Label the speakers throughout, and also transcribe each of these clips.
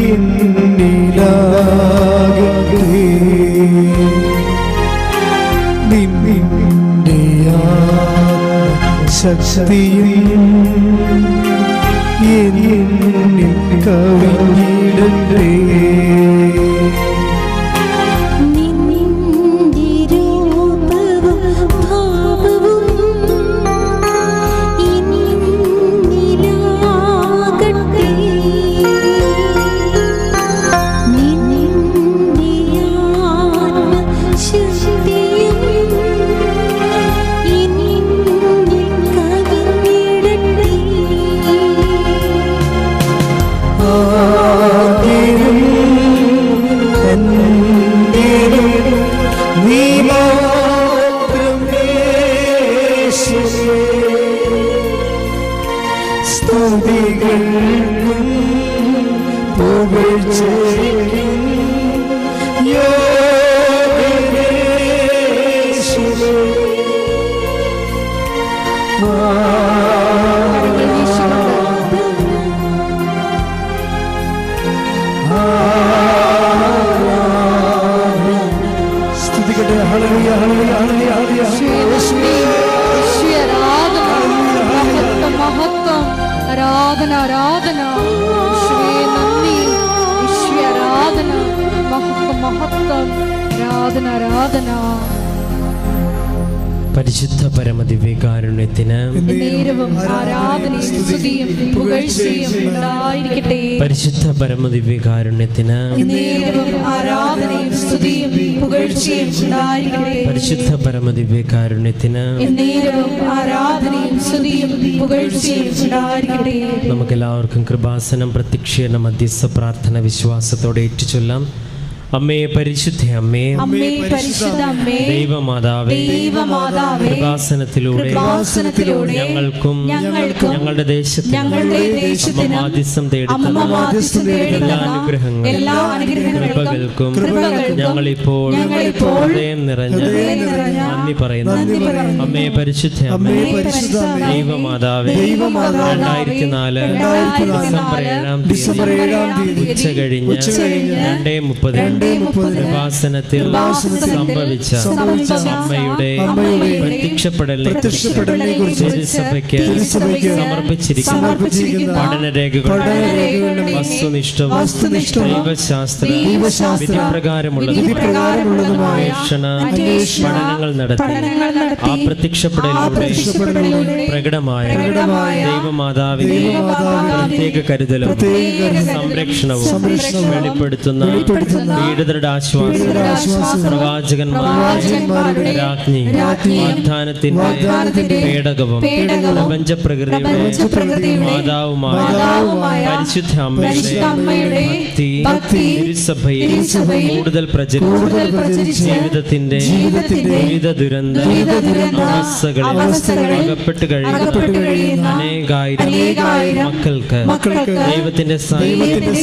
Speaker 1: എന്നിലാകട്ടെ. നിന്റെ ആത്മശക്തിയും എന്നിൽ കവിഞ്ഞിടട്ടെ.
Speaker 2: പരിശുദ്ധ പരമദിവ്യകാരുണ്യത്തിന് പരിശുദ്ധ പരമദിവ്യകാരുണ്യത്തിന് പരിശുദ്ധ പരമദിവ്യകാരുണ്യത്തിന് നമുക്കെല്ലാവർക്കും കൃപാസനം പ്രത്യക്ഷീകരണ മധ്യസ്ഥ പ്രാർത്ഥന വിശ്വാസത്തോടെ ഏറ്റുചൊല്ലാം. അമ്മേ പരിശുദ്ധ അമ്മേ, ദൈവമാതാവേ, കൃപാസനത്തിലൂടെ ഞങ്ങൾക്കും ഞങ്ങളുടെ ദേശത്തിനും മാധ്യസ്ഥം തേടുന്ന എല്ലാ അനുഗ്രഹങ്ങൾക്കും ഞങ്ങളിപ്പോൾ ഹൃദയം നിറഞ്ഞ നന്ദി പറയുന്നു. അമ്മേ പരിശുദ്ധ അമ്മേ, ദൈവമാതാവേ, 2004 ഡിസംബർ 7-ാം തീയതി ഉച്ച കഴിഞ്ഞ് 2:30 കൃപാസനത്തിൽ സംഭവിച്ച അമ്മയുടെ പ്രത്യക്ഷപ്പെടലിനെ സഭയ്ക്ക് സമർപ്പിച്ചിരിക്കുന്ന പഠനരേഖകളുടെ വസ്തുനിഷ്ഠവും ദൈവശാസ്ത്രപ്രകാരമുള്ളതുമായ പഠനങ്ങൾ നടത്തി ആ പ്രത്യക്ഷപ്പെടലിലൂടെ പ്രകടമായ ദൈവമാതാവിന്റെ പ്രത്യേക കരുതലും സംരക്ഷണവും വെളിപ്പെടുത്തുന്ന പീഡിതരുടെ ആശ്വാസം, പ്രവാചകന്മാരുടെ രാജ്ഞി, വാഗ്ദാനത്തിന്റെ പേടകവും പ്രപഞ്ചപ്രകൃതിയുടെ മാതാവുമായ പരിശുദ്ധ അമ്മയുടെ ഭക്തി തിരുസഭയെ കൂടുതൽ പ്രചരിച്ച് ജീവിതത്തിന്റെ വിവിധ ദുരന്ത അവസ്ഥകളിൽ അകപ്പെട്ട് കഴിയുന്ന അനേകായിരം മക്കൾക്ക് ദൈവത്തിന്റെ സാന്നിധ്യവും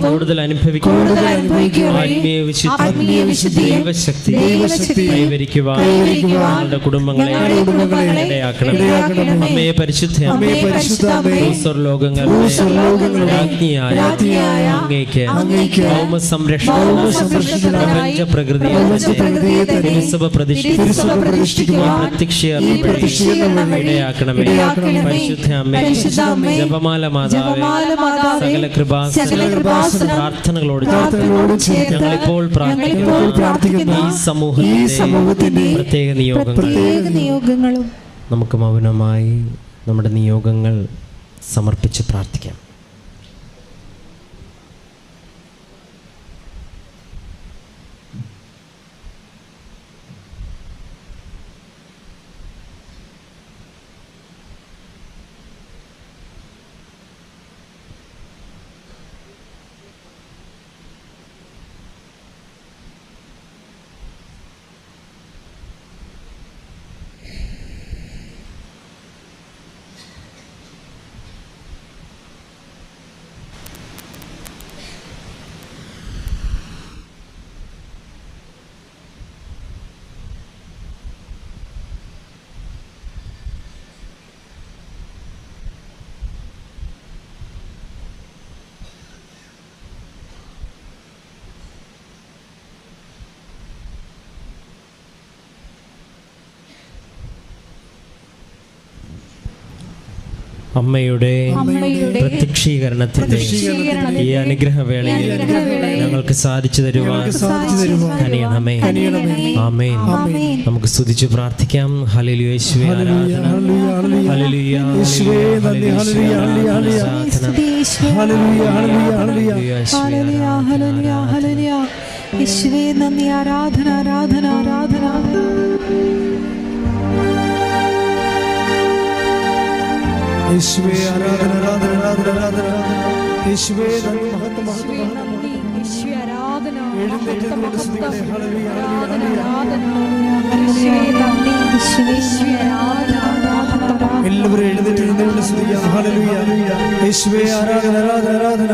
Speaker 2: കൂടുതൽ ദൈവശക്തി കൈവരിക്കുവാൻ ഞങ്ങളുടെ കുടുംബങ്ങളെ ഇടയാക്കണം. അമ്മയെ പരിശുദ്ധ ലോകങ്ങളുടെ അങ്ങേക്ക് സംരക്ഷണം പ്രപഞ്ച പ്രകൃതി ഇടയാക്കണമേ. പരിശുദ്ധ അമ്മേ, ജപമാല മാതാവേ, സകല പ്രാർത്ഥനകളോട് ഞങ്ങളിപ്പോൾ പ്രാർത്ഥിക്കുന്ന ഈ സമൂഹത്തിന്റെ പ്രത്യേക നിയോഗങ്ങളും നമുക്ക് മൗനമായി നമ്മുടെ നിയോഗങ്ങൾ സമർപ്പിച്ച് പ്രാർത്ഥിക്കാം. അമ്മയുടെ പ്രത്യക്ഷീകരണത്തിന്റെ ഈ അനുഗ്രഹവേളയിൽ ഞങ്ങൾക്ക് സാധിച്ചു തരുവാൻ കനിയണമേ. ആമേൻ. നമുക്ക് സ്തുതിച്ച് പ്രാർത്ഥിക്കാം. ഹല്ലേലൂയ. യേശുവേ ആരാധന. ഹല്ലേലൂയ. യേശുവേ നന്ദി. ഹല്ലേലൂയ. ആരാധന.
Speaker 3: ഹല്ലേലൂയ. ഹല്ലേലൂയ. ഹല്ലേലൂയ. യേശുവേ നന്ദി. ആരാധന. ആരാധന. ആരാധന.
Speaker 1: യേശുവേ ആരാധന. ആരാധന. ആരാധന. ആരാധന. യേശുവേ നന്ദി. മഹത്വം. മഹത്വം.
Speaker 3: യേശുവേ ആരാധന.
Speaker 1: എഴുന്നേറ്റുകൊണ്ട് സ്തുതിക്കട്ടെ. ഹല്ലേലൂയ.
Speaker 3: ആരാധന. ആരാധന. യേശുവേ നന്ദി. യേശുവേ ആരാധന. ആരാധന.
Speaker 1: എല്ലാവരും എഴുന്നേറ്റുകൊണ്ട് സ്തുതിക്കാം. ഹല്ലേലൂയ. യേശുവേ ആരാധന. ആരാധന. ആരാധന.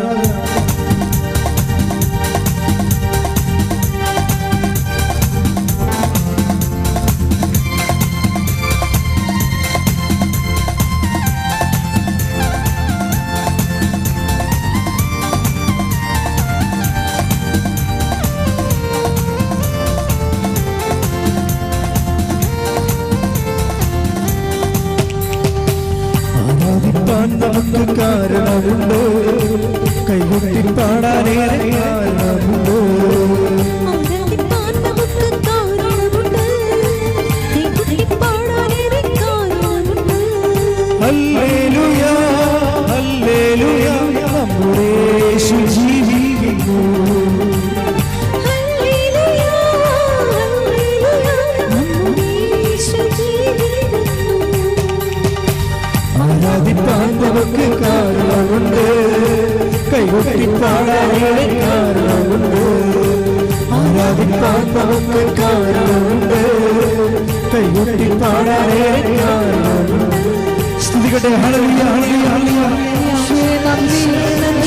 Speaker 1: നമുക്ക് കാരണമുണ്ടോ, കൈകൊട്ടി പാടാനേറെ കാരണമുണ്ടോ. ഹല്ലേലൂയ. ഹല്ലേലൂയ. നമ്മുടെ യേശു ജീവിക്കുന്നു. ആരാധിപ്പാൻ നമുക്ക് കാരണമുണ്ട്, കൈകൊട്ടി പാടാനേറെ കാരണമുണ്ട്. ആരാധിപ്പാൻ നമുക്ക് കാരണമുണ്ട്, കൈകൊട്ടി പാടാനേറെ കാരണമുണ്ട്. സ്തുതിക്കട്ടെ. ഹല്ലേലൂയ. ഹല്ലേലൂയ. ഹല്ലേലൂയ.
Speaker 3: യേശുവേ നന്ദി.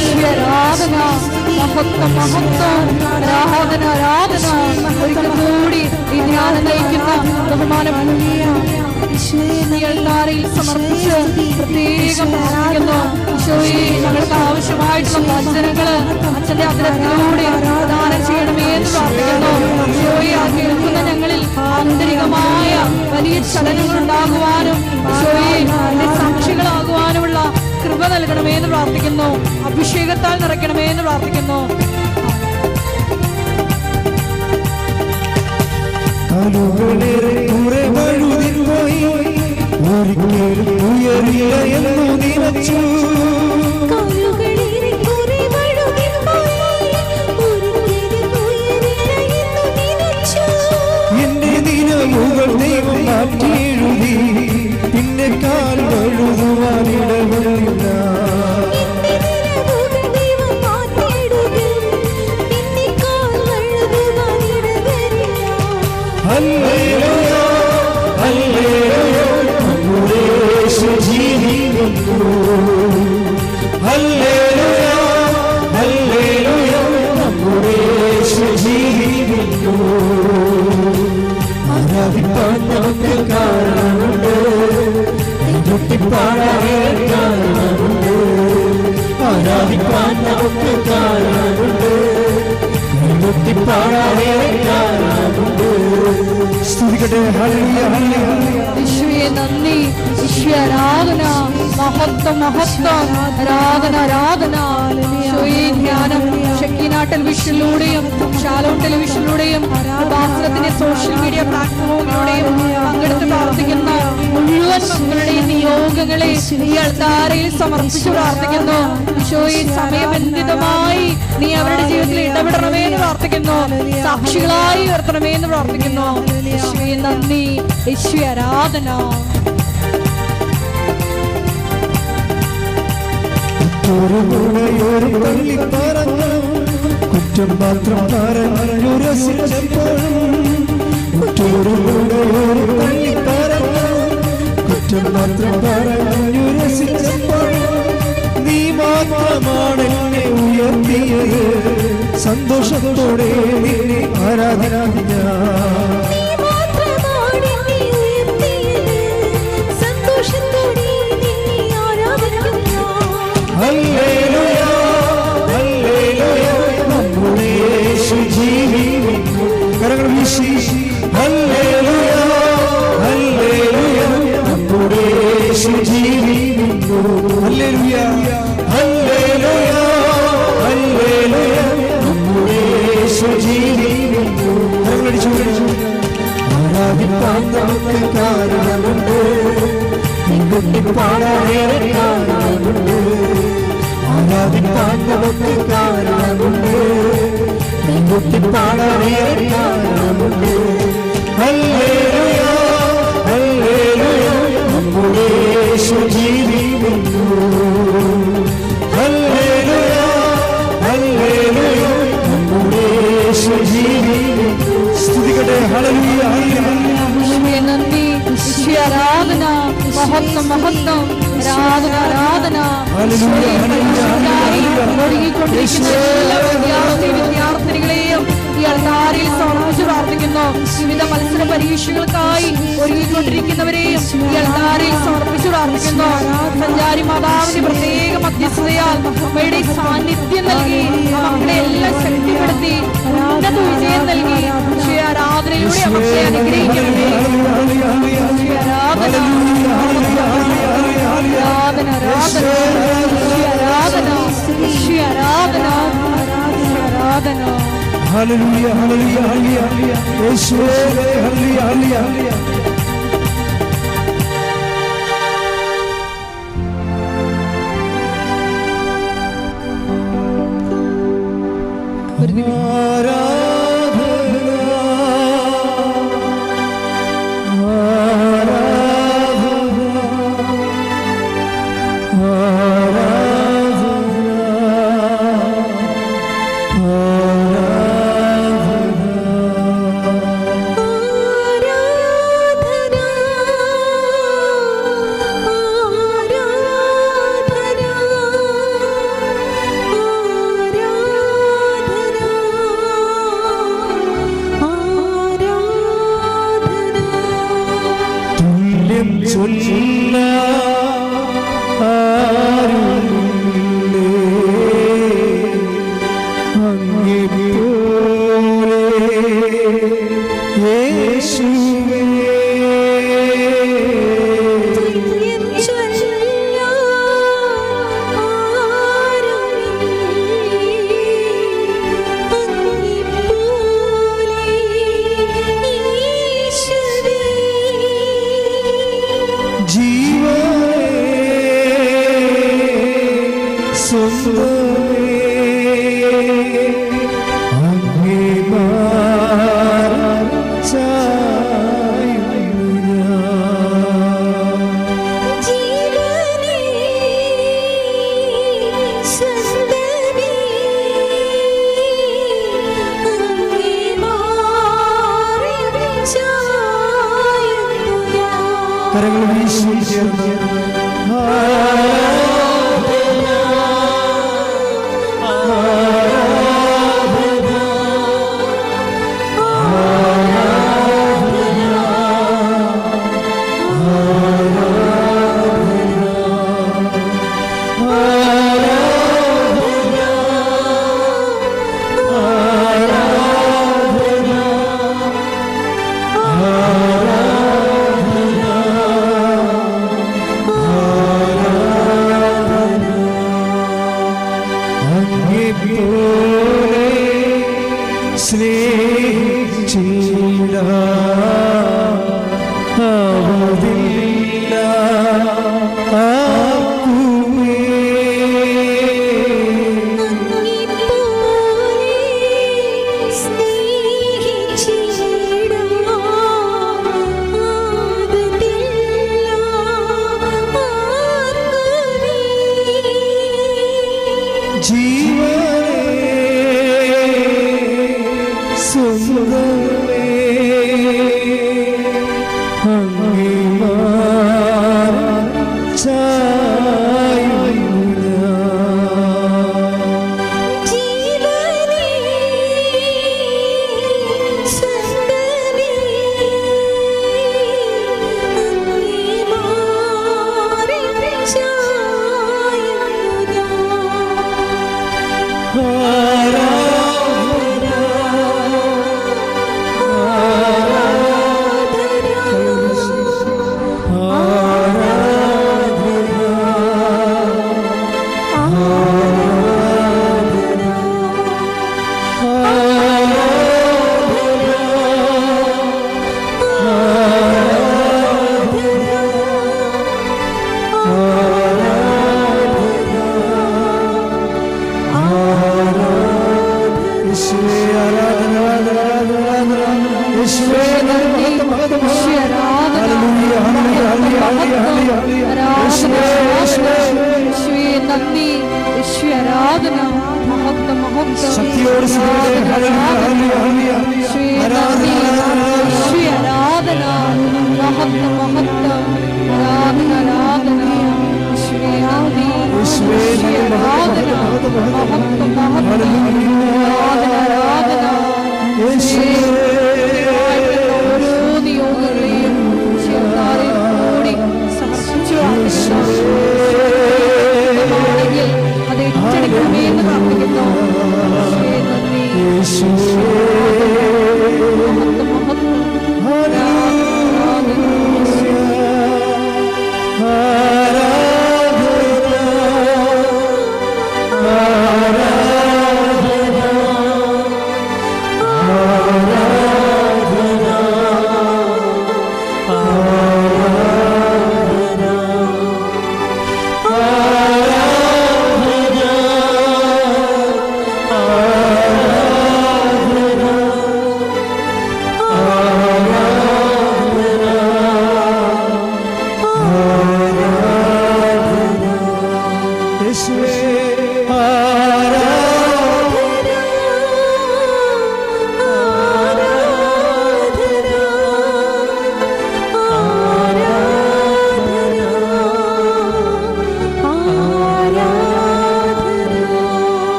Speaker 3: യേശുവേ ആരാധന. മഹത്വം. മഹത്വം. ആരാധന. ആരാധന. ഒരിക്കൽ കൂടി ഈ ധ്യാനം നയിക്കുന്ന ബഹുമാനമൂല്യ സമർപ്പിച്ച് പ്രത്യേകം പ്രാർത്ഥിക്കുന്നു. ഈശോയെ, ഞങ്ങൾക്ക് ആവശ്യമായിട്ടുള്ള വചനങ്ങള് അച്ഛന്റെ അതിരത്തിലൂടെ പ്രദാനം ചെയ്യണമേ എന്ന് പ്രാർത്ഥിക്കുന്നു. ഈശോയെ, ആ കേൾക്കുന്ന ഞങ്ങളിൽ ആന്തരികമായ വലിയ ചലനങ്ങൾ ഉണ്ടാകുവാനും ഈശോയെ സാക്ഷികളാകുവാനുമുള്ള കൃപ നൽകണമേ എന്ന് പ്രാർത്ഥിക്കുന്നു. അഭിഷേകത്താൽ നിറയ്ക്കണമേ എന്ന് പ്രാർത്ഥിക്കുന്നു.
Speaker 1: ഒരിക്കലും ഉയരില്ല എന്നു നിലച്ചു. എന്റെ ദിനമുകൾ ദൈവം മാറ്റിയെഴുതി, പിന്നെ കാൽ വഴുതുവാനിടവില്ല. ഹല്ലേലൂയ. ഹല്ലേലൂയ. നമ്മുടെ യേശു ജീവിക്കുന്നു. ഹല്ലേലൂയ. ഹല്ലേലൂയ. നമ്മുടെ യേശു ജീവിക്കുന്നു. ആരാധിപ്പാൻ നമുക്ക് കാരണമുണ്ട്, കൈകൊട്ടി പാടാനേറെ കാരണമുണ്ട്. ആരാധിപ്പാൻ നമുക്ക് കാരണമുണ്ട്, കൈകൊട്ടി പാടാനേറെ കാരണമുണ്ട്. സ്തുതിക്കട്ടെ. ഹല്ലേലൂയ. ഹല്ലേലൂയ.
Speaker 3: യേശുവേ നന്ദി. യേശുവേ ആരാധന. മഹത്വം. മഹത്വം. ആരാധന. ആരാധന. ഈശോയെ, ധ്യാനം ഷക്കീന ടെലിവിഷനിലൂടെയും ഷാലോം ടെലിവിഷനിലൂടെയും ഭാസ്കരത്തിന്റെ സോഷ്യൽ മീഡിയ പ്ലാറ്റ്ഫോമിലൂടെയും പങ്കെടുത്ത് പ്രാർത്ഥിക്കുന്ന മുഴുവൻ മക്കളുടെയും നിയോഗങ്ങളെ ഈ അൾത്താരയിൽ സമർപ്പിച്ച് പ്രാർത്ഥിക്കുന്നു. ഈശോയെ, സമയബന്ധിതമായി നീ അവരുടെ ജീവിതത്തിൽ ഇടപെടണമേ എന്ന് പ്രാർത്ഥിക്കുന്നു. സാക്ഷികളായി ഉയർത്തണമേ എന്ന് പ്രാർത്ഥിക്കുന്നു. യേശുവേ നന്ദി. യേശുവേ ആരാധന.
Speaker 1: ഒരു മുളയൊരു തള്ളി പറഞ്ഞു, കുറ്റം മാത്രം പറഞ്ഞു രസിച്ചപ്പോഴും. ഒരു മുളയൊരു തള്ളി പറഞ്ഞു, കുറ്റം മാത്രം പറഞ്ഞു രസിച്ചപ്പോഴും. നീ മാത്രമാണ് എന്നെ ഉയർത്തിയത്, സന്തോഷത്തോടെ നിന്നെ ആരാധന. ഹല്ലേലൂയ. ഹല്ലേലൂയ. നമ്മുടെ യേശു ജീവിക്കുന്നു. കരങ്ങൾ വീശി. ഹല്ലേലൂയ. ഹല്ലേലൂയ. നമ്മുടെ യേശു ജീവിക്കുന്നു. ഹല്ലേലൂയ ഹല്ലേലൂയ ഹല്ലേലൂയ നമ്മുടെ യേശു ജീവിക്കുന്നു. ആരാധിപ്പാൻ നമുക്ക് കാരണമുണ്ട്, പാടാനേറെ കാരണമുണ്ട്. ആരാധിപ്പാൻ നമുക്ക് കാരണമുണ്ട്, പാടാനേറെ കാരണമുണ്ട്. ഹല്ലേലൂയ ഹല്ലേലൂയ നമ്മുടെ യേശു ജീവിക്കുന്നു. ഹല്ലേലൂയ ഹല്ലേലൂയ നമ്മുടെ യേശു ജീവിക്കുന്നു. സ്തുതിക്കട്ടെ. ഹല്ലേലൂയ ഹല്ലേലൂയ.
Speaker 3: നന്ദി, ആരാധന, മഹത്വം മഹത്വം, ആരാധന ആരാധന. ഒരുങ്ങിക്കൊണ്ടിരിക്കുന്ന എല്ലാ വിദ്യാർത്ഥിനികളെയും ഈ അൾത്താരയിൽ സമർപ്പിച്ച് പ്രാർത്ഥിക്കുന്നു. വിവിധ മത്സര പരീക്ഷകൾക്കായി ഒരുങ്ങിക്കൊണ്ടിരിക്കുന്നവരെയും ഈ അൾത്താരയിൽ സമർപ്പിച്ച് പ്രാർത്ഥിക്കുന്നു. സഞ്ചാരി മാതാവിന്റെ പ്രത്യേക മധ്യസ്ഥതയാൽ അമ്മയുടെ സാന്നിധ്യം നൽകി മക്കളെ എല്ലാം ശക്തിപ്പെടുത്തി ഉന്നത വിജയം നൽകി ആരാധനയിലൂടെ മക്കളെ അനുഗ്രഹിക്കണമേ. ആരാധന ആരാധന ആരാധന ആരാധന ആരാധന.
Speaker 1: ഹല്ലേലൂയ ഹല്ലേലൂയ ഹല്ലേലൂയ യേശുവേ ഹല്ലേലൂയ ഹല്ലേലൂയ.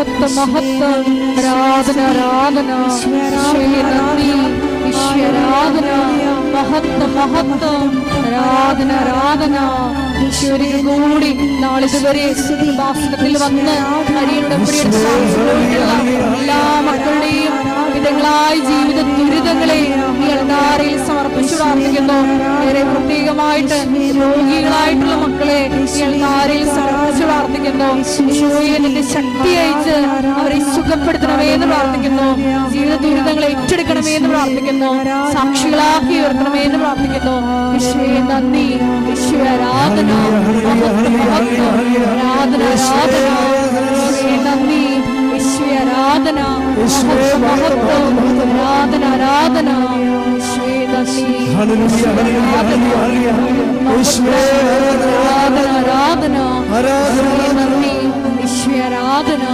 Speaker 3: മഹത്വം മഹത്വം. ആരാധന ആരാധന. ഈശോയെ നന്ദി. ഈശോയെ ആരാധന. മഹത്വം മഹത്വം. ആരാധന ആരാധന. ഈശോയെ കൂടി നാളിതുവരെ കൃപാസനത്തിൽ വന്ന് അടിയുടെ എല്ലാ മക്കളുടെയും വിധങ്ങളായ ജീവിത ദുരിതങ്ങളെ ഈ അൾത്താരയിൽ സമർപ്പിച്ചു പ്രാർത്ഥിക്കുന്നു. ഏറെ പ്രത്യേകമായിട്ട് രോഗികളായിട്ടുള്ള മക്കളെ ഈ അൾത്താരയിൽ സമർപ്പിച്ചു പ്രാർത്ഥിക്കുന്നു. ഈശോയെ നിന്റെ ശക്തി അയച്ച് അവരെ സുഖപ്പെടുത്തണമേ എന്ന് പ്രാർത്ഥിക്കുന്നു. ജീവിത ദുരിതങ്ങളെ ഏറ്റെടുക്കണമേ എന്ന് പ്രാർത്ഥിക്കുന്നു. സാക്ഷികളാക്കി ഉയർത്തണമേ എന്ന് പ്രാർത്ഥിക്കുന്നു. ഈശോയെ നന്ദി. ഈശോയെ ആരാധന. ആരാധന ആരാധന. ഈശോയെ നന്ദി. ഈശോയെ ആരാധന. ആരാധന ആരാധന. ഈശോയെ നന്ദി. ആരാധന ആരാധന. ഈശോയെ നന്ദി. ഈശോയെ ആരാധന.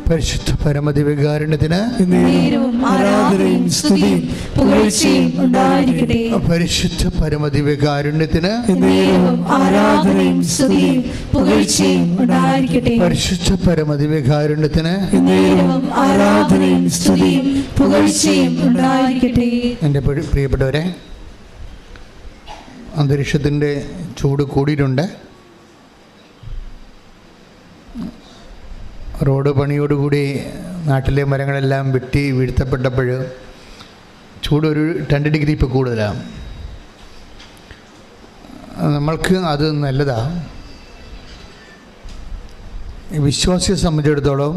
Speaker 4: പരിശുദ്ധ പരമദിവ്യകാരുണ്യത്തിന്
Speaker 3: ആരാധനയും സ്തുതിയും പുകഴ്ചയും ഉണ്ടായിരിക്കട്ടെ.
Speaker 4: പരിശുദ്ധ പരമദിവ്യകാരുണ്യത്തിന്
Speaker 3: ആരാധനയും സ്തുതിയും പുകഴ്ചയും ഉണ്ടായിരിക്കട്ടെ.
Speaker 4: പരിശുദ്ധ പരമദിവ്യകാരുണ്യത്തിന്
Speaker 3: ആരാധനയും സ്തുതിയും പുകഴ്ചയും ഉണ്ടായിരിക്കട്ടെ.
Speaker 4: എൻ്റെ പ്രിയപ്പെട്ടവരെ, അന്തരീക്ഷത്തിൻ്റെ ചൂട് കൂടിയിട്ടുണ്ട്. റോഡ് പണിയോടുകൂടി നാട്ടിലെ മരങ്ങളെല്ലാം വെട്ടി വീഴ്ത്തപ്പെട്ടപ്പോൾ ചൂട് ഒരു 2 ഡിഗ്രി ഇപ്പോൾ കൂടുതലാണ്. നമ്മൾക്ക് അത് നല്ലതാണ്. വിശ്വാസിയെ സംബന്ധിച്ചിടത്തോളം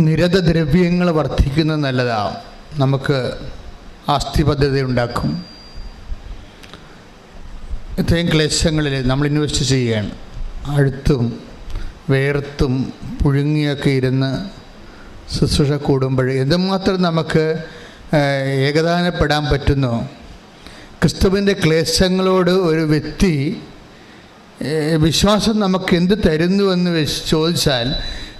Speaker 4: നിരതദ്രവ്യങ്ങൾ വർദ്ധിക്കുന്നത് നല്ലതാണ്. നമുക്ക് ആസ്തിബദ്ധത ഉണ്ടാക്കും. ഇത്രയും ക്ലേശങ്ങളിൽ നമ്മൾ ഇൻവെസ്റ്റ് ചെയ്യുകയാണ്. അഴുത്തും വേർത്തും പുഴുങ്ങിയൊക്കെ ഇരുന്ന് ശുശ്രൂഷ കൂടുമ്പോൾ എന്തുമാത്രം നമുക്ക് ഏകദാനപ്പെടാൻ പറ്റുന്നു. ക്രിസ്തുവിൻ്റെ ക്ലേശങ്ങളോട് ഒരു വ്യക്തി വിശ്വാസം നമുക്ക് എന്ത് തരുന്നുവെന്ന് ചോദിച്ചാൽ,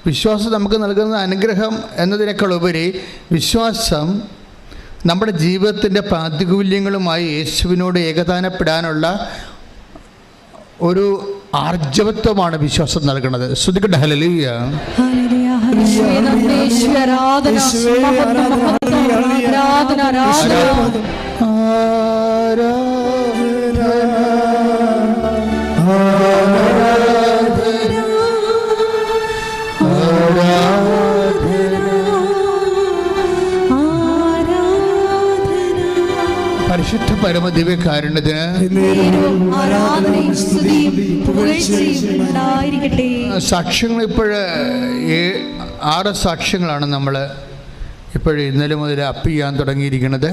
Speaker 4: വിശ്വാസം നമുക്ക് നൽകുന്ന അനുഗ്രഹം എന്നതിനേക്കാൾ ഉപരി വിശ്വാസം നമ്മുടെ ജീവിതത്തിൻ്റെ പ്രാതികൂല്യങ്ങളുമായി യേശുവിനോട് ഏകദാനപ്പെടാനുള്ള ഒരു ആർജവത്വമാണ് വിശ്വാസം നൽകുന്നത്. ശ്രുതിക്കട്ടെ ഹല്ലേലൂയ. പരിശുദ്ധ പരമദിവ്യകാരുണ്യത്തിന് സാക്ഷ്യങ്ങൾ ഇപ്പോൾ 6 സാക്ഷ്യങ്ങളാണ് നമ്മൾ ഇന്നലെ മുതൽ അപ്പ് ചെയ്യാൻ തുടങ്ങിയിരിക്കുന്നത്.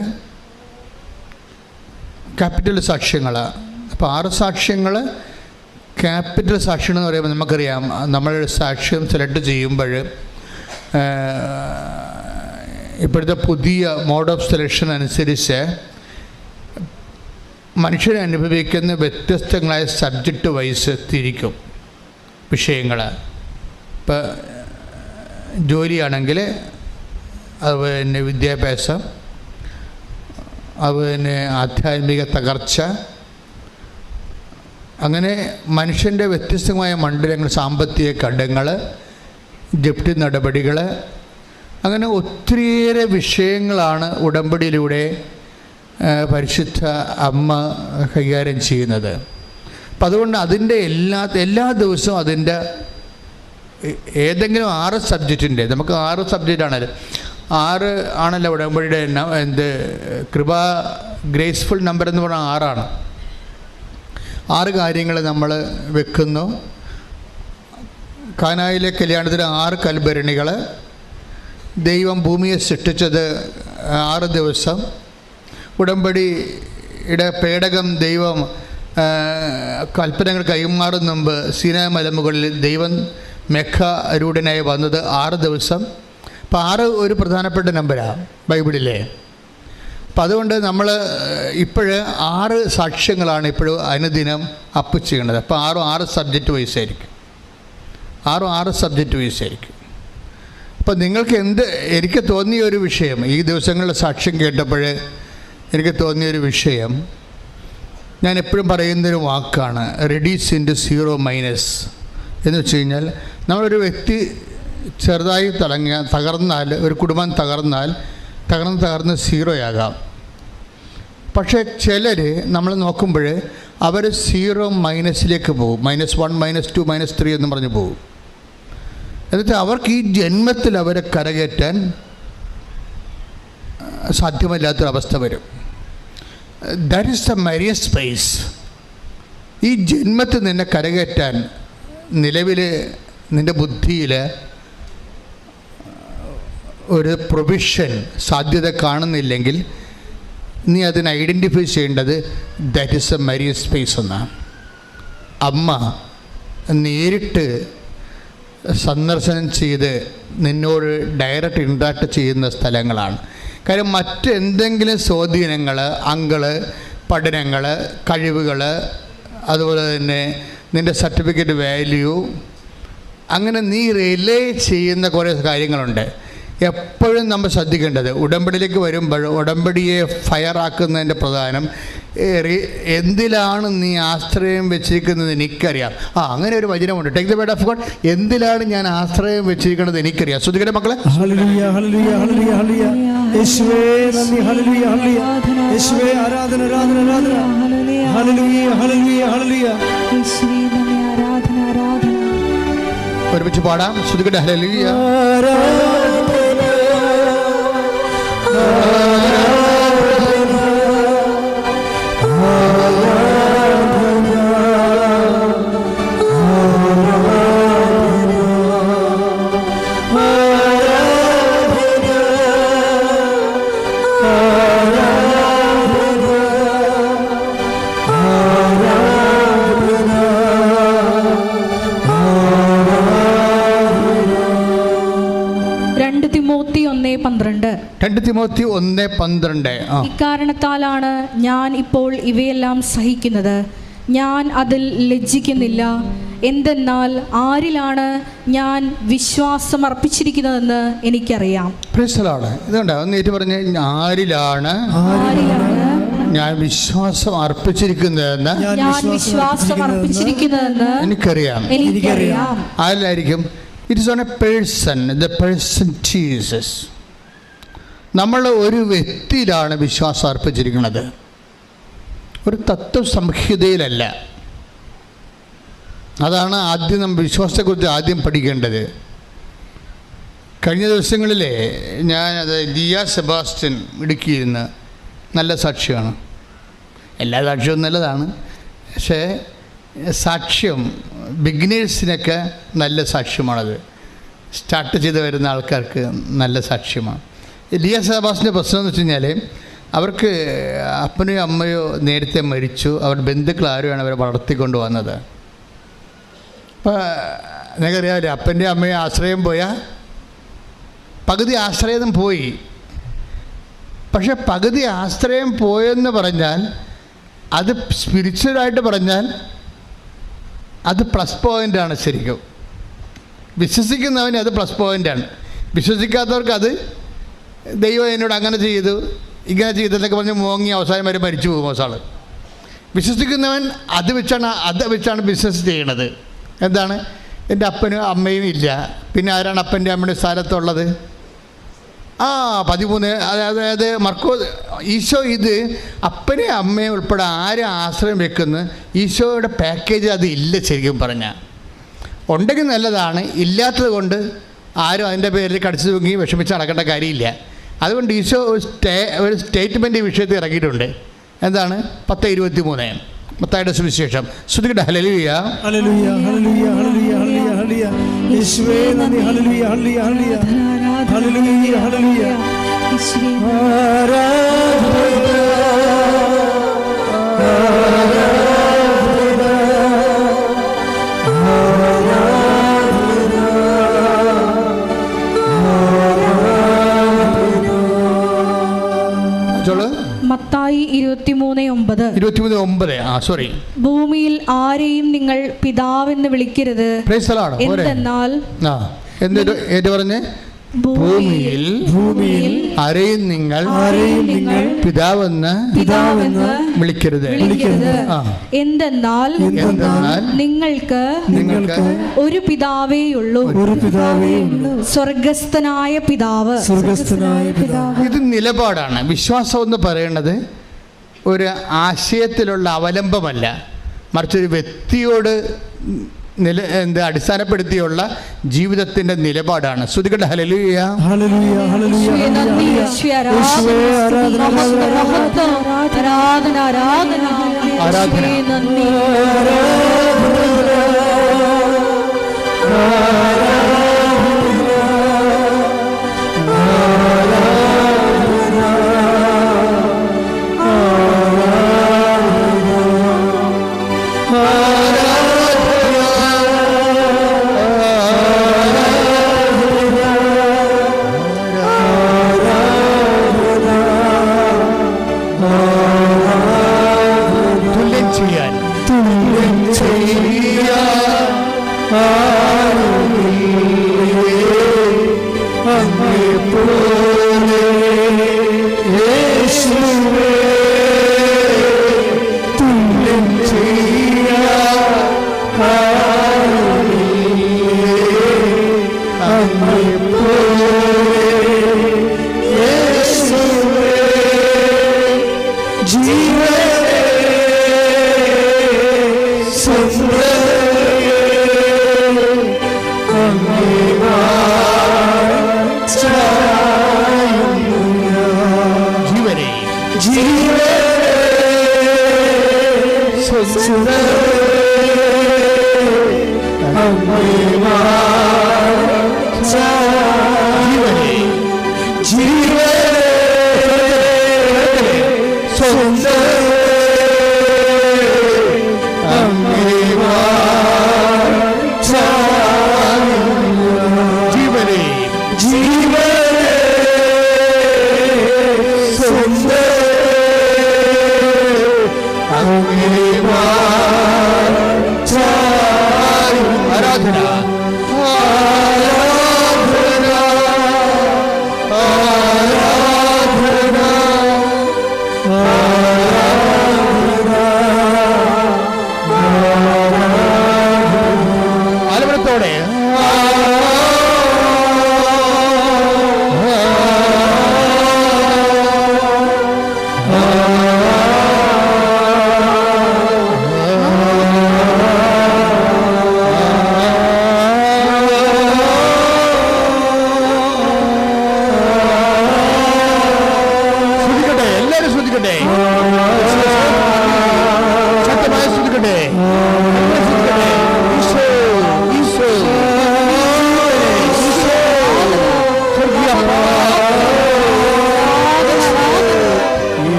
Speaker 4: ക്യാപിറ്റൽ സാക്ഷ്യങ്ങളാണ്. അപ്പോൾ 6 സാക്ഷ്യങ്ങൾ ക്യാപിറ്റൽ സാക്ഷ്യം എന്ന് പറയുമ്പോൾ നമുക്കറിയാം, നമ്മൾ സാക്ഷ്യം സെലക്ട് ചെയ്യുമ്പോൾ ഇപ്പോഴത്തെ പുതിയ മോഡ് ഓഫ് സെലക്ഷൻ അനുസരിച്ച് മനുഷ്യൻ അനുഭവിക്കുന്ന വ്യത്യസ്തങ്ങളായ സബ്ജക്റ്റ് വൈസ് തിരിക്കും വിഷയങ്ങൾ. ഇപ്പോൾ ജോലിയാണെങ്കിൽ അതുപോലെ തന്നെ വിദ്യാഭ്യാസം, അതുപോലെ തന്നെ ആധ്യാത്മിക തകർച്ച, അങ്ങനെ മനുഷ്യൻ്റെ വ്യത്യസ്തമായ മണ്ഡലങ്ങൾ, സാമ്പത്തിക ഘടകങ്ങൾ, ജപ്തി നടപടികൾ, അങ്ങനെ ഒത്തിരിയേറെ വിഷയങ്ങളാണ് ഉടമ്പടിയിലൂടെ പരിശുദ്ധ അമ്മ കൈകാര്യം ചെയ്യുന്നത്. അപ്പം അതുകൊണ്ട് അതിൻ്റെ എല്ലാ ദിവസവും അതിൻ്റെ ഏതെങ്കിലും 6 സബ്ജക്റ്റിൻ്റെ, നമുക്ക് 6 സബ്ജക്റ്റാണല്ലോ, 6 ആണല്ലോ ഉടമ്പടിയുടെ ഗ്രേസ്ഫുൾ നമ്പർ എന്ന് പറഞ്ഞാൽ 6ആണ്. 6 കാര്യങ്ങൾ നമ്മൾ വെക്കുന്നു. കാനായിലെ കല്യാണത്തിന് 6 കൽഭരണികൾ, ദൈവം ഭൂമിയെ സൃഷ്ടിച്ചത് 6 ദിവസം, ഉടമ്പടിയുടെ പേടകം ദൈവം കൽപ്പനകൾ കൈമാറും മുമ്പ് സീനായ് മലമുകളിൽ ദൈവം മേഘാരൂഢനായി വന്നത് 6 ദിവസം. അപ്പോൾ 6 ഒരു പ്രധാനപ്പെട്ട നമ്പരാണ് ബൈബിളിലെ. അപ്പം അതുകൊണ്ട് നമ്മൾ 6 സാക്ഷ്യങ്ങളാണ് ഇപ്പോഴും അനുദിനം അപ്പ് ചെയ്യേണ്ടത്. അപ്പോൾ 6 സബ്ജക്റ്റ് വൈസ് ആയിരിക്കും. 6 സബ്ജക്റ്റ് വൈസ് ആയിരിക്കും. അപ്പം നിങ്ങൾക്ക് എനിക്ക് തോന്നിയ ഒരു വിഷയം, ഈ ദിവസങ്ങളിലെ സാക്ഷ്യം കേട്ടപ്പോൾ എനിക്ക് തോന്നിയൊരു വിഷയം, ഞാൻ എപ്പോഴും പറയുന്നൊരു വാക്കാണ് റെഡ്യൂസ് ഇൻറ്റു 0- എന്ന് വെച്ച് കഴിഞ്ഞാൽ, നമ്മളൊരു വ്യക്തി ചെറുതായി തകർന്നാൽ, ഒരു കുടുംബം തകർന്ന് 0 ആകാം. പക്ഷേ ചിലർ നമ്മൾ നോക്കുമ്പോൾ അവർ 0- പോകും. -1, -2, -3 എന്ന് പറഞ്ഞ് പോകും. എന്നിട്ട് അവർക്ക് ഈ ജന്മത്തിൽ അവരെ കരകയറ്റാൻ സാധ്യമല്ലാത്തൊരവസ്ഥ വരും. That is the Marian space. ഈ ജന്മത്തിൽ നിന്നെ കരകയറ്റാൻ നിലവിൽ നിൻ്റെ ബുദ്ധിയിൽ ഒരു പ്രൊവിഷൻ സാധ്യത കാണുന്നില്ലെങ്കിൽ നീ അതിനെ ഐഡൻറ്റിഫൈ ചെയ്യേണ്ടത് that is A Marian space എന്നാണ്. അമ്മ നേരിട്ട് സന്ദർശനം ചെയ്ത് നിന്നോട് ഡയറക്റ്റ് ഇൻട്രാക്ട് ചെയ്യുന്ന സ്ഥലങ്ങളാണ്. കാര്യം മറ്റെന്തെങ്കിലും സ്വാധീനങ്ങൾ, പഠനങ്ങൾ, കഴിവുകൾ, അതുപോലെ തന്നെ നിൻ്റെ സർട്ടിഫിക്കറ്റ് വാല്യൂ, അങ്ങനെ നീ റിലേ ചെയ്യുന്ന കുറേ കാര്യങ്ങളുണ്ട്. എപ്പോഴും നമ്മൾ ശ്രദ്ധിക്കേണ്ടത്, ഉടമ്പടിയിലേക്ക് വരുമ്പോൾ ഉടമ്പടിയെ ഫയറാക്കുന്നതിൻ്റെ പ്രധാനം എന്തിലാണ് നീ ആശ്രയം വെച്ചിരിക്കുന്നത് എനിക്കറിയാം. അങ്ങനെ ഒരു വചനമുണ്ട്, take the word of God. എന്തിലാണ് ഞാൻ ആശ്രയം വെച്ചിരിക്കുന്നത് എനിക്കറിയാം. ശ്രദ്ധിക്കട്ടെ മക്കളെ.
Speaker 1: ഹല്ലേലൂയ, ഹല്ലേലൂയ, ഹല്ലേലൂയ, ഹല്ലേലൂയ. യേശുവേ നന്ദി, ഹല്ലേലൂയ, ഹല്ലേലൂയ. യേശുവേ ആരാധന, ആരാധന, ആരാധന. ഹല്ലേലൂയ, ഹല്ലേലൂയ, ഹല്ലേലൂയ.
Speaker 3: യേശുവേ നന്ദി, ആരാധന, ആരാധന.
Speaker 4: ഒരുമിച്ച് പാടാം. ശ്രദ്ധിക്കട്ടെ. ഹല്ലേലൂയ. തിമോത്തി 1:12.
Speaker 3: ഇക്കാരണത്താലാണ് ഞാൻ ഇപ്പോൾ ഇവയെല്ലാം സഹിക്കുന്നത്, ഞാൻ അതിൽ ലജ്ജിക്കുന്നില്ല. എന്തെന്നാൽ ആരിലാണ് ഞാൻ വിശ്വാസം അർപ്പിച്ചിരിക്കുന്നതെന്ന് എനിക്കറിയാം.
Speaker 4: ഇതുകൊണ്ടാ ഒന്നേറ്റ് പറഞ്ഞ്, ആരിലാണ് ഞാൻ വിശ്വാസം അർപ്പിച്ചിരിക്കുന്നതെന്ന് എനിക്കറിയാം. ആരിലായിരിക്കും? It is on a person, the person Jesus. നമ്മൾ ഒരു വ്യക്തിയിലാണ് വിശ്വാസം അർപ്പിച്ചിരിക്കുന്നത്, ഒരു തത്വസംഹിതയിലല്ല. അതാണ് ആദ്യം നമ്മൾ വിശ്വാസത്തെക്കുറിച്ച് ആദ്യം പഠിക്കേണ്ടത്. കഴിഞ്ഞ ദിവസങ്ങളിലെ ഞാനത് ദിയ സെബാസ്റ്റ്യൻ ഇടുക്കിയിരുന്ന് നല്ല സാക്ഷ്യമാണ്. എല്ലാ സാക്ഷ്യവും നല്ലതാണ്, പക്ഷേ സാക്ഷ്യം ബിഗിനേഴ്സിനൊക്കെ നല്ല സാക്ഷ്യമാണത്. സ്റ്റാർട്ട് ചെയ്ത് വരുന്ന ആൾക്കാർക്ക് നല്ല സാക്ഷ്യമാണ്. ദിയ സെബാസ്റ്റിൻ്റെ പ്രശ്നം എന്ന് വെച്ച് കഴിഞ്ഞാൽ, അവർക്ക് അപ്പനെയോ അമ്മയോ നേരത്തെ മരിച്ചു. അവർ ബന്ധുക്കൾ ആരുമാണ് അവരെ വളർത്തിക്കൊണ്ട് വന്നത്. അപ്പോൾ നിങ്ങൾക്കറിയാമല്ലോ, അപ്പൻ്റെ അമ്മയെ ആശ്രയം പോയാൽ പകുതി ആശ്രയം പോയി. പക്ഷെ പകുതി ആശ്രയം പോയെന്ന് പറഞ്ഞാൽ അത് സ്പിരിച്വലായിട്ട് പറഞ്ഞാൽ അത് പ്ലസ് പോയിൻ്റാണ്. ശരിക്കും വിശ്വസിക്കുന്നവന് അത് പ്ലസ് പോയിൻ്റാണ്. വിശ്വസിക്കാത്തവർക്ക് അത് ദൈവം എന്നോട് അങ്ങനെ ചെയ്തു ഇങ്ങനെ ചെയ്തെന്നൊക്കെ പറഞ്ഞ് മോങ്ങി അവസാനം വരെ മരിച്ചു പോകും അവസാൾ. വിശ്വസിക്കുന്നവൻ അത് വെച്ചാണ് ബിസിനസ് ചെയ്യണത്. എന്താണ്? എൻ്റെ അപ്പനും അമ്മയും ഇല്ല, പിന്നെ ആരാണ് അപ്പൻ്റെ അമ്മയുടെ സ്ഥാനത്തുള്ളത്? 13. അതായത് ഈശോ ഇത് അപ്പനെ അമ്മയെ ഉൾപ്പെടെ ആരും ആശ്രയം വെക്കുന്നു. ഈശോയുടെ പാക്കേജ് അത് ഇല്ല. ശരിക്കും പറഞ്ഞാൽ ഉണ്ടെങ്കിൽ നല്ലതാണ്, ഇല്ലാത്തത് കൊണ്ട് ആരും അതിൻ്റെ പേരിൽ കടിച്ചു തൂങ്ങി വിഷമിച്ച് നടക്കേണ്ട കാര്യമില്ല. അതുകൊണ്ട് ഈശോ ഒരു സ്റ്റേറ്റ്മെൻറ്റ് ഈ വിഷയത്തിൽ ഇറക്കിയിട്ടുണ്ട്. എന്താണ്? 10:23 മത്തായിയുടെ സുവിശേഷം. ശ്രുതികട്ടെ. ഹല്ലേലൂയ
Speaker 1: ഹല്ലേലൂയ ഹല്ലേലൂയ ഹല്ലേലൂയ ഹല്ലേലൂയ. യേശുവേ നന്ദി. ഹല്ലേലൂയ ഹല്ലേലൂയ ഹല്ലേലൂയ ഹല്ലേലൂയ ഹല്ലേലൂയ.
Speaker 3: മത്തായി 23:9.
Speaker 4: സോറി.
Speaker 3: ഭൂമിയിൽ ആരെയും നിങ്ങൾ പിതാവെന്ന് വിളിക്കരുത്. എന്തെന്നാൽ
Speaker 4: പറഞ്ഞേ, ഭൂമിയിൽ ആരെയും നിങ്ങൾ പിതാവെന്ന് വിളിക്കരുത്.
Speaker 3: എന്തെന്നാൽ നിങ്ങൾക്ക് ഒരു പിതാവേയുള്ളൂ, സ്വർഗസ്ഥനായ പിതാവ്.
Speaker 4: ഇത് നിലപാടാണ്. വിശ്വാസം എന്ന് പറയുന്നത് ഒരു ആശയത്തിലുള്ള അവലംബമല്ല, മറിച്ചൊരു വ്യക്തിയോട് അടിസ്ഥാനപ്പെടുത്തിയുള്ള ജീവിതത്തിന്റെ നിലപാടാണ്. ശ്രുതികട്ടെ. ഹല്ലേലൂയ ഹല്ലേലൂയ ഹല്ലേലൂയ.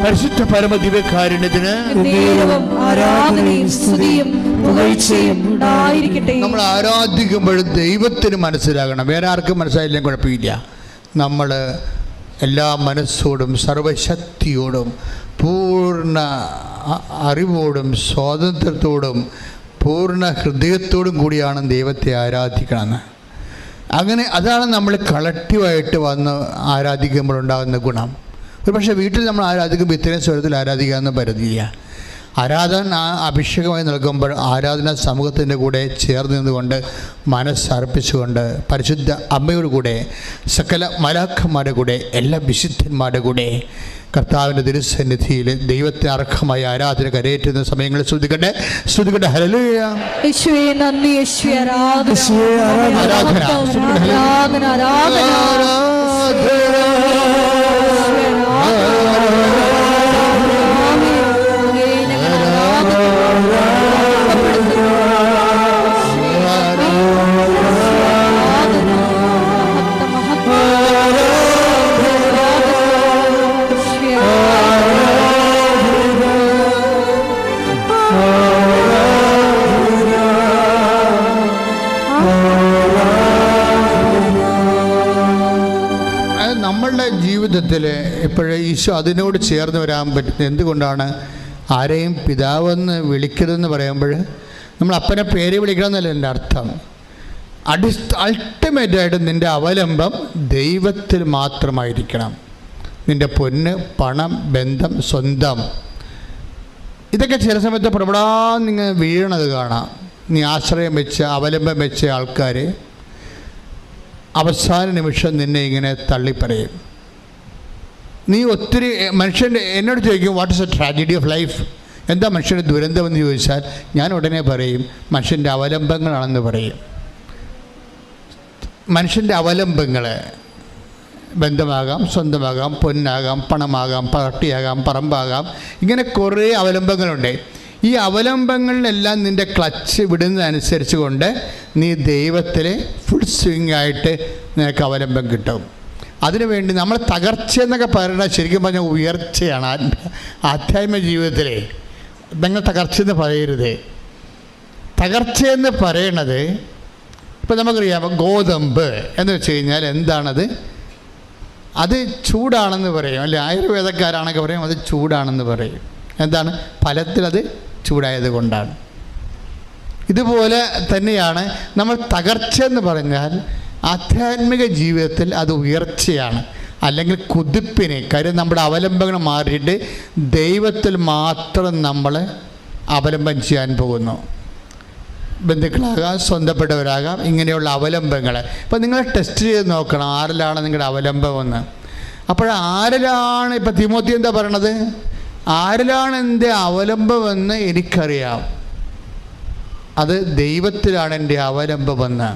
Speaker 1: പരിശുദ്ധ പരമദിവ്യകാരുണ്യത്തിന്
Speaker 3: ആരാധനയും സ്തുതിയും പുകഴ്ചയും ഉണ്ടായിരിക്കട്ടെ.
Speaker 4: നമ്മൾ ആരാധിക്കുമ്പോഴും ദൈവത്തിന് മനസ്സിലാകണം, വേറെ ആർക്കും മനസ്സിലായില്ലെങ്കിൽ കുഴപ്പമില്ല. നമ്മൾ എല്ലാ മനസ്സോടും സർവശക്തിയോടും പൂർണ്ണ അറിവോടും സ്വാതന്ത്ര്യത്തോടും പൂർണ്ണ ഹൃദയത്തോടും കൂടിയാണ് ദൈവത്തെ ആരാധിക്കണമെന്ന്. അങ്ങനെ അതാണ് നമ്മൾ കളക്റ്റീവായിട്ട് വന്ന് ആരാധിക്കുമ്പോഴുണ്ടാകുന്ന ഗുണം. ഒരു പക്ഷേ വീട്ടിൽ നമ്മൾ ആരാധിക്കുമ്പോൾ ഇത്രയും സ്വരത്തിൽ ആരാധിക്കാമെന്ന് പരിധിയില്ല. ആരാധന അഭിഷേകമായി നൽകുമ്പോൾ ആരാധന സമൂഹത്തിൻ്റെ കൂടെ ചേർന്ന് നിന്നുകൊണ്ട് മനസ്സർപ്പിച്ചുകൊണ്ട് പരിശുദ്ധ അമ്മയോട് കൂടെ സകല മലാഖന്മാരുടെ കൂടെ എല്ലാ വിശുദ്ധന്മാരുടെ കൂടെ കർത്താവിൻ്റെ തിരുസന്നിധിയിൽ ദൈവത്തിന് അർഹമായ ആരാധന കരയേറ്റുന്ന സമയങ്ങളിൽ ശ്രുതിക്കട്ടെ ഹല്ലേലൂയ.
Speaker 3: യേശുവേ നന്ദി, യേശുവേ ആരാധന,
Speaker 4: ആരാധന,
Speaker 3: ആരാധന, ആരാധന.
Speaker 4: നമ്മളുടെ ജീവിതത്തിൽ ഇപ്പോഴേ ഈശോ അതിനോട് ചേർന്ന് വരാൻ പറ്റുന്നത് എന്തുകൊണ്ടാണ്? ആരെയും പിതാവെന്ന് വിളിക്കരുതെന്ന് പറയുമ്പോൾ നമ്മൾ അപ്പനെ പേര് വിളിക്കണമെന്നല്ല എൻ്റെ അർത്ഥം. അൾട്ടിമേറ്റായിട്ട് നിൻ്റെ അവലംബം ദൈവത്തിൽ മാത്രമായിരിക്കണം. നിൻ്റെ പൊന്ന്, പണം, ബന്ധം, സ്വന്തം, ഇതൊക്കെ ചില സമയത്ത് പ്രബടാന്നിങ്ങനെ വീഴണത് കാണാം. നീ ആശ്രയം വെച്ച് അവലംബം വെച്ച ആൾക്കാർ അവസാന നിമിഷം നിന്നെ ഇങ്ങനെ തള്ളിപ്പറയും. നീ ഒത്തിരി മനുഷ്യൻ്റെ എന്നോട് ചോദിക്കും what is A tragedy of life, എന്താ മനുഷ്യൻ്റെ ദുരന്തമെന്ന് ചോദിച്ചാൽ ഞാൻ ഉടനെ പറയും മനുഷ്യൻ്റെ അവലംബങ്ങളാണെന്ന് പറയും. മനുഷ്യൻ്റെ അവലംബങ്ങൾ ബന്ധമാകാം, സ്വന്തമാകാം, പൊന്നാകാം, പണമാകാം, പട്ടിയാകാം, പറമ്പാകാം, ഇങ്ങനെ കുറേ അവലംബങ്ങളുണ്ട്. ഈ അവലംബങ്ങളിലെല്ലാം നിൻ്റെ ക്ലച്ച് വിടുന്നതനുസരിച്ച് കൊണ്ട് നീ ദൈവത്തിൽ ഫുൾ സ്വിങ് ആയിട്ട് നിനക്ക് അവലംബം കിട്ടും. അതിനുവേണ്ടി നമ്മൾ തകർച്ച എന്നൊക്കെ പറയുന്നത് ശരിക്കും പറഞ്ഞാൽ ഉയർച്ചയാണ്. ആധ്യാത്മിക ജീവിതത്തിലെ നിങ്ങൾ തകർച്ചയെന്ന് പറയരുത്. തകർച്ചയെന്ന് പറയണത് ഇപ്പം നമുക്കറിയാം, ഗോതമ്പ് എന്ന് വെച്ച് കഴിഞ്ഞാൽ എന്താണത്? അത് ചൂടാണെന്ന് പറയും അല്ലേ? ആയുർവേദക്കാരാണൊക്കെ പറയും അത് ചൂടാണെന്ന് പറയും. എന്താണ്? ഫലത്തിലത് ചൂടായത് കൊണ്ടാണ്. ഇതുപോലെ തന്നെയാണ് നമ്മൾ തകർച്ച എന്ന് പറഞ്ഞാൽ ആധ്യാത്മിക ജീവിതത്തിൽ അത് ഉയർച്ചയാണ്, അല്ലെങ്കിൽ കുതിപ്പിന്. കാര്യം നമ്മുടെ അവലംബങ്ങൾ മാറിയിട്ട് ദൈവത്തിൽ മാത്രം നമ്മൾ അവലംബം ചെയ്യാൻ പോകുന്നു. ബന്ധുക്കളാകാം, സ്വന്തപ്പെട്ടവരാകാം, ഇങ്ങനെയുള്ള അവലംബങ്ങൾ. ഇപ്പം നിങ്ങൾ ടെസ്റ്റ് ചെയ്ത് നോക്കണം ആരിലാണ് നിങ്ങളുടെ അവലംബമെന്ന്. ആരിലാണ് ഇപ്പം തിമോത്തി എന്താ പറയണത്? ആരിലാണ് എൻ്റെ അവലംബമെന്ന് എനിക്കറിയാം, അത് ദൈവത്തിലാണ് എൻ്റെ അവലംബമെന്ന്.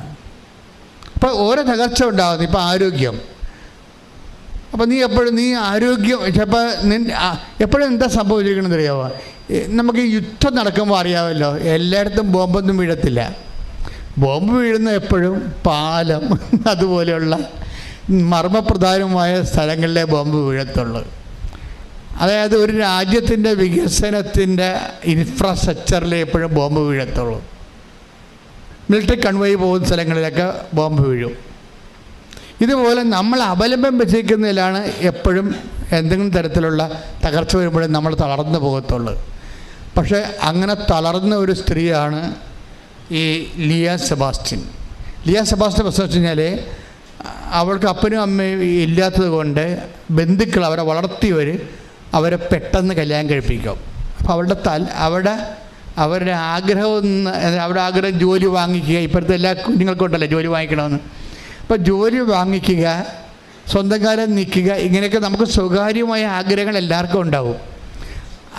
Speaker 4: അപ്പോൾ ഓരോ തകർച്ച ഉണ്ടാകുന്നു. ഇപ്പം ആരോഗ്യം, അപ്പം നീ ആരോഗ്യം ചിലപ്പോൾ എപ്പോഴും എന്താ സംഭവിച്ചിരിക്കണമെന്ന് അറിയാമോ? നമുക്ക് യുദ്ധം നടക്കുമ്പോൾ അറിയാമല്ലോ, എല്ലായിടത്തും ബോംബൊന്നും വീഴത്തില്ല. ബോംബ് വീഴുന്ന എപ്പോഴും പാലം അതുപോലെയുള്ള മർമ്മപ്രധാനമായ സ്ഥലങ്ങളിലെ ബോംബ് വീഴത്തുള്ളൂ. അതായത് ഒരു രാജ്യത്തിൻ്റെ വികസനത്തിൻ്റെ ഇൻഫ്രാസ്ട്രക്ചറിൽ എപ്പോഴും ബോംബ് വീഴത്തുള്ളൂ. മിലിറ്ററി കൺവോയ് പോകുന്ന സ്ഥലങ്ങളിലൊക്കെ ബോംബ് വീഴും. ഇതുപോലെ നമ്മൾ അവലംബം വെച്ചിരിക്കുന്നതിലാണ് എപ്പോഴും എന്തെങ്കിലും തരത്തിലുള്ള തകർച്ച വരുമ്പോഴും നമ്മൾ തളർന്നു പോകത്തുള്ളൂ. പക്ഷേ അങ്ങനെ തളർന്ന ഒരു സ്ത്രീയാണ് ഈ ലിയ സെബാസ്റ്റ്യൻ. പ്രശ്നം വെച്ച് കഴിഞ്ഞാൽ അവൾക്ക് അപ്പനും അമ്മയും ഇല്ലാത്തത് കൊണ്ട് ബന്ധുക്കൾ അവരെ വളർത്തിയവർ അവരെ പെട്ടെന്ന് കല്യാണം കഴിപ്പിക്കും. അപ്പോൾ അവരുടെ ആഗ്രഹം ജോലി വാങ്ങിക്കുക. ഇപ്പോഴത്തെ എല്ലാ കുഞ്ഞുങ്ങൾക്കും ഉണ്ടല്ലോ ജോലി വാങ്ങിക്കണമെന്ന്. അപ്പോൾ ജോലി വാങ്ങിക്കുക, സ്വന്തം കാലം നിൽക്കുക, ഇങ്ങനെയൊക്കെ നമുക്ക് സ്വകാര്യമായ ആഗ്രഹങ്ങൾ എല്ലാവർക്കും ഉണ്ടാവും.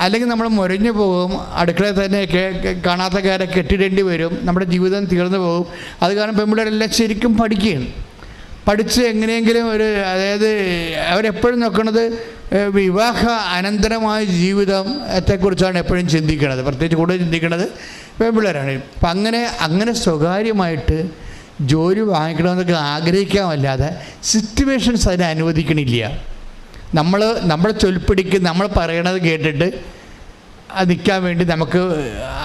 Speaker 4: അല്ലെങ്കിൽ നമ്മൾ മുരഞ്ഞു പോകും, അടുക്കളയിൽ തന്നെ കാണാത്ത കാരെ കെട്ടിടേണ്ടി വരും, നമ്മുടെ ജീവിതം തീർന്നു പോകും. അത് കാരണം പെൺപിള്ളേരെല്ലാം ശരിക്കും പഠിച്ച് എങ്ങനെയെങ്കിലും അതായത് അവരെപ്പോഴും നോക്കുന്നത് വിവാഹ അനന്തരമായ ജീവിതത്തെക്കുറിച്ചാണ് എപ്പോഴും ചിന്തിക്കുന്നത്. പ്രത്യേകിച്ച് കൂടുതൽ ചിന്തിക്കുന്നത് പെൺപിള്ളേരാണ്. അപ്പം അങ്ങനെ സ്വകാര്യമായിട്ട് ജോലി വാങ്ങിക്കണമെന്നൊക്കെ ആഗ്രഹിക്കാമല്ലാതെ സിറ്റുവേഷൻസ് അതിനെ അനുവദിക്കണില്ല. നമ്മളെ ചൊൽപ്പിടിക്ക് നമ്മൾ പറയണത് കേട്ടിട്ട് നിൽക്കാൻ വേണ്ടി നമുക്ക്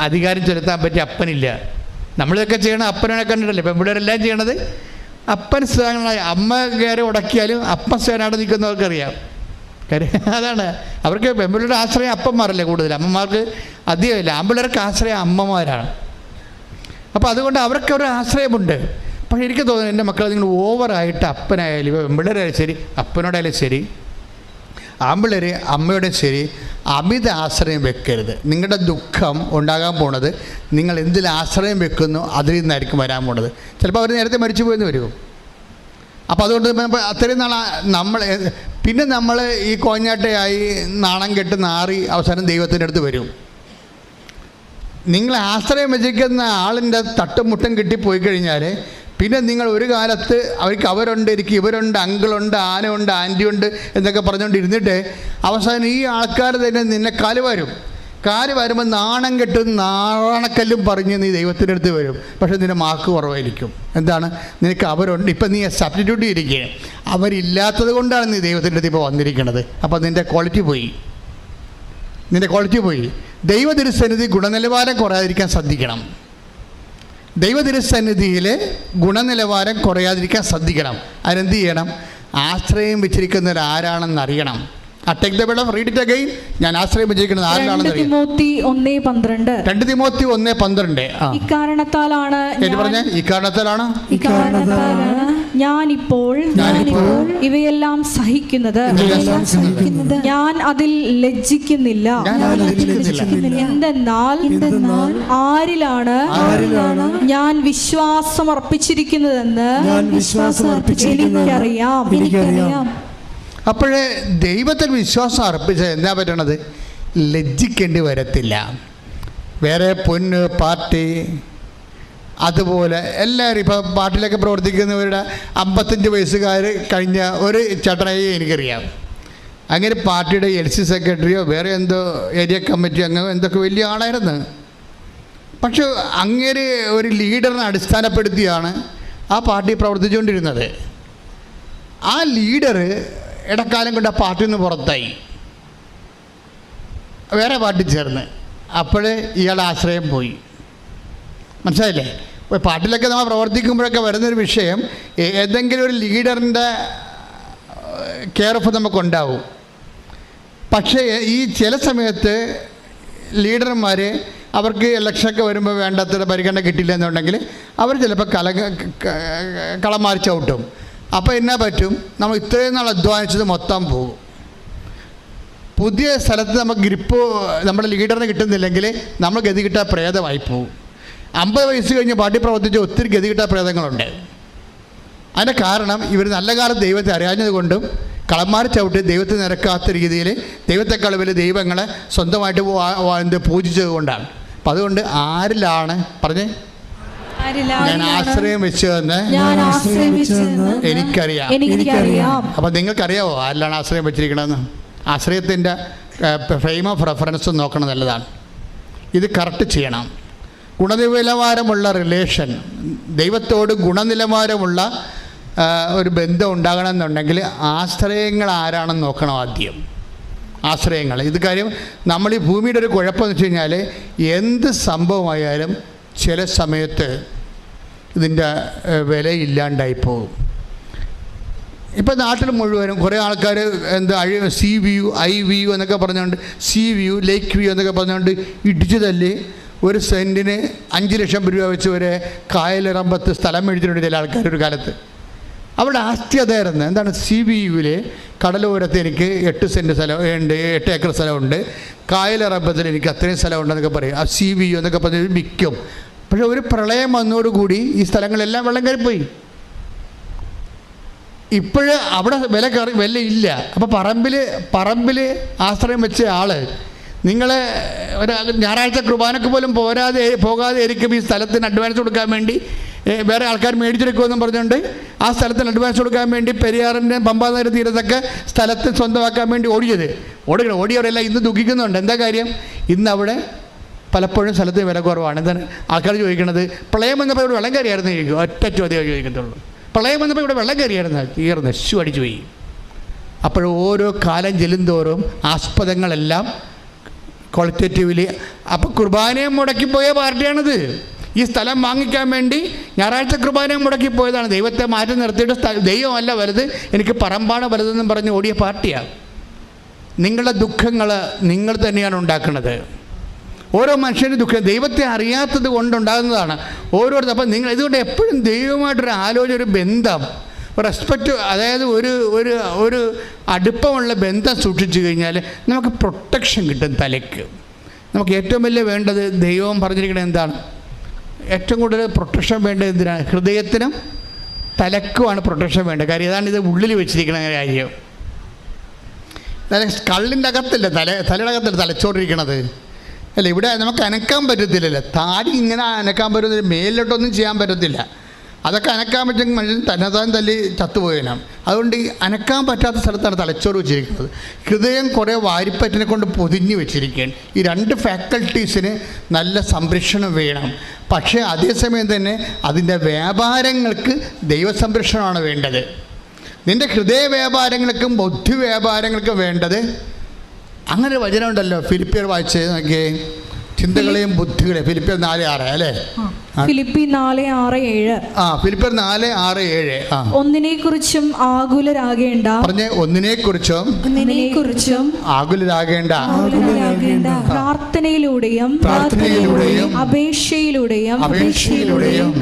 Speaker 4: അധികാരം ചെലുത്താൻ പറ്റിയ അപ്പനില്ല. നമ്മളിതൊക്കെ ചെയ്യണം അപ്പനെ കണ്ടിട്ടല്ലേ പെൺപിള്ളേരെല്ലാം ചെയ്യണത്. അപ്പൻ സ്ഥാനങ്ങളായി അമ്മ കയറി ഉടക്കിയാലും അപ്പൻ സ്ഥാനായിട്ട് നിൽക്കുന്നവർക്കറിയാം. കാര്യം അതാണ്, അവർക്ക് പെൺപിള്ളേരുടെ ആശ്രയം അപ്പന്മാരല്ലേ കൂടുതൽ. അമ്മമാർക്ക് അധികമില്ല, ആൺപിള്ളേർക്ക് ആശ്രയം അമ്മമാരാണ്. അപ്പോൾ അതുകൊണ്ട് അവർക്ക് ഒരു ആശ്രയമുണ്ട്. പക്ഷേ എനിക്ക് തോന്നുന്നു എൻ്റെ മക്കൾ നിങ്ങൾ ഓവറായിട്ട് അപ്പനായാലും പെൺപിള്ളേരായാലും ശരി അപ്പനോടായാലും ശരി ആമ്പിള്ളേർ അമ്മയോടും ശരി അമിത ആശ്രയം വെക്കരുത്. നിങ്ങളുടെ ദുഃഖം ഉണ്ടാകാൻ പോണത് നിങ്ങൾ എന്തിൽ ആശ്രയം വെക്കുന്നു അതിൽ നിന്നായിരിക്കും വരാൻ പോണത്. ചിലപ്പോൾ അവർ നേരത്തെ മരിച്ചു പോയെന്ന് വരുമോ. അപ്പോൾ അതുകൊണ്ട് അത്രയും നമ്മൾ പിന്നെ നമ്മൾ ഈ കോഞ്ഞാട്ടയായി നാണം കെട്ട് നാറി അവസാനം ദൈവത്തിൻ്റെ അടുത്ത് വരും. നിങ്ങൾ ആശ്രയം വെച്ചിരിക്കുന്ന ആളിൻ്റെ തട്ടും മുട്ടും കിട്ടിപ്പോയി കഴിഞ്ഞാൽ പിന്നെ നിങ്ങൾ ഒരു കാലത്ത് അവരുണ്ട്, എനിക്ക് ഇവരുണ്ട്, അങ്കിളുണ്ട്, ആനയുണ്ട്, ആൻറ്റിയുണ്ട് എന്നൊക്കെ പറഞ്ഞുകൊണ്ടിരുന്നിട്ട് അവസാനം ഈ ആൾക്കാർ തന്നെ നിന്നെ കാല് വരുമ്പോൾ നാണം കെട്ടും നാണക്കല്ലും പറഞ്ഞ് നീ ദൈവത്തിൻ്റെ അടുത്ത് വരും. പക്ഷേ നിൻ്റെ മാർക്ക് കുറവായിരിക്കും. എന്താണ്? നിനക്ക് അവരുണ്ട്. ഇപ്പം നീ സബ്സ്റ്റിറ്റ്യൂട്ട് ചെയ്തിരിക്കുക. അവരില്ലാത്തത് കൊണ്ടാണ് നീ ദൈവത്തിൻ്റെ അടുത്ത് ഇപ്പോൾ വന്നിരിക്കുന്നത്. അപ്പോൾ നിൻ്റെ ക്വാളിറ്റി പോയി. ദൈവതിരുസന്നിധി ഗുണനിലവാരം കുറയാതിരിക്കാൻ ശ്രദ്ധിക്കണം. ദൈവതിരുസന്നിധിയിൽ ഗുണനിലവാരം കുറയാതിരിക്കാൻ ശ്രദ്ധിക്കണം. അതിനെന്ത് ചെയ്യണം? ആശ്രയം വെച്ചിരിക്കുന്നവരാരാണെന്ന് അറിയണം. Take the bit of read it again. ഞാൻ ആശ്രയം വെച്ചിരിക്കുന്നത് ആരിലാണെന്ന് അറിയാം.
Speaker 3: 2 തിമോത്തി 1:12 ഇക്കാരണത്താലാണ് ഞാനിപ്പോൾ ഇവയെല്ലാം സഹിക്കുന്നത്. ഞാൻ അതിൽ ലജ്ജിക്കുന്നില്ല. എന്തെന്നാൽ ആരിലാണ് ഞാൻ വിശ്വാസം അർപ്പിച്ചിരിക്കുന്നതെന്ന് എനിക്കറിയാം.
Speaker 4: അപ്പോഴേ ദൈവത്തിൽ വിശ്വാസം അർപ്പിച്ച എന്താ പറ്റണത്? ലജ്ജിക്കേണ്ടി വരത്തില്ല. വേറെ പൊന്ന് പാർട്ടി അതുപോലെ എല്ലാവരും ഇപ്പോൾ പാർട്ടിയിലൊക്കെ പ്രവർത്തിക്കുന്നവരുടെ 55 വയസ്സുകാർ കഴിഞ്ഞ ഒരു ചേട്ടനായി എനിക്കറിയാം. അങ്ങനെ പാർട്ടിയുടെ LC സെക്രട്ടറിയോ വേറെ എന്തോ ഏരിയ കമ്മിറ്റി അംഗമോ എന്തൊക്കെ വലിയ ആളായിരുന്നു. പക്ഷെ അങ്ങനെ ഒരു ലീഡറിനെ അടിസ്ഥാനപ്പെടുത്തിയാണ് ആ പാർട്ടി പ്രവർത്തിച്ചുകൊണ്ടിരുന്നത്. ആ ലീഡർ ഇടക്കാലം കൊണ്ട് ആ പാർട്ടിയിൽ നിന്ന് പുറത്തായി, വേറെ പാർട്ടി ചേർന്ന്. അപ്പോൾ ഇയാളുടെ ആശ്രയം പോയി. മനസ്സിലായില്ലേ? പാർട്ടിയിലൊക്കെ നമ്മൾ പ്രവർത്തിക്കുമ്പോഴൊക്കെ വരുന്നൊരു വിഷയം, ഏതെങ്കിലും ഒരു ലീഡറിൻ്റെ കെയർ ഓഫ് നമുക്കുണ്ടാവും. പക്ഷേ ഈ ചില സമയത്ത് ലീഡർമാർ അവർക്ക് ഇലക്ഷനൊക്കെ വരുമ്പോൾ വേണ്ടത്ര പരിഗണന കിട്ടില്ല എന്നുണ്ടെങ്കിൽ അവർ ചിലപ്പോൾ കളം മാറി ചവിട്ടും. അപ്പോൾ എന്നാ പറ്റും? നമ്മൾ ഇത്രയും നാൾ അധ്വാനിച്ചത് മൊത്തം പോകും. പുതിയ സ്ഥലത്ത് നമുക്ക് ഗ്രിപ്പ് നമ്മുടെ ലീഡറിന് കിട്ടുന്നില്ലെങ്കിൽ നമ്മൾ ഗതി കിട്ടാൻ പ്രേതമായി പോകും. 50 വയസ്സ് കഴിഞ്ഞ് പാർട്ടി പ്രവർത്തിച്ച് ഒത്തിരി ഗതി കിട്ടാൻ പ്രേതങ്ങളുണ്ട്. അതിൻ്റെ കാരണം ഇവർ നല്ല കാലത്ത് ദൈവത്തെ അറിയാഞ്ഞത് കൊണ്ടും കളമാറി ചവിട്ടി ദൈവത്തെ നിരക്കാത്ത രീതിയിൽ ദൈവത്തെക്കാൾ വലിയ ദൈവങ്ങളെ സ്വന്തമായിട്ട് പൂജിച്ചത് കൊണ്ടാണ്. അപ്പം അതുകൊണ്ട് ആരിലാണ് പറഞ്ഞേ? ഞാൻ ആശ്രയം വെച്ചതെന്ന് എനിക്കറിയാം. അപ്പം നിങ്ങൾക്കറിയാവോ ആരിലാണ് ആശ്രയം വെച്ചിരിക്കണമെന്ന്? ആശ്രയത്തിൻ്റെ ഫ്രെയിം ഓഫ് റെഫറൻസ് നോക്കണം, നല്ലതാണ്. ഇത് കറക്റ്റ് ചെയ്യണം. ഗുണനിലവാരമുള്ള റിലേഷൻ, ദൈവത്തോട് ഗുണനിലവാരമുള്ള ഒരു ബന്ധം ഉണ്ടാകണമെന്നുണ്ടെങ്കിൽ ആശ്രയങ്ങൾ ആരാണെന്ന് നോക്കണം ആദ്യം. ആശ്രയങ്ങൾ ഇത് കാര്യം നമ്മൾ ഈ ഭൂമിയുടെ ഒരു കുഴപ്പമെന്ന് വെച്ച് കഴിഞ്ഞാൽ എന്ത് സംഭവമായാലും ചില സമയത്ത് ഇതിൻ്റെ വിലയില്ലാണ്ടായിപ്പോകും. ഇപ്പം നാട്ടിൽ മുഴുവനും കുറേ ആൾക്കാർ എന്താ സീ വ്യൂ, ഐ വ്യൂ എന്നൊക്കെ പറഞ്ഞുകൊണ്ട്, സീ വ്യൂ, ലേക്ക് വ്യൂ എന്നൊക്കെ പറഞ്ഞുകൊണ്ട് ഇടിച്ചു തല്ലി ഒരു സെൻറ്റിന് 5 ലക്ഷം രൂപ വെച്ച് ഒരു കായലിറമ്പത്ത് സ്ഥലം മേടിച്ചിട്ടുണ്ട് ചില ആൾക്കാർ ഒരു കാലത്ത്. അവിടെ ആസ്തി അതായിരുന്നു. എന്താണ്? സി വി യുവിൽ കടലോരത്ത് എനിക്ക് 8 സെൻറ്റ് സ്ഥലമുണ്ട്, 8 ഏക്കർ സ്ഥലമുണ്ട്, കായലിറമ്പത്തിൽ എനിക്ക് അത്രയും സ്ഥലമുണ്ടെന്നൊക്കെ പറയും. ആ സി വി യു എന്നൊക്കെ പറഞ്ഞ് വിൽക്കും. പക്ഷെ ഒരു പ്രളയം വന്നതോടുകൂടി ഈ സ്ഥലങ്ങളെല്ലാം വെള്ളം കയറിപ്പോയി. ഇപ്പോഴ് അവിടെ വിലയില്ല. അപ്പോൾ പറമ്പിൽ ആശ്രയം വെച്ച ആൾ നിങ്ങൾ ഒരു ഞായറാഴ്ച കുർബാനക്ക് പോലും പോകാതെ ആയിരിക്കും ഈ സ്ഥലത്തിന് അഡ്വാൻസ് കൊടുക്കാൻ വേണ്ടി വേറെ ആൾക്കാർ മേടിച്ചെടുക്കുമെന്നും പറഞ്ഞുകൊണ്ട് ആ സ്ഥലത്തിന് അഡ്വാൻസ് കൊടുക്കാൻ വേണ്ടി പെരിയാറിൻ്റെ പമ്പാനദി തീരത്തൊക്കെ സ്ഥലത്ത് സ്വന്തമാക്കാൻ വേണ്ടി ഓടിയവരെല്ലാം ഇന്ന് ദുഃഖിക്കുന്നുണ്ട്. എന്താ കാര്യം? ഇന്ന് അവിടെ പലപ്പോഴും സ്ഥലത്തിന് വില കുറവാണ്. എന്താണ് ആൾക്കാർ ചോദിക്കുന്നത്? പ്രളയം വന്നപ്പോൾ ഇവിടെ വെള്ളം കയറിയായിരുന്നു ചോദിക്കും. ഒറ്റ ചോദ്യം ചോദിക്കത്തുള്ളൂ. പ്രളയം വന്നപ്പോൾ ഇവിടെ വെള്ളം കയറിയായിരുന്നു, തീർന്ന് നെശു അടിച്ചു പോയി. അപ്പോൾ ഓരോ കാലം ചെല്ലുന്തോറും ആസ്പദങ്ങളെല്ലാം ക്വാളിറ്റേറ്റീവ്ലി. അപ്പോൾ കുർബാനയും മുടക്കിപ്പോയ പാർട്ടിയാണിത്. ഈ സ്ഥലം വാങ്ങിക്കാൻ വേണ്ടി ഞായറാഴ്ച കുർബാനയും മുടക്കിപ്പോയതാണ്. ദൈവത്തെ മാറ്റി നിർത്തിയിട്ട് ദൈവമല്ല വലുത്, എനിക്ക് പറമ്പാണ് വലുതെന്നും പറഞ്ഞ് ഓടിയ പാർട്ടിയാണ്. നിങ്ങളുടെ ദുഃഖങ്ങൾ നിങ്ങൾ തന്നെയാണ് ഉണ്ടാക്കുന്നത്. ഓരോ മനുഷ്യൻ്റെ ദുഃഖം ദൈവത്തെ അറിയാത്തത് കൊണ്ടുണ്ടാകുന്നതാണ് ഓരോരുത്തർ. അപ്പം നിങ്ങൾ ഇതുകൊണ്ട് എപ്പോഴും ദൈവമായിട്ടൊരു ആലോചന, ഒരു ബന്ധം, റെസ്പെക്റ്റ്, അതായത് ഒരു ഒരു ഒരു അടുപ്പമുള്ള ബന്ധം സൂക്ഷിച്ചു കഴിഞ്ഞാൽ നമുക്ക് പ്രൊട്ടക്ഷൻ കിട്ടും തലയ്ക്ക്. നമുക്ക് ഏറ്റവും വലിയ വേണ്ടത്, ദൈവം പറഞ്ഞിരിക്കുന്നത് എന്താണ്? ഏറ്റവും കൂടുതൽ പ്രൊട്ടക്ഷൻ വേണ്ടത് എന്തിനാണ്? ഹൃദയത്തിനും തലക്കുമാണ് പ്രൊട്ടക്ഷൻ വേണ്ടത്. കാര്യം ഇതാണ് ഇത് ഉള്ളിൽ വെച്ചിരിക്കുന്ന കാര്യം. കള്ളിൻ്റെ അകത്തല്ല, തലയുടെ അകത്തല്ല തലച്ചോറിരിക്കണത് അല്ല. ഇവിടെ നമുക്ക് അനക്കാൻ പറ്റത്തില്ലല്ലോ. താടി ഇങ്ങനെ അനക്കാൻ പറ്റുന്നില്ല, മേലിലോട്ടൊന്നും ചെയ്യാൻ പറ്റത്തില്ല. അതൊക്കെ അനക്കാൻ പറ്റുമെങ്കിൽ മനുഷ്യൻ തന്നെത്താൻ തല്ലി ചത്തുപോയണം. അതുകൊണ്ട് ഈ അനക്കാൻ പറ്റാത്ത സ്ഥലത്താണ് തലച്ചോറ് വെച്ചിരിക്കുന്നത്. ഹൃദയം കുറേ വാരിപ്പറ്റിനെ കൊണ്ട് പൊതിഞ്ഞ് വെച്ചിരിക്കുകയാണ്. ഈ രണ്ട് ഫാക്കൽറ്റീസിന് നല്ല സംരക്ഷണം വേണം. പക്ഷേ അതേസമയം തന്നെ അതിൻ്റെ വ്യാപാരങ്ങൾക്ക് ദൈവസംരക്ഷണമാണ് വേണ്ടത്. നിൻ്റെ ഹൃദയ വ്യാപാരങ്ങൾക്കും ബുദ്ധി വ്യാപാരങ്ങൾക്കും വേണ്ടത്. അങ്ങനെ വചനമുണ്ടല്ലോ, ഫിലിപ്പിയർ വായിച്ച് നോക്കിയേ, ചിന്തകളെയും ബുദ്ധികളെയും. ഫിലിപ്പിയർ 4:6 അല്ലേ?
Speaker 3: ഫിലിപ്പി 4:6-7.
Speaker 4: ഫിലിപ്പിയർ 4:6-7.
Speaker 3: ഒന്നിനെക്കുറിച്ചും ആകുലരാകേണ്ട.
Speaker 4: പറഞ്ഞേ, ഒന്നിനെക്കുറിച്ചും ആകുലരാകേണ്ട.
Speaker 3: പ്രാർത്ഥനയിലൂടെയും അപേക്ഷയിലൂടെയും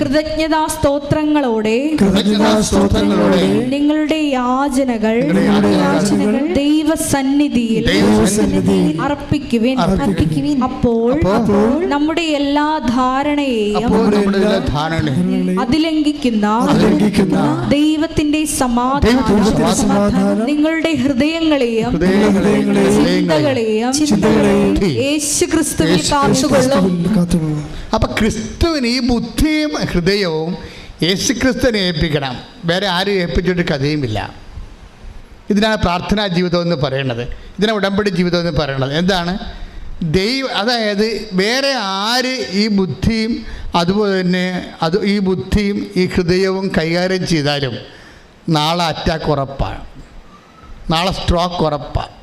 Speaker 3: കൃതജ്ഞതാ സ്തോത്രങ്ങളോടെ നിങ്ങളുടെ യാചനകൾ ദൈവസന്നിധിയിൽ അർപ്പിക്കുവിൻ. അപ്പോൾ നമ്മുടെ എല്ലാ ധാരണയെയും അതിലംഘിക്കുന്ന ദൈവത്തിന്റെ സമാധാനം നിങ്ങളുടെ ഹൃദയങ്ങളെയും ചിന്തകളെയും യേശുക്രിസ്തുവിൽ കാത്തുകൊള്ളും.
Speaker 4: അപ്പൊ ക്രിസ്തുവിന് ഈ ബുദ്ധിയും ഹൃദയവും യേശുക്രിസ്തുവിനെ ഏൽപ്പിക്കണം. വേറെ ആരും ഏൽപ്പിച്ചിട്ട് കഥയുമില്ല. ഇതിനാണ് പ്രാർത്ഥനാ ജീവിതം എന്ന് പറയുന്നത്. ഇതിനാണ് ഉടമ്പടി ജീവിതം എന്ന് പറയുന്നത്. എന്താണ്? അതായത് വേറെ ആര് ഈ ബുദ്ധിയും അതുപോലെ തന്നെ ഈ ബുദ്ധിയും ഈ ഹൃദയവും കൈകാര്യം ചെയ്താലും നാളെ അറ്റാക്ക് ഉറപ്പാണ്, നാളെ സ്ട്രോക്ക് ഉറപ്പാണ്.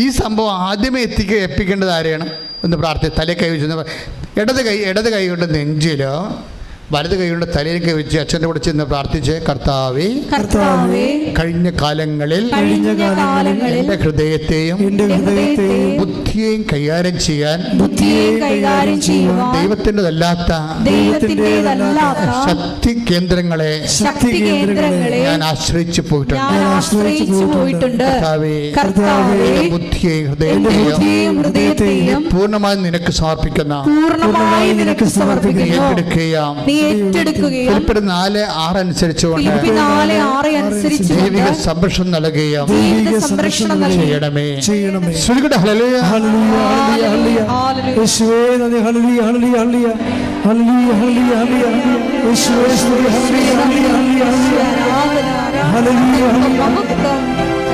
Speaker 4: ഈ സംഭവം ആദ്യമേ ഏൽപ്പിക്കേണ്ടത് ആരെയാണ്? ഒന്ന് പ്രാർത്ഥിച്ച് തലേ കൈ വെച്ച്, ഇടത് കൈ കൊണ്ട് നെഞ്ചിലോ വലത് കൈ കൊണ്ട് തലയിൽ കൈ വെച്ച് അച്ഛൻ്റെ കൂടെ ചെന്ന് പ്രാർത്ഥിച്ച്, കർത്താവേ, കഴിഞ്ഞ കാലങ്ങളിൽ എൻ്റെ ഹൃദയത്തെയും ബുദ്ധിയെയും കൈകാര്യം ചെയ്യാൻ ദൈവത്തിൻ്റെതല്ലാത്ത ശക്തി കേന്ദ്രങ്ങളെ ഞാൻ ആശ്രയിച്ചു പോയിട്ടുണ്ട്. കർത്താവേ, ബുദ്ധിയെയും ഹൃദയത്തെയും പൂർണ്ണമായി നിനക്ക് സമർപ്പിക്കുന്ന ഏറ്റെടുക്കുകയും ഫിലിപ്പിയർ 4:6 അനുസരിച്ച് ദൈവിക സംരക്ഷണം നൽകുകയും ചെയ്യണമേ.
Speaker 1: ഹല്ലേലൂയ, ഹല്ലേലൂയ, ഹല്ലേലൂയ. യേശുവേ നന്ദി. ഹല്ലേലൂയ, ഹല്ലേലൂയ, ഹല്ലേലൂയ, ഹല്ലേലൂയ, ഹല്ലേലൂയ, ഹല്ലേലൂയ. യേശുവേ സ്തുതി. ഹല്ലേലൂയ, ഹല്ലേലൂയ, ഹല്ലേലൂയ, ഹല്ലേലൂയ, ഹല്ലേലൂയ.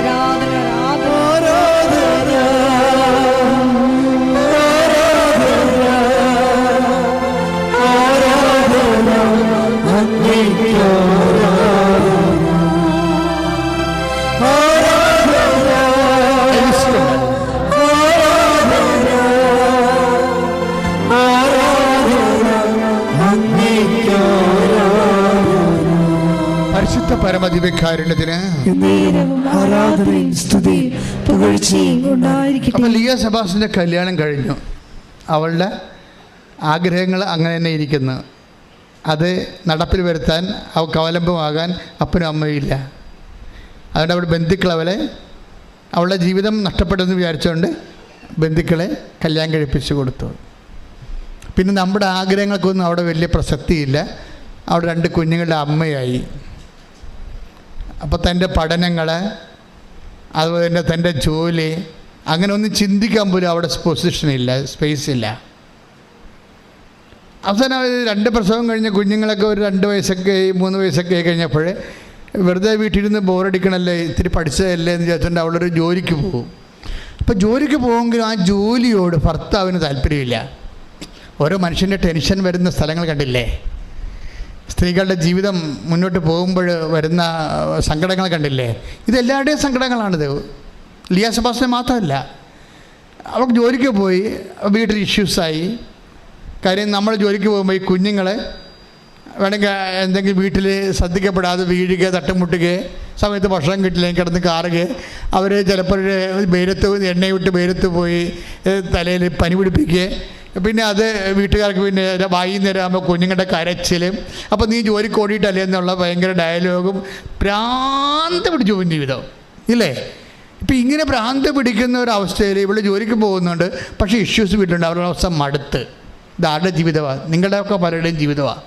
Speaker 4: പരിശുദ്ധ പരമദിവ്യകാരുണ്യത്തിന് അപ്പോൾ ലിയ സെബാസ്റ്റിൻ്റെ കല്യാണം കഴിഞ്ഞു. അവളുടെ ആഗ്രഹങ്ങൾ അങ്ങനെ തന്നെ ഇരിക്കുന്നു. അത് നടപ്പിൽ വരുത്താൻ അവൾക്ക് അവലംബമാകാൻ അപ്പനും അമ്മയും ഇല്ല. അതുകൊണ്ട് അവിടെ ബന്ധുക്കൾ അവളുടെ ജീവിതം നഷ്ടപ്പെടുമെന്ന് വിചാരിച്ചുകൊണ്ട് ബന്ധുക്കളെ കല്യാണം കഴിപ്പിച്ചു കൊടുത്തു. പിന്നെ നമ്മുടെ ആഗ്രഹങ്ങൾക്കൊന്നും അവിടെ വലിയ പ്രസക്തിയില്ല. അവിടെ 2 കുഞ്ഞുങ്ങളുടെ അമ്മയായി. അപ്പോൾ തൻ്റെ പഠനങ്ങൾ, അതുപോലെ തന്നെ തൻ്റെ ജോലി, അങ്ങനെ ഒന്നും ചിന്തിക്കാൻ പോലും അവിടെ പൊസിഷനില്ല, സ്പേസ് ഇല്ല. അവസാനം 2 പ്രസവം കഴിഞ്ഞ കുഞ്ഞുങ്ങളൊക്കെ ഒരു 2 വയസ്സൊക്കെ 3 വയസ്സൊക്കെ കഴിഞ്ഞപ്പോൾ വെറുതെ വീട്ടിലിരുന്ന് ബോറടിക്കണമല്ലേ, ഇത്തിരി പഠിച്ചതല്ലേ എന്ന് ചോദിച്ചുകൊണ്ട് അവളൊരു ജോലിക്ക് പോകും. അപ്പോൾ ജോലിക്ക് പോകുമെങ്കിലും ആ ജോലിയോട് ഭർത്താവിന് താല്പര്യമില്ല. ഓരോ മനുഷ്യൻ്റെ ടെൻഷൻ വരുന്ന സ്ഥലങ്ങൾ കണ്ടില്ലേ? സ്ത്രീകളുടെ ജീവിതം മുന്നോട്ട് പോകുമ്പോൾ വരുന്ന സങ്കടങ്ങൾ കണ്ടില്ലേ? ഇതെല്ലാവരുടെയും സങ്കടങ്ങളാണിത്. ലിയ സെബാസ്റ്റിന് മാത്രമല്ല. അവൾക്ക് ജോലിക്ക് പോയി, വീട്ടിൽ ഇഷ്യൂസായി. കാര്യം നമ്മൾ ജോലിക്ക് പോകുമ്പോൾ ഈ കുഞ്ഞുങ്ങളെ വേണമെങ്കിൽ എന്തെങ്കിലും വീട്ടിൽ ശ്രദ്ധിക്കപ്പെടാതെ വീഴുക, തട്ടുമുട്ടുക, സമയത്ത് ഭക്ഷണം കിട്ടില്ലെങ്കിൽ കിടന്ന് കാറുക, അവർ ചിലപ്പോൾ വെയിലത്ത് എണ്ണ വിട്ട് വെയിലത്ത് പോയി തലയിൽ പനി പിടിപ്പിക്കുക, പിന്നെ അത് വീട്ടുകാർക്ക് പിന്നെ വൈകുന്നേരം ആകുമ്പോൾ കുഞ്ഞുങ്ങളുടെ കരച്ചിലും, അപ്പോൾ നീ ജോലിക്ക് ഓടിയിട്ടല്ലേ എന്നുള്ള ഭയങ്കര ഡയലോഗും, ഭ്രാന്ത് പിടിച്ചു പോകും ജീവിതം ഇല്ലേ? ഇപ്പം ഇങ്ങനെ ഭ്രാന്ത് പിടിക്കുന്ന ഒരു അവസ്ഥയിൽ ഇവിടെ ജോലിക്ക് പോകുന്നുണ്ട്, പക്ഷേ ഇഷ്യൂസ് വീട്ടിലുണ്ട്. അവരുടെ അവസ്ഥ മടുത്ത്. ഇതാരുടെ ജീവിതമാണ്? നിങ്ങളുടെയൊക്കെ പലരുടെയും ജീവിതമാണ്.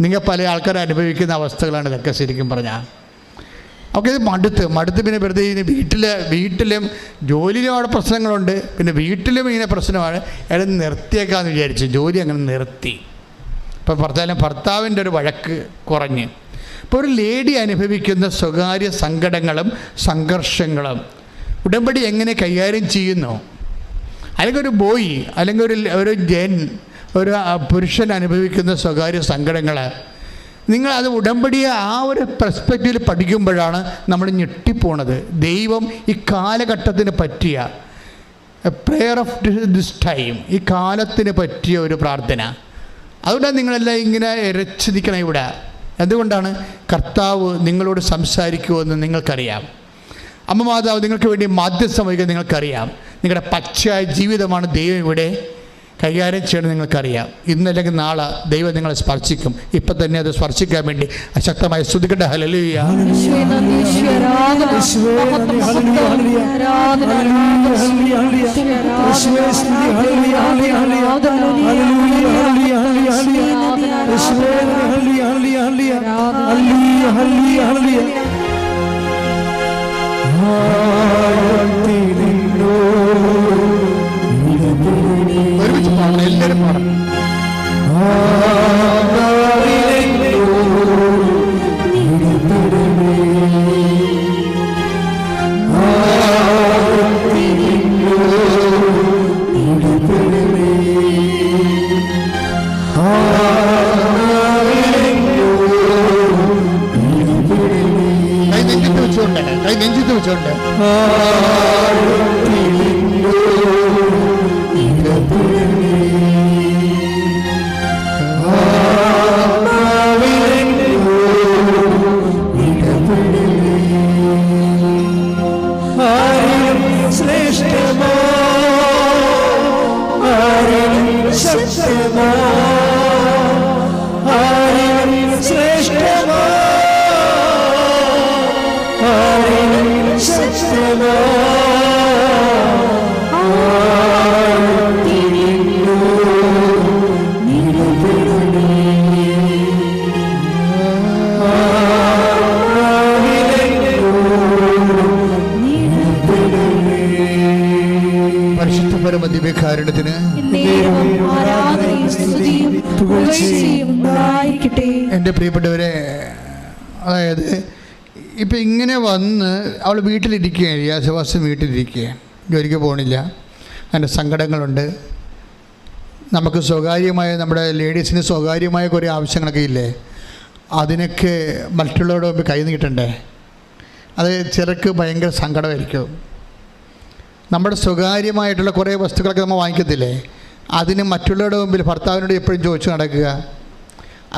Speaker 4: നിങ്ങൾ പല ആൾക്കാർ അനുഭവിക്കുന്ന അവസ്ഥകളാണ് ഇതൊക്കെ ശരിക്കും പറഞ്ഞാൽ. ഒക്കെ ഇത് മടുത്ത് പിന്നെ വെറുതെ വീട്ടിലും ജോലിയിലും അവിടെ പ്രശ്നങ്ങളുണ്ട്, പിന്നെ വീട്ടിലും ഇങ്ങനെ പ്രശ്നമാണ്. അയാൾ നിർത്തിയേക്കാമെന്ന് വിചാരിച്ചു, ജോലി അങ്ങനെ നിർത്തി. ഇപ്പോൾ ഭർത്താവിൻ്റെ ഒരു വഴക്ക് കുറഞ്ഞ്. ഇപ്പോൾ ഒരു ലേഡി അനുഭവിക്കുന്ന സ്വകാര്യ സങ്കടങ്ങളും സംഘർഷങ്ങളും ഉടമ്പടി എങ്ങനെ കൈകാര്യം ചെയ്യുന്നു? അല്ലെങ്കിൽ ഒരു ബോയ് അല്ലെങ്കിൽ ഒരു പുരുഷൻ അനുഭവിക്കുന്ന സ്വകാര്യ സങ്കടങ്ങൾ, നിങ്ങളത് ഉടമ്പടിയെ ആ ഒരു പെർസ്പെക്റ്റീവിൽ പഠിക്കുമ്പോഴാണ് നമ്മൾ ഞെട്ടിപ്പോണത്. ദൈവം ഈ കാലഘട്ടത്തിന് പറ്റിയ പ്രെയർ ഓഫ് ദിസ് ടൈം, ഈ കാലത്തിന് പറ്റിയ ഒരു പ്രാർത്ഥന. അതുകൊണ്ടാണ് നിങ്ങളെല്ലാം ഇങ്ങനെ ഇരച്ചു നിൽക്കണം ഇവിടെ. എന്തുകൊണ്ടാണ്? കർത്താവ് നിങ്ങളോട് സംസാരിക്കുമെന്ന് നിങ്ങൾക്കറിയാം. അമ്മ മാതാവ് നിങ്ങൾക്ക് വേണ്ടി മാധ്യസ്ഥം വഹിക്കാൻ നിങ്ങൾക്കറിയാം. നിങ്ങളുടെ പച്ചയായ ജീവിതമാണ് ദൈവം ഇവിടെ കൈകാര്യം ചെയ്യണം നിങ്ങൾക്കറിയാം. ഇന്നല്ലെങ്കിൽ നാളെ ദൈവം നിങ്ങളെ സ്പർശിക്കും. ഇപ്പം തന്നെ അത് സ്പർശിക്കാൻ വേണ്ടി ശക്തമായി സ്തുതിക്കട്ടെ. ഹല്ലേലൂയ. ഒരുമിച്ച് പാടണം, എല്ലാവരും പാടണം. കൈ നെഞ്ചത്ത് വെച്ചോണ്ട് ദിവ്യകാരുണ്യത്തിന് എൻ്റെ പ്രിയപ്പെട്ടവരെ, അതായത് ഇപ്പം ഇങ്ങനെ വന്ന് അവൾ വീട്ടിലിരിക്കുകയാണ്, യാസവാസം വീട്ടിലിരിക്കുകയാണ്, ജോലിക്ക് പോകണില്ല, അതിൻ്റെ സങ്കടങ്ങളുണ്ട്. നമുക്ക് സ്വകാര്യമായ, നമ്മുടെ ലേഡീസിന് സ്വകാര്യമായ കുറേ ആവശ്യങ്ങളൊക്കെ ഇല്ലേ, അതിനൊക്കെ മറ്റുള്ളവരുടെ മുമ്പ് കൈ നീട്ടണ്ടേ? അത് ചിലർക്ക് ഭയങ്കര സങ്കടമായിരിക്കും. നമ്മുടെ സ്വകാര്യമായിട്ടുള്ള കുറേ വസ്തുക്കളൊക്കെ നമ്മൾ വാങ്ങിക്കത്തില്ലേ, അതിന് മറ്റുള്ളവരുടെ മുമ്പിൽ ഭർത്താവിനോട് എപ്പോഴും ചോദിച്ചു നടക്കുക,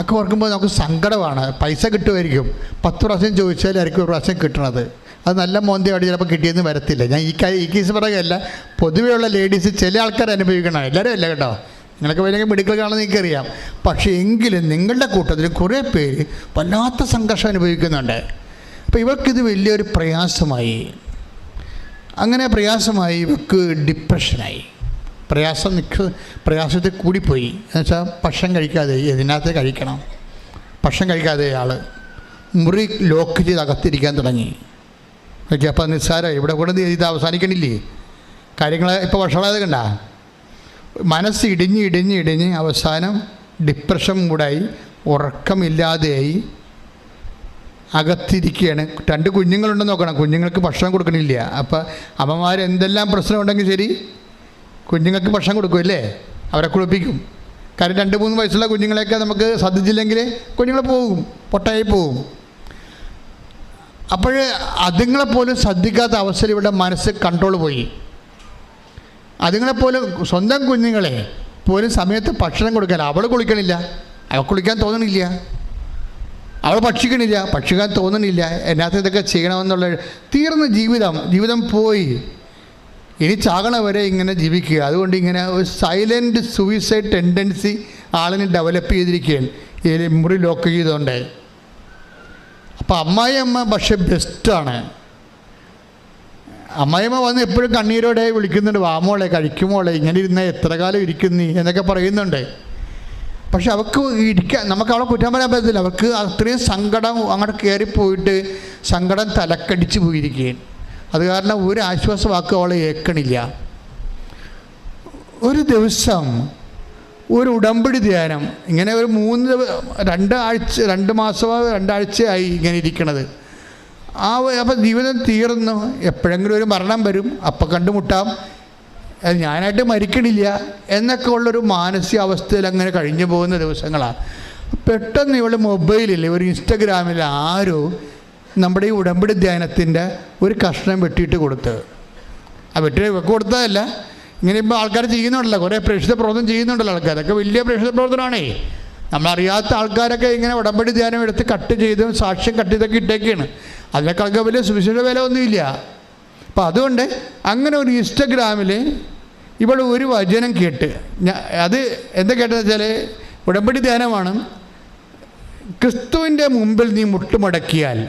Speaker 4: ഒക്കെ ഓർക്കുമ്പോൾ നമുക്ക് സങ്കടമാണ്. പൈസ കിട്ടുമായിരിക്കും, 10 പ്രാവശ്യം ചോദിച്ചാലായിരിക്കും ഒരു പ്രാവശ്യം കിട്ടണത്. അത് നല്ല മോന്തയോടെ ചിലപ്പോൾ കിട്ടിയെന്ന് വരത്തില്ല. ഞാൻ ഈ കേസ് പറയുകയല്ല, പൊതുവെയുള്ള ലേഡീസ് ചില ആൾക്കാർ അനുഭവിക്കണം, എല്ലാവരും അല്ല കേട്ടോ. നിങ്ങളൊക്കെ ഭയങ്കര മെഡിക്കൽ കാണുന്നത് എനിക്കറിയാം. പക്ഷേ എങ്കിലും നിങ്ങളുടെ കൂട്ടത്തിൽ കുറേ പേര് വല്ലാത്ത സംഘർഷം അനുഭവിക്കുന്നുണ്ട്. അപ്പോൾ ഇവർക്കിത് വലിയൊരു പ്രയാസമായി. അങ്ങനെ പ്രയാസമായി ഇവർക്ക് ഡിപ്രഷനായി. പ്രയാസത്തിൽ കൂടിപ്പോയി. എന്നുവെച്ചാൽ ഭക്ഷണം കഴിക്കാതെ, ഇതിനകത്ത് കഴിക്കണം, ഭക്ഷണം കഴിക്കാതെ ആൾ മുറി ലോക്ക് ചെയ്ത് അകത്തിരിക്കാൻ തുടങ്ങി. ഓക്കെ, അപ്പോൾ നിസ്സാരമായി. ഇവിടെ കൂടെ ഇത് അവസാനിക്കണില്ലേ കാര്യങ്ങൾ? ഇപ്പോൾ ഭക്ഷണമായത് കണ്ട മനസ്സ് ഇടിഞ്ഞ് അവസാനം ഡിപ്രഷൻ കൂടായി, ഉറക്കമില്ലാതെയായി, അകത്തിരിക്കുകയാണ്. 2 കുഞ്ഞുങ്ങളുണ്ടെന്ന് നോക്കണം, കുഞ്ഞുങ്ങൾക്ക് ഭക്ഷണം കൊടുക്കണില്ല. അപ്പോൾ അമ്മമാർ എന്തെല്ലാം പ്രശ്നമുണ്ടെങ്കിൽ ശരി കുഞ്ഞുങ്ങൾക്ക് ഭക്ഷണം കൊടുക്കുമല്ലേ, അവരെ കുളിപ്പിക്കും. കാര്യം 2-3 വയസ്സുള്ള കുഞ്ഞുങ്ങളെയൊക്കെ നമുക്ക് ശ്രദ്ധിച്ചില്ലെങ്കിൽ കുഞ്ഞുങ്ങൾ പോകും, പൊട്ടായി പോകും. അപ്പോൾ അതുങ്ങളെപ്പോലും ശ്രദ്ധിക്കാത്ത അവസ്ഥയിൽ ഇവിടെ മനസ്സ് കൺട്രോൾ പോയി. അതുങ്ങളെപ്പോലും സ്വന്തം കുഞ്ഞുങ്ങളെ പോലും സമയത്ത് ഭക്ഷണം കൊടുക്കാനില്ല. അവൾ കുളിക്കണില്ല, അവൾ കുളിക്കാൻ തോന്നണില്ല, അവൾ ഭക്ഷിക്കാൻ തോന്നണില്ല. എന്നകത്ത് ഇതൊക്കെ ചെയ്യണമെന്നുള്ള തീർന്ന ജീവിതം പോയി. ഇനി ചാകണ വരെ ഇങ്ങനെ ജീവിക്കുക. അതുകൊണ്ട് ഇങ്ങനെ ഒരു സൈലൻറ്റ് സൂയിസൈഡ് ടെൻഡൻസി ആളിന് ഡെവലപ്പ് ചെയ്തിരിക്കുകയാണ് ഈ മുറി ലോക്ക് ചെയ്തുകൊണ്ട്. അപ്പോൾ അമ്മായിയമ്മ പക്ഷെ ബെസ്റ്റാണ്. അമ്മായിയമ്മ വന്ന് എപ്പോഴും കണ്ണീരോടെ വിളിക്കുന്നുണ്ട്, വാമോളെ കഴിക്കുമോളെ, ഇങ്ങനെ ഇരുന്നാൽ എത്ര കാലം ഇരിക്കുന്നീ എന്നൊക്കെ പറയുന്നുണ്ട്. പക്ഷെ അവർക്ക് ഇരിക്കാൻ, നമുക്ക് അവളെ കുറ്റം പറയാൻ പറ്റത്തില്ല. അവർക്ക് അത്രയും സങ്കടം അങ്ങോട്ട് കയറിപ്പോയിട്ട് സങ്കടം തലക്കടിച്ച് പോയിരിക്കുകയാണ്. അത് കാരണം ഒരു ആശ്വാസവാക്ക് അവളെ ഏൽക്കണില്ല. ഒരു ദിവസം ഒരു ഉടമ്പടി ധ്യാനം ഇങ്ങനെ ഒരു 2 മാസമോ 2 ആഴ്ചയായി ഇങ്ങനെ ഇരിക്കണത്. അപ്പം ജീവിതം തീർന്നു, എപ്പോഴെങ്കിലും ഒരു മരണം വരും, അപ്പം കണ്ടുമുട്ടാം, ഞാനായിട്ട് മരിക്കണില്ല എന്നൊക്കെ ഉള്ളൊരു മാനസികാവസ്ഥയിൽ അങ്ങനെ കഴിഞ്ഞു പോകുന്ന ദിവസങ്ങളാണ്. പെട്ടെന്ന് ഇവളുടെ മൊബൈലിൽ ഒരു ഇൻസ്റ്റഗ്രാമിൽ ആരോ നമ്മുടെ ഈ ഉടമ്പടി ധ്യാനത്തിൻ്റെ ഒരു കഷ്ണം വെട്ടിയിട്ട് കൊടുത്ത്, ആ വെട്ടി കൊടുത്തതല്ല, ഇങ്ങനെ ഇപ്പോൾ ആൾക്കാർ ചെയ്യുന്നുണ്ടല്ലോ, കുറേ പ്രേക്ഷിത പ്രവർത്തനം ചെയ്യുന്നുണ്ടല്ലോ ആൾക്കാർ, അതൊക്കെ വലിയ പ്രേക്ഷിത പ്രവർത്തനമാണേ. നമ്മളറിയാത്ത ആൾക്കാരൊക്കെ ഇങ്ങനെ ഉടമ്പടി ധ്യാനം എടുത്ത് കട്ട് ചെയ്ത് സാക്ഷ്യം കട്ട് ചെയ്തൊക്കെ ഇട്ടേക്കാണ്. അതിനേക്കാൾക്ക് വലിയ സുവിശേഷ വില ഒന്നുമില്ല. അപ്പം അതുകൊണ്ട് അങ്ങനെ ഒരു ഇൻസ്റ്റഗ്രാമിൽ ഇവൾ ഒരു വചനം കേട്ട്, അത് എന്താ കേട്ടതെന്ന് വെച്ചാൽ ഉടമ്പടി ധ്യാനമാണ്. ക്രിസ്തുവിൻ്റെ മുമ്പിൽ നീ മുട്ടുമടക്കിയാൽ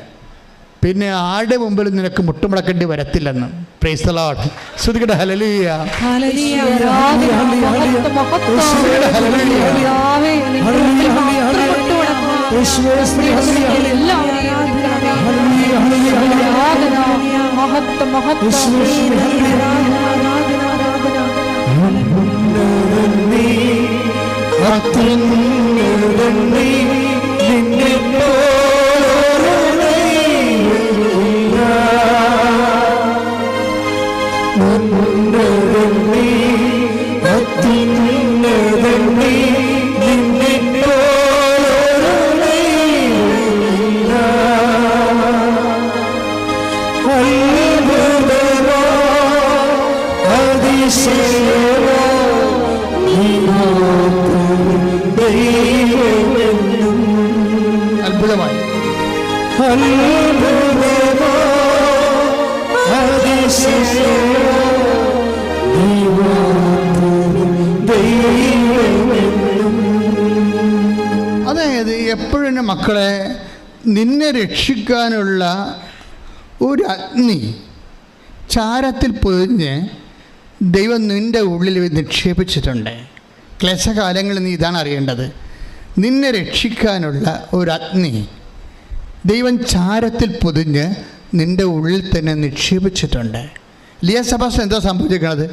Speaker 4: പിന്നെ ആരുടെ മുമ്പിൽ നിനക്ക് മുട്ടുമടക്കേണ്ടി വരത്തില്ലെന്ന്. Praise the Lord. സ്തുതിക്കട്ടെ. ഹല്ലേലൂയ. അത്ഭുതമായി അതായത് എപ്പോഴും മക്കളെ നിന്നെ രക്ഷിക്കാനുള്ള ഒരു അഗ്നി ചാരത്തിൽ പൊതിഞ്ഞ് ദൈവം നിൻ്റെ ഉള്ളിൽ നിക്ഷേപിച്ചിട്ടുണ്ട്. ക്ലേശകാലങ്ങളിൽ നീ ഇതാണ് അറിയേണ്ടത്. നിന്നെ രക്ഷിക്കാനുള്ള ഒരു അഗ്നി ദൈവം ചാരത്തിൽ പൊതിഞ്ഞ് നിൻ്റെ ഉള്ളിൽ തന്നെ നിക്ഷേപിച്ചിട്ടുണ്ട്. ലിയ സെബാസ്റ്റ്യൻ എന്താ സംഭവിച്ചിരിക്കുന്നത്?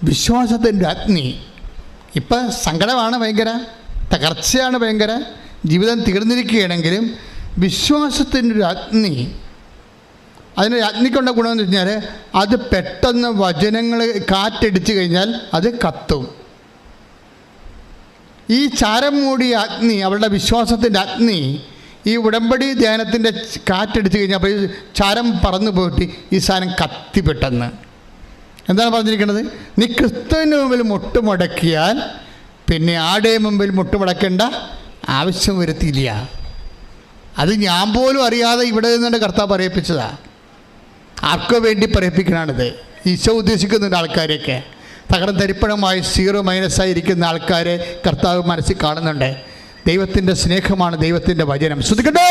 Speaker 4: വിശ്വാസത്തിൻ്റെ അഗ്നി. ഇപ്പം സങ്കടമാണ് ഭയങ്കര, തകർച്ചയാണ് ഭയങ്കര, ജീവിതം തീർന്നിരിക്കുകയാണെങ്കിലും വിശ്വാസത്തിൻ്റെ ഒരു അഗ്നി, അതിന് അഗ്നിക്കൊണ്ട ഗുണമെന്ന് വെച്ച് കഴിഞ്ഞാൽ അത് പെട്ടെന്ന് വചനങ്ങൾ കാറ്റടിച്ചു കഴിഞ്ഞാൽ അത് കത്തും. ഈ ചാരം മൂടിയ അഗ്നി, അവളുടെ വിശ്വാസത്തിൻ്റെ അഗ്നി, ഈ ഉടമ്പടി ധ്യാനത്തിൻ്റെ കാറ്റടിച്ചു കഴിഞ്ഞാൽ അപ്പോൾ ഈ ചാരം പറന്നു പോയിട്ട് ഈ സാധനം കത്തി പെട്ടെന്ന്. എന്താണ് പറഞ്ഞിരിക്കുന്നത്? നീ ക്രിസ്തുവിൻ്റെ മുമ്പിൽ മുട്ടുമടക്കിയാൽ പിന്നെ ആടെ മുമ്പിൽ മുട്ടുമടക്കേണ്ട ആവശ്യം വരുത്തിയില്ല. അത് ഞാൻ പോലും അറിയാതെ ഇവിടെ നിന്നുകൊണ്ട് കർത്താവ് പറയിപ്പിച്ചതാണ്. ആർക്കോ വേണ്ടി പറയിപ്പിക്കണാണിത്. ഈശോ ഉദ്ദേശിക്കുന്നുണ്ട് ആൾക്കാരെയൊക്കെ. തകർന്ന് തരിപ്പണമായി 0- ഇരിക്കുന്ന ആൾക്കാരെ കർത്താവ് മനസ്സിൽ കാണുന്നുണ്ട്. ദൈവത്തിൻ്റെ സ്നേഹമാണ് ദൈവത്തിൻ്റെ വചനം. ശ്രദ്ധിക്കട്ടെ.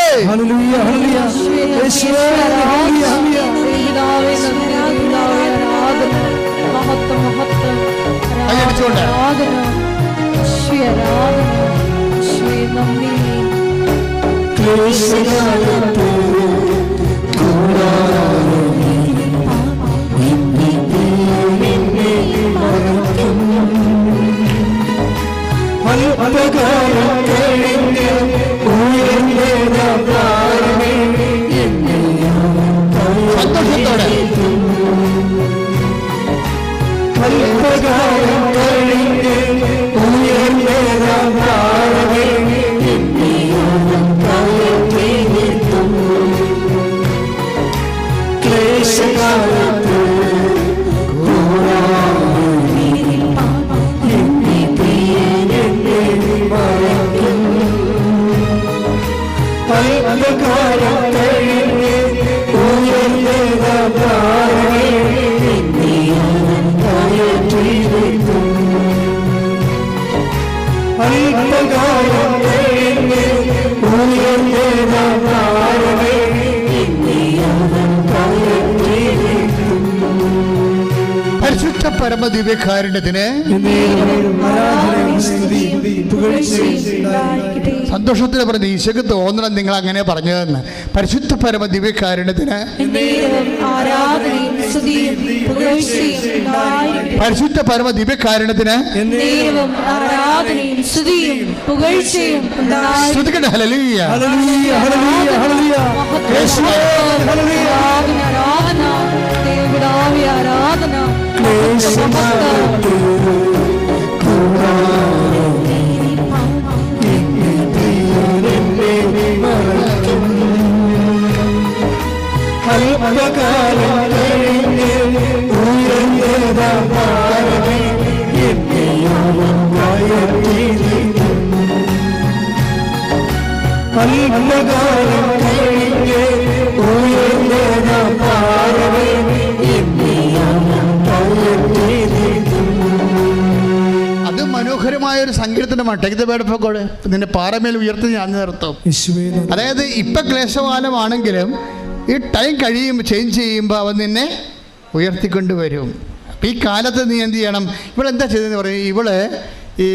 Speaker 4: ദിവ്യകാരുണ്യത്തിന് സന്തോഷത്തിൽ പറഞ്ഞ് ഈശോക്ക് തോന്നണം നിങ്ങൾ അങ്ങനെ പറഞ്ഞതെന്ന്. പരിശുദ്ധ പരമ ദിവ്യകാരുണ്യത്തിന് പരിശുദ്ധ പരമ ദിവ്യകാരുണ്യത്തിന് ശ്രുതിക്കട്ടെ. ഹല്ലേലൂയ,
Speaker 1: ഹല്ലേലൂയ, ഹല്ലേലൂയ, ഹല്ലേലൂയ. യേശുവേ ഹല്ലേലൂയ,
Speaker 3: ആരാധന.
Speaker 4: അത് മനോഹരമായ ഒരു സങ്കീർത്തനമാണ്. Take the word of God. നിന്നെ പാറമേൽ ഉയർത്തി ഞാൻ നിർത്തും. അതായത് ഇപ്പം ക്ലേശകാലമാണെങ്കിലും ഈ ടൈം കഴിയുമ്പോൾ ചേഞ്ച് ചെയ്യുമ്പോൾ അവൻ നിന്നെ ഉയർത്തിക്കൊണ്ടുവരും. അപ്പം ഈ കാലത്ത് നീ എന്ത് ചെയ്യണം? ഇവളെന്താ ചെയ്തതെന്ന് പറയും. ഇവള് ഈ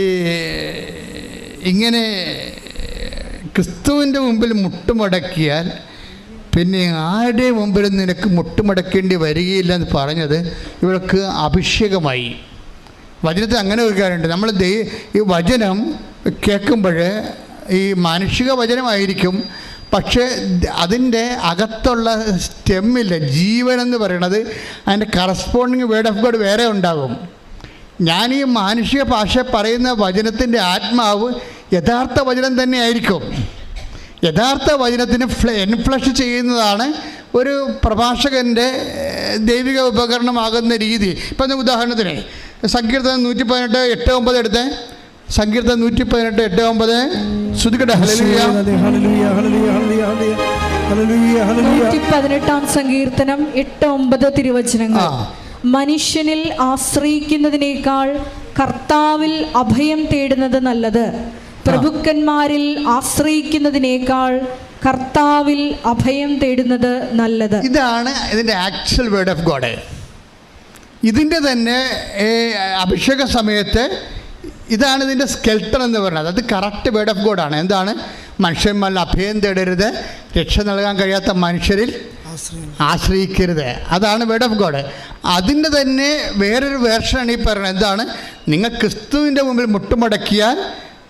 Speaker 4: ഇങ്ങനെ ക്രിസ്തുവിൻ്റെ മുമ്പിൽ മുട്ടുമടക്കിയാൽ പിന്നെ ആരുടെ മുമ്പിൽ നിനക്ക് മുട്ടുമടക്കേണ്ടി വരികയില്ല എന്ന് പറഞ്ഞത് ഇവൾക്ക് അഭിഷേകമായി. വചനത്തിൽ അങ്ങനെ ഒരു കാര്യമുണ്ട്. നമ്മൾ ഈ വചനം കേൾക്കുമ്പോൾ ഈ മാനുഷിക വചനമായിരിക്കും, പക്ഷേ അതിൻ്റെ അകത്തുള്ള സ്റ്റെമ്മില്ല, ജീവൻ എന്ന് പറയണത് അതിൻ്റെ കറസ്പോണ്ടിങ് വേർഡ് ഓഫ് ഗോഡ് വേറെ ഉണ്ടാകും. ഞാൻ ഈ മാനുഷിക ഭാഷ പറയുന്ന വചനത്തിൻ്റെ ആത്മാവ് യഥാർത്ഥ വചനം തന്നെ ആയിരിക്കും. യഥാർത്ഥ വചനത്തിന് എൻഫ്ലഷ് ചെയ്യുന്നതാണ് ഒരു പ്രഭാഷകൻ്റെ ദൈവിക ഉപകരണമാകുന്ന രീതി. ഇപ്പം ഉദാഹരണത്തിന് സങ്കീർത്തനം 118:8-9 എടുത്ത്. സങ്കീർത്തനം 118:8-9 ശ്രുതിക്കട്ടെ. ഹല്ലേലൂയ,
Speaker 1: ഹല്ലേലൂയ, ഹല്ലേലൂയ, ഹല്ലേലൂയ, ഹല്ലേലൂയ.
Speaker 3: 118-ാം സങ്കീർത്തനം 8-9 തിരുവചനങ്ങൾ. മനുഷ്യനിൽ ആശ്രയിക്കുന്നതിനേക്കാൾ കർത്താവിൽ അഭയം തേടുന്നത് നല്ലത്. പ്രഭുക്കന്മാരിൽ ആശ്രയിക്കുന്നതിനേക്കാൾ കർത്താവിൽ അഭയം തേടുന്നത് നല്ലത്.
Speaker 4: ഇതാണ് ഇതിൻ്റെ ആക്ച്വൽ വേർഡ് ഓഫ് ഗോഡ്. ഇതിൻ്റെ തന്നെ അഭിഷേക സമയത്ത് ഇതാണ് ഇതിൻ്റെ സ്കെൽട്ടൺ എന്ന് പറയുന്നത്. അത് കറക്റ്റ് വേർഡ് ഓഫ് ഗോഡാണ്. എന്താണ്? മനുഷ്യന്മാരിൽ അഭയം തേടരുത്, രക്ഷ നൽകാൻ കഴിയാത്ത മനുഷ്യരിൽ ആശ്രയിക്കരുത്. അതാണ് വേർഡ് ഓഫ് ഗോഡ്. അതിൻ്റെ തന്നെ വേറൊരു വേർഷനാണ് ഈ പറയുന്നത്. എന്താണ്? നിങ്ങൾ ക്രിസ്തുവിൻ്റെ മുമ്പിൽ മുട്ടുമടക്കിയാൽ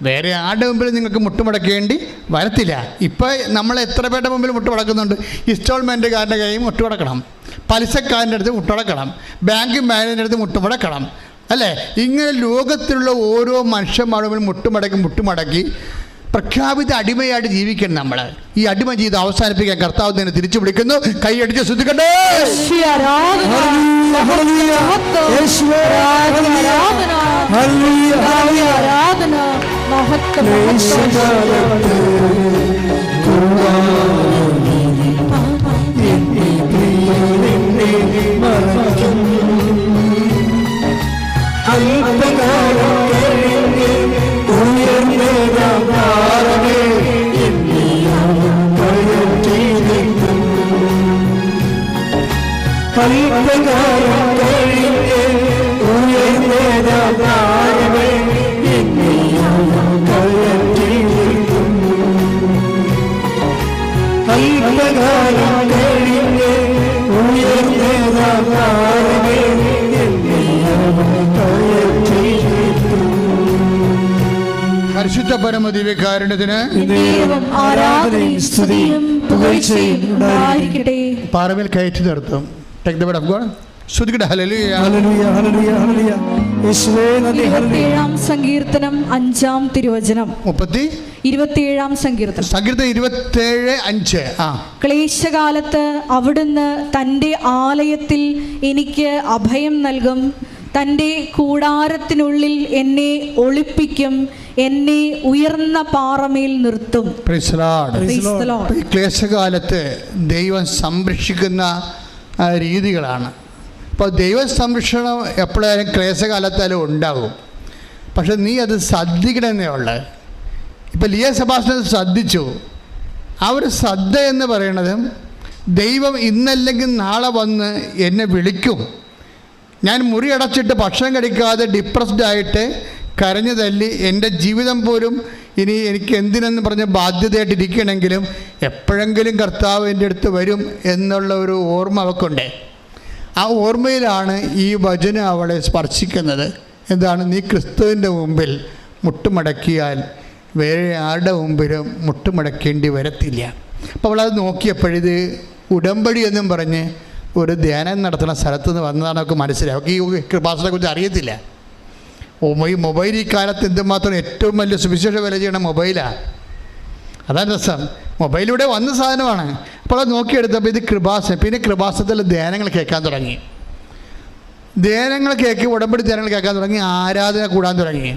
Speaker 4: വേറെ ആരുടെ മുമ്പിൽ നിങ്ങൾക്ക് മുട്ടുമടക്കേണ്ടി വരത്തില്ല. ഇപ്പോൾ നമ്മൾ എത്ര പേരുടെ മുമ്പിൽ മുട്ടുമടക്കുന്നുണ്ട്? ഇൻസ്റ്റാൾമെൻറ്റുകാരൻ്റെ കയ്യിൽ മുട്ടുമടക്കണം, പലിശക്കാരൻ്റെ അടുത്ത് മുട്ടുമടക്കണം, ബാങ്ക് മാനേജറിൻ്റെ അടുത്ത് മുട്ടുമടക്കണം, അല്ലേ? ഇങ്ങനെ ലോകത്തിലുള്ള ഓരോ മനുഷ്യന്മാരുടെ മുമ്പിൽ മുട്ടുമടക്കി പ്രഖ്യാപിത അടിമയായിട്ട് ജീവിക്കണം നമ്മൾ. ഈ അടിമ ജീവിതം അവസാനിപ്പിക്കാൻ കർത്താവ് തന്നെ തിരിച്ചു വിളിക്കുന്നു. കൈയടിച്ച് ശ്രദ്ധിക്കട്ടെ. പരിശുദ്ധ പരമ ദിവ്യകാരുണ്യത്തിന് പാറമേൽ കയറ്റി നിർത്തും. Take the word of God. ശ്രുതിക്കട്ടെ. ഹല്ലേലൂയ,
Speaker 1: ഹല്ലേലൂയ, ഹല്ലേലൂയ, ഹല്ലേലൂയ. യേശുവേ നന്ദി.
Speaker 3: 27-ാം സങ്കീർത്തനം 5-ാം തിരുവചനം. 27-ാം സങ്കീർത്തനം
Speaker 4: 27:5.
Speaker 3: ക്ലേശകാലത്ത് അവിടുന്ന് തൻ്റെ ആലയത്തിൽ എനിക്ക് അഭയം നൽകും. തൻ്റെ കൂടാരത്തിനുള്ളിൽ എന്നെ ഒളിപ്പിക്കും. എന്നെ ഉയർന്ന പാറമേൽ നിർത്തും.
Speaker 4: ഈ ക്ലേശകാലത്ത് ദൈവം സംരക്ഷിക്കുന്ന രീതികളാണ്. അപ്പോൾ ദൈവ സംരക്ഷണം എപ്പോഴായാലും ക്ലേശകാലത്തായാലും ഉണ്ടാകും. പക്ഷെ നീ അത് ശ്രദ്ധിക്കണമെന്നേ ഉള്ളു. ഇപ്പം ലിയ സെബാസ്റ്റ്യൻ ശ്രദ്ധിച്ചു. ആ ഒരു ശ്രദ്ധ എന്ന് പറയുന്നത് ദൈവം ഇന്നല്ലെങ്കിൽ നാളെ വന്ന് എന്നെ വിളിക്കും, ഞാൻ മുറി അടച്ചിട്ട് ഭക്ഷണം കഴിക്കാതെ ഡിപ്രസ്ഡായിട്ട് കരഞ്ഞു തല്ലി എൻ്റെ ജീവിതം പോലും ഇനി എനിക്ക് എന്തിനെന്ന് പറഞ്ഞ് ബാധ്യതയായിട്ടിരിക്കണമെങ്കിലും എപ്പോഴെങ്കിലും കർത്താവ് എൻ്റെ അടുത്ത് വരും എന്നുള്ള ഒരു ഓർമ്മ അവൾക്കുണ്ട്. ആ ഓർമ്മയിലാണ് ഈ വചനം അവളെ സ്പർശിക്കുന്നത്. എന്താണ്? നീ ക്രിസ്തുവിൻ്റെ മുമ്പിൽ മുട്ടുമടക്കിയാൽ വേറെ ആരുടെ മുമ്പിലും മുട്ടുമടക്കേണ്ടി വരത്തില്ല. അപ്പോൾ അവളത് നോക്കിയപ്പോഴിത് ഉടമ്പടി എന്നും പറഞ്ഞ് ഒരു ധ്യാനം നടത്തുന്ന സ്ഥലത്ത് നിന്ന് വന്നതാണ് അവൾക്ക് മനസ്സിലായി. അവൾക്ക് ഈ കൃപാസനത്തെ കുറിച്ച് അറിയത്തില്ല. ഈ മൊബൈൽ ഈ കാലത്ത് എന്തുമാത്രം ഏറ്റവും വലിയ സുവിശേഷ വില ചെയ്യണ മൊബൈലാണ്. അതാണ് രസം. മൊബൈലിലൂടെ വന്ന സാധനമാണ്. അപ്പോൾ അത് നോക്കിയെടുത്തപ്പോൾ ഇത് കൃപാസനം. പിന്നെ കൃപാസനത്തിൽ ധ്യാനങ്ങൾ കേൾക്കാൻ തുടങ്ങി. ധ്യാനങ്ങൾ കേൾക്കി, ഉടമ്പടി ധ്യാനങ്ങൾ കേൾക്കാൻ തുടങ്ങി, ആരാധന കൂടാൻ തുടങ്ങി.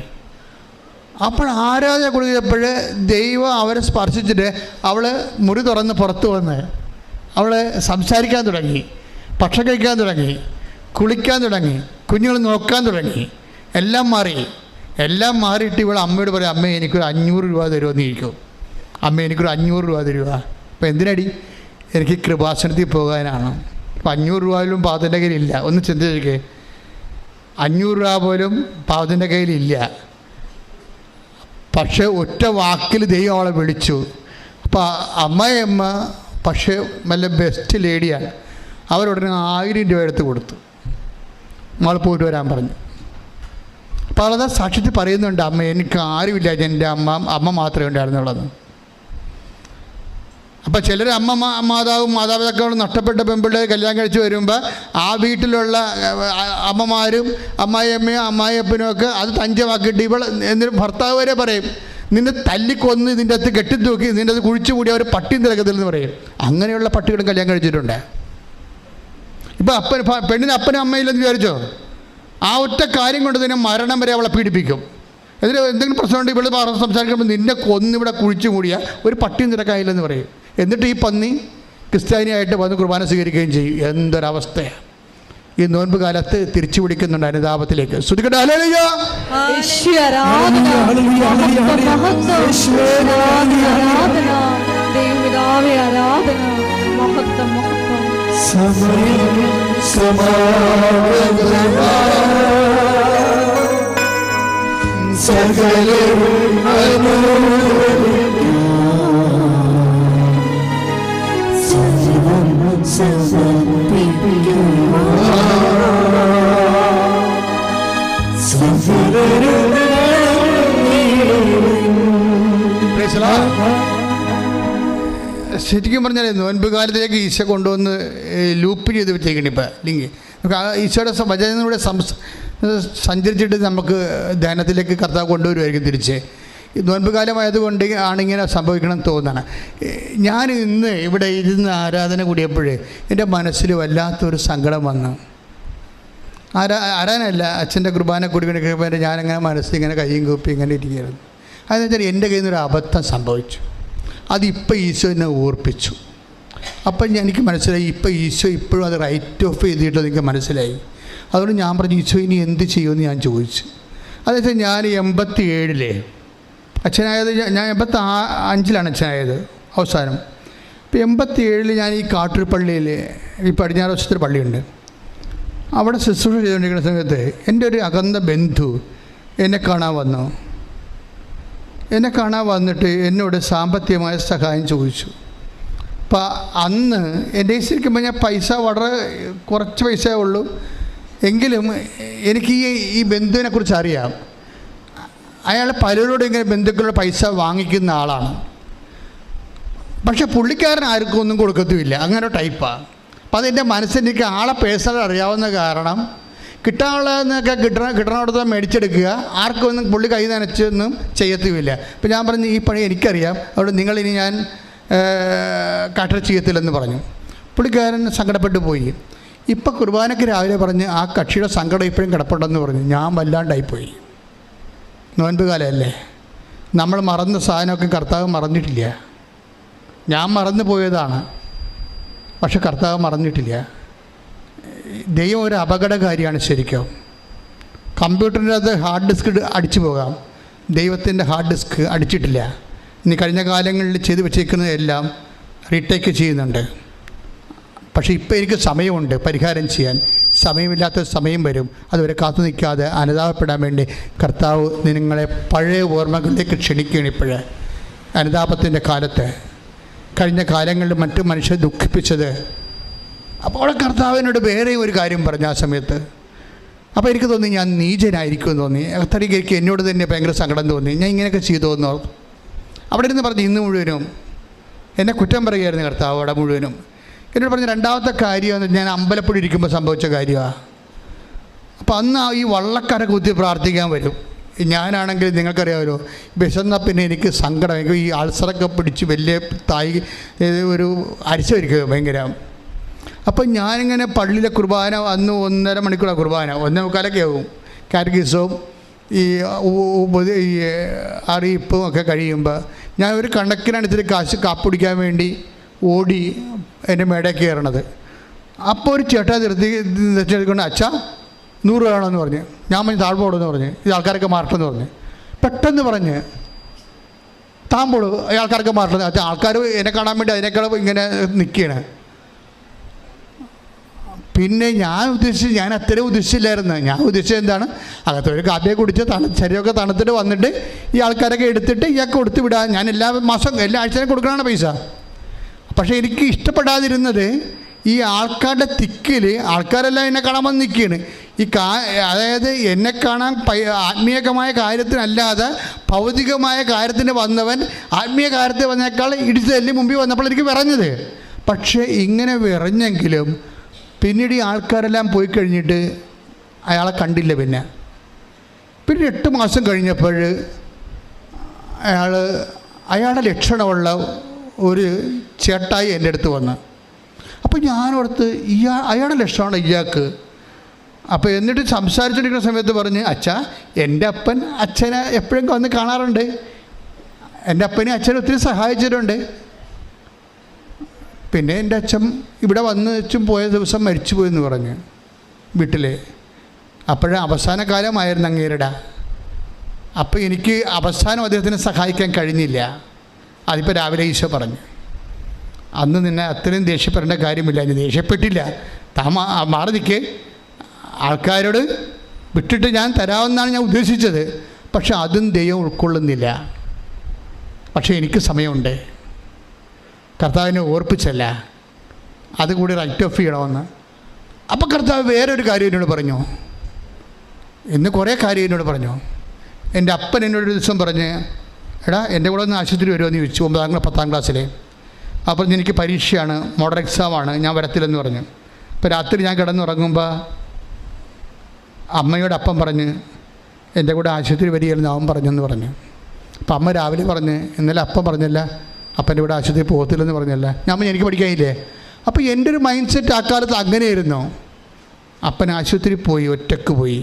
Speaker 4: അപ്പോൾ ആരാധന കൂടിയപ്പോൾ ദൈവം അവരെ സ്പർശിച്ചിട്ട് അവൾ മുറി തുറന്ന് പുറത്ത് വന്ന് അവൾ സംസാരിക്കാൻ തുടങ്ങി, ഭക്ഷണം കഴിക്കാൻ തുടങ്ങി, കുളിക്കാൻ തുടങ്ങി, കുഞ്ഞുങ്ങൾ നോക്കാൻ തുടങ്ങി. എല്ലാം മാറി. എല്ലാം മാറിയിട്ട് ഇവൾ അമ്മയോട് പറയും, അമ്മ എനിക്കൊരു 500 രൂപ തരുമെന്ന് ഇരിക്കും. അമ്മ എനിക്കൊരു 500 രൂപ തരുക. അപ്പോൾ എന്തിനടി? എനിക്ക് കൃപാസനത്തിൽ പോകാനാണ്. അപ്പോൾ 500 രൂപ പോലും പാവത്തിൻ്റെ കയ്യിലില്ല. ഒന്ന് ചിന്തിച്ചേ, 500 രൂപ പോലും പാവത്തിൻ്റെ കയ്യിലില്ല. പക്ഷേ ഒറ്റ വാക്കിൽ ദൈവം അവളെ വിളിച്ചു. അപ്പോൾ അമ്മയമ്മ പക്ഷേ നല്ല ബെസ്റ്റ് ലേഡിയാണ്. അവരുടനെ 1000 രൂപ എടുത്ത് കൊടുത്തു. നമ്മൾ പോയിട്ട് വരാൻ പറഞ്ഞു. അപ്പോൾ അവളത് സാക്ഷ്യത്തിൽ പറയുന്നുണ്ട്, അമ്മ എനിക്ക് ആരുമില്ല, എൻ്റെ അമ്മ മാത്രമേ ഉണ്ടായിരുന്നുള്ളത്. അപ്പോൾ ചിലർ മാതാപിതാക്കളും നഷ്ടപ്പെട്ട പെൺപിള്ളേർ കല്യാണം കഴിച്ച് വരുമ്പോൾ ആ വീട്ടിലുള്ള അമ്മമാരും അമ്മായിയപ്പനും ഒക്കെ അത് തഞ്ചമാക്കിയിട്ട് ഇവൾ എന്നിട്ട് ഭർത്താവ് വരെ പറയും, നിന്നെ തല്ലിക്കൊന്ന് ഇതിൻ്റെ അകത്ത് കെട്ടിത്തൂക്കി നിൻ്റെ അത് കുഴിച്ചു കൂടി അവർ പട്ടിയും തിരക്കത്തില്ലെന്ന് പറയും. അങ്ങനെയുള്ള പട്ടികളും കല്യാണം കഴിച്ചിട്ടുണ്ട്. ഇപ്പോൾ പെണ്ണിന് അപ്പനും അമ്മയില്ലെന്ന് വിചാരിച്ചോ? ആ ഒറ്റ കാര്യം കൊണ്ട് തന്നെ മരണം വരെ അവളെ പീഡിപ്പിക്കും. എന്നിട്ട് എന്തെങ്കിലും പ്രശ്നമുണ്ട് ഇവിടെ സംസാരിക്കുമ്പോൾ നിന്നെ കൊന്നിവിടെ കുഴിച്ചു മൂടിയ ഒരു പട്ടിയും തിരക്കായില്ലെന്ന് പറയും. എന്നിട്ട് ഈ പന്നി ക്രിസ്ത്യാനിയായിട്ട് വന്ന് കുർബാന സ്വീകരിക്കുകയും ചെയ്യും. എന്തൊരവസ്ഥയാണ്! ഈ നോൻപ് കാലത്ത് തിരിച്ചു പിടിക്കുന്നുണ്ട് അനുതാപത്തിലേക്ക്. ശ്രുതിക്കട്ടെ, ഹല്ലേലൂയ. ശരിക്കും പറഞ്ഞാൽ നോൻപ് കാലത്തിലേക്ക് ഈശോ കൊണ്ടുവന്ന് ലൂപ്പ് ചെയ്ത് വെച്ചേക്കണം. ഇപ്പം ലിങ്ക് ഈശോയുടെ വചനത്തിലൂടെ സഞ്ചരിച്ചിട്ട് നമുക്ക് ധ്യാനത്തിലേക്ക് കർത്താവ് കൊണ്ടുവരുമായിരിക്കും തിരിച്ച്. നോൻപ് കാലമായതുകൊണ്ട് ആണിങ്ങനെ സംഭവിക്കണം തോന്നണം. ഞാൻ ഇന്ന് ഇവിടെ ഇരുന്ന് ആരാധന കൂടിയപ്പോഴേ എൻ്റെ മനസ്സിൽ വല്ലാത്തൊരു സങ്കടം വന്നു. ആരാധനയല്ല, അച്ഛൻ്റെ കുർബാന കൂടിക്കൊണ്ടിരിക്കുമ്പോൾ ഞാനങ്ങനെ മനസ്സിങ്ങനെ കയ്യും കൂപ്പി ഇങ്ങനെ ഇരിക്കുകയായിരുന്നു. അതെന്ന് വെച്ചാൽ എൻ്റെ കയ്യിൽ നിന്നൊരു അബദ്ധം സംഭവിച്ചു. അതിപ്പോൾ ഈശോ എന്നെ ഓർപ്പിച്ചു. അപ്പം എനിക്ക് മനസ്സിലായി, ഇപ്പം ഈശോ ഇപ്പോഴും അത് റൈറ്റ് ഓഫ് ചെയ്തിട്ട് എനിക്ക് മനസ്സിലായി. അതുകൊണ്ട് ഞാൻ പറഞ്ഞു, ഈശോ ഇനി എന്ത് ചെയ്യുമെന്ന് ഞാൻ ചോദിച്ചു. അതെന്ന് വെച്ചാൽ ഞാൻ 87 അച്ഛനായത്, ഞാൻ 85 അച്ഛനായത് അവസാനം. ഇപ്പോൾ 87 ഞാൻ ഈ കാട്ടൂർ പള്ളിയിൽ, ഈ പടിഞ്ഞാറ് വശത്തൊരു പള്ളിയുണ്ട്, അവിടെ ശുശ്രൂഷ ചെയ്തുകൊണ്ടിരിക്കുന്ന സമയത്ത് എൻ്റെ ഒരു അകന്ന ബന്ധു എന്നെ കാണാൻ വന്നു. എന്നെ കാണാൻ വന്നിട്ട് എന്നോട് സാമ്പത്തികമായ സഹായം ചോദിച്ചു. അപ്പം അന്ന് എൻ്റെ ശരിക്കും ഞാൻ പൈസ വളരെ കുറച്ച് പൈസയേ ഉള്ളൂ. എങ്കിലും എനിക്ക് ഈ ബന്ധുവിനെക്കുറിച്ച് അറിയാം. അയാൾ പലരോടും ഇങ്ങനെ ബന്ധുക്കളുടെ പൈസ വാങ്ങിക്കുന്ന ആളാണ്. പക്ഷെ പുള്ളിക്കാരൻ ആർക്കും ഒന്നും കൊടുക്കത്തുമില്ല, അങ്ങനെ ടൈപ്പാണ്. അപ്പം അതെൻ്റെ മനസ്സിലേക്ക് ആളെ പേഴ്സണൽ അറിയാവുന്ന കാരണം കിട്ടാനുള്ളതെന്നൊക്കെ കിട്ടണോടത്ത് മേടിച്ചെടുക്കുക, ആർക്കൊന്നും പുള്ളി കൈ നനച്ചൊന്നും ചെയ്യത്തുമില്ല. അപ്പം ഞാൻ പറഞ്ഞു, ഈ പണി എനിക്കറിയാം, അതുകൊണ്ട് നിങ്ങളിനി ഞാൻ കാട്ടർ ചെയ്യത്തില്ലെന്ന് പറഞ്ഞു. പുള്ളിക്കാരൻ സങ്കടപ്പെട്ടു പോയി. ഇപ്പം കുർബാനയ്ക്ക് രാവിലെ പറഞ്ഞ് ആ കക്ഷിയുടെ സങ്കടം ഇപ്പോഴും കിടപ്പുണ്ടെന്ന് പറഞ്ഞു. ഞാൻ വല്ലാണ്ടായിപ്പോയി. നോൻപ് കാലമല്ലേ, നമ്മൾ മറന്ന സാധനമൊക്കെ കർത്താവ് മറന്നിട്ടില്ല. ഞാൻ മറന്നു പോയതാണ്, പക്ഷെ കർത്താവ് മറന്നിട്ടില്ല. ദൈവം ഒരു അപകടകാരിയാണ് ശരിക്കും. കമ്പ്യൂട്ടറിൻ്റെ അത് ഹാർഡ് ഡിസ്ക് അടിച്ചു പോകാം, ദൈവത്തിൻ്റെ ഹാർഡ് ഡിസ്ക് അടിച്ചിട്ടില്ല. ഇനി കഴിഞ്ഞ കാലങ്ങളിൽ ചെയ്ത് വെച്ചേക്കുന്നതെല്ലാം റീടേക്ക് ചെയ്യുന്നുണ്ട്. പക്ഷേ ഇപ്പോൾ എനിക്ക് സമയമുണ്ട് പരിഹാരം ചെയ്യാൻ. സമയമില്ലാത്ത സമയം വരും. അതുവരെ കാത്തു നിൽക്കാതെ അനുതാപപ്പെടാൻ വേണ്ടി കർത്താവ് നിങ്ങളെ പഴയ ഓർമ്മകളിലേക്ക് ക്ഷണിക്കുകയാണ്. ഇപ്പോഴേ അനുതാപത്തിൻ്റെ കാലത്ത് കഴിഞ്ഞ കാലങ്ങളിൽ മറ്റു മനുഷ്യരെ ദുഃഖിപ്പിച്ചത്. അപ്പോൾ കർത്താവിനോട് വേറെയും ഒരു കാര്യം പറഞ്ഞു ആ സമയത്ത്. അപ്പോൾ എനിക്ക് തോന്നി ഞാൻ നീചനായിരിക്കുമെന്ന് തോന്നി. എനിക്ക് എന്നോട് തന്നെ ഭയങ്കര സങ്കടം തോന്നി. ഞാൻ ഇങ്ങനെയൊക്കെ ചെയ്തോന്നോ. അവിടെ ഇരുന്ന് പറഞ്ഞു ഇന്ന് മുഴുവനും എന്നെ കുറ്റം പറയുകയായിരുന്നു കർത്താവ്. അവിടെ മുഴുവനും എന്നോട് പറഞ്ഞ രണ്ടാമത്തെ കാര്യം ഞാൻ അമ്പലപ്പുഴ ഇരിക്കുമ്പോൾ സംഭവിച്ച കാര്യമാണ്. അപ്പോൾ അന്ന് ഈ വള്ളക്കര കുത്തി പ്രാർത്ഥിക്കാൻ വരും. ഞാനാണെങ്കിൽ നിങ്ങൾക്കറിയാമല്ലോ, വിശന്ന പിന്നെ എനിക്ക് സങ്കടം. എനിക്ക് ഈ അൾസറൊക്കെ പിടിച്ച് വലിയ തായി ഒരു അരിച്ചു വരിക്കുക ഭയങ്കര. അപ്പം ഞാനിങ്ങനെ പള്ളിയിലെ കുർബാന അന്ന് 1.5 മണിക്കൂറാണ് കുർബാന, 1:45 ആവും. കാറ്റഗിസവും ഈ അറിയിപ്പും ഒക്കെ കഴിയുമ്പോൾ ഞാൻ ഒരു കണക്കിനടുത്തിട്ട് കാപ്പ് കുടിക്കാൻ വേണ്ടി ഓടി എൻ്റെ മേടയിൽ കയറണത്. അപ്പോൾ ഒരു ചേട്ടാ നിർത്തിക്കൊണ്ട് അച്ഛാ 100 രൂപ വേണമെന്ന് പറഞ്ഞ്. ഞാൻ പറഞ്ഞ് താഴ്പോടെന്ന് പറഞ്ഞ് ഇത് ആൾക്കാരൊക്കെ മാറട്ടെന്ന് പറഞ്ഞ്. പെട്ടെന്ന് പറഞ്ഞ് താമ്പോളൂ ആൾക്കാരൊക്കെ മാറട്ടെ. അച്ഛാ ആൾക്കാർ എന്നെ കാണാൻ വേണ്ടി അതിനേക്കാൾ ഇങ്ങനെ നിൽക്കുകയാണ്. പിന്നെ ഞാൻ അത്രയും ഉദ്ദേശിച്ചില്ലായിരുന്നു. ഞാൻ ഉദ്ദേശിച്ചത് എന്താണ്, അകത്തൊരു കാപ്പിയെ കുടിച്ച് ശരീരമൊക്കെ തണുത്തിട്ട് വന്നിട്ട് ഈ ആൾക്കാരൊക്കെ എടുത്തിട്ട് ഇയാൾക്ക് കൊടുത്ത് വിടാൻ. ഞാൻ എല്ലാ ആഴ്ചയും കൊടുക്കണമാണ് പൈസ. പക്ഷേ എനിക്ക് ഇഷ്ടപ്പെടാതിരുന്നത് ഈ ആൾക്കാരുടെ തിക്കിൽ ആൾക്കാരെല്ലാം എന്നെ കാണാൻ വന്ന് നിൽക്കുകയാണ്. അതായത് എന്നെ കാണാൻ ആത്മീയമായ കാര്യത്തിനല്ലാതെ ഭൗതികമായ കാര്യത്തിന് വന്നവൻ ആത്മീയ കാര്യത്തിൽ വന്നേക്കാൾ ഇടിച്ചതല്ലി മുമ്പിൽ വന്നപ്പോൾ എനിക്ക് വിറഞ്ഞത്. പക്ഷേ ഇങ്ങനെ വിറഞ്ഞെങ്കിലും പിന്നീട് ഈ ആൾക്കാരെല്ലാം പോയി കഴിഞ്ഞിട്ട് അയാളെ കണ്ടില്ല. പിന്നെ 8 മാസം കഴിഞ്ഞപ്പോൾ അയാളുടെ ലക്ഷണമുള്ള ഒരു ചേട്ടായി എൻ്റെ അടുത്ത് വന്ന്. അപ്പോൾ ഞാനോർത്ത് അയാളുടെ ലക്ഷണമാണ് ഇയാൾക്ക്. അപ്പോൾ എന്നിട്ട് സംസാരിച്ചിരിക്കുന്ന സമയത്ത് പറഞ്ഞ് അച്ഛാ എൻ്റെ അപ്പൻ അച്ഛനെ എപ്പോഴും വന്ന് കാണാറുണ്ട്, എൻ്റെ അപ്പനെ അച്ഛനെ ഒത്തിരി സഹായിച്ചിട്ടുണ്ട്. പിന്നെ എൻ്റെ അച്ഛൻ ഇവിടെ വന്ന് വെച്ചും പോയ ദിവസം മരിച്ചു പോയെന്ന് പറഞ്ഞു വീട്ടിൽ. അപ്പോഴും അവസാന കാലമായിരുന്നു അങ്ങേരുടെ. അപ്പോൾ എനിക്ക് അവസാനം അദ്ദേഹത്തിനെ സഹായിക്കാൻ കഴിഞ്ഞില്ല. അതിപ്പോൾ രാവിലെ ഈശോ പറഞ്ഞു അന്ന് നിന്നെ അത്രയും ദേഷ്യപ്പെടേണ്ട കാര്യമില്ല. ഞാൻ ദേഷ്യപ്പെട്ടില്ല, മാറി നിൽക്കേ, ആൾക്കാരോട് വിട്ടിട്ട് ഞാൻ തരാമെന്നാണ് ഞാൻ ഉദ്ദേശിച്ചത്. പക്ഷെ അതും ദൈവം ഉൾക്കൊള്ളുന്നില്ല. പക്ഷേ എനിക്ക് സമയമുണ്ട്, കർത്താവിനെ ഓർപ്പിച്ചല്ല, അതുകൂടി റൈറ്റ് ഓഫ് ചെയ്യണമെന്ന്. അപ്പോൾ കർത്താവ് വേറൊരു കാര്യം എന്നോട് പറഞ്ഞു. ഇന്ന് കുറേ കാര്യം എന്നോട് പറഞ്ഞു. എൻ്റെ അപ്പൻ എന്നോടൊരു ദിവസം പറഞ്ഞ് എടാ എൻ്റെ കൂടെ ഒന്ന് ആശുപത്രി വരുമോ എന്ന് ചോദിച്ചു. 10ാം ക്ലാസ്സിലെ. അപ്പോൾ എനിക്ക് പരീക്ഷയാണ്, മോഡൽ എക്സാമാണ്, ഞാൻ വരത്തില്ലെന്ന് പറഞ്ഞു. അപ്പോൾ രാത്രി ഞാൻ കിടന്നുറങ്ങുമ്പോൾ അമ്മയോട് അപ്പം പറഞ്ഞ് എൻ്റെ കൂടെ ആശുപത്രി വരികയായിരുന്നു അവൻ പറഞ്ഞെന്ന് പറഞ്ഞു. അപ്പം അമ്മ രാവിലെ പറഞ്ഞ് ഇന്നലെ അപ്പം പറഞ്ഞല്ല, അപ്പൻ്റെ ഇവിടെ ആശുപത്രി പോകത്തില്ലെന്ന് പറഞ്ഞല്ല. ഞാൻ എനിക്ക് പഠിക്കാനില്ലേ. അപ്പോൾ എൻ്റെ ഒരു മൈൻഡ് സെറ്റ് ആ കാലത്ത് അങ്ങനെയായിരുന്നു. അപ്പൻ ആശുപത്രി പോയി, ഒറ്റക്ക് പോയി.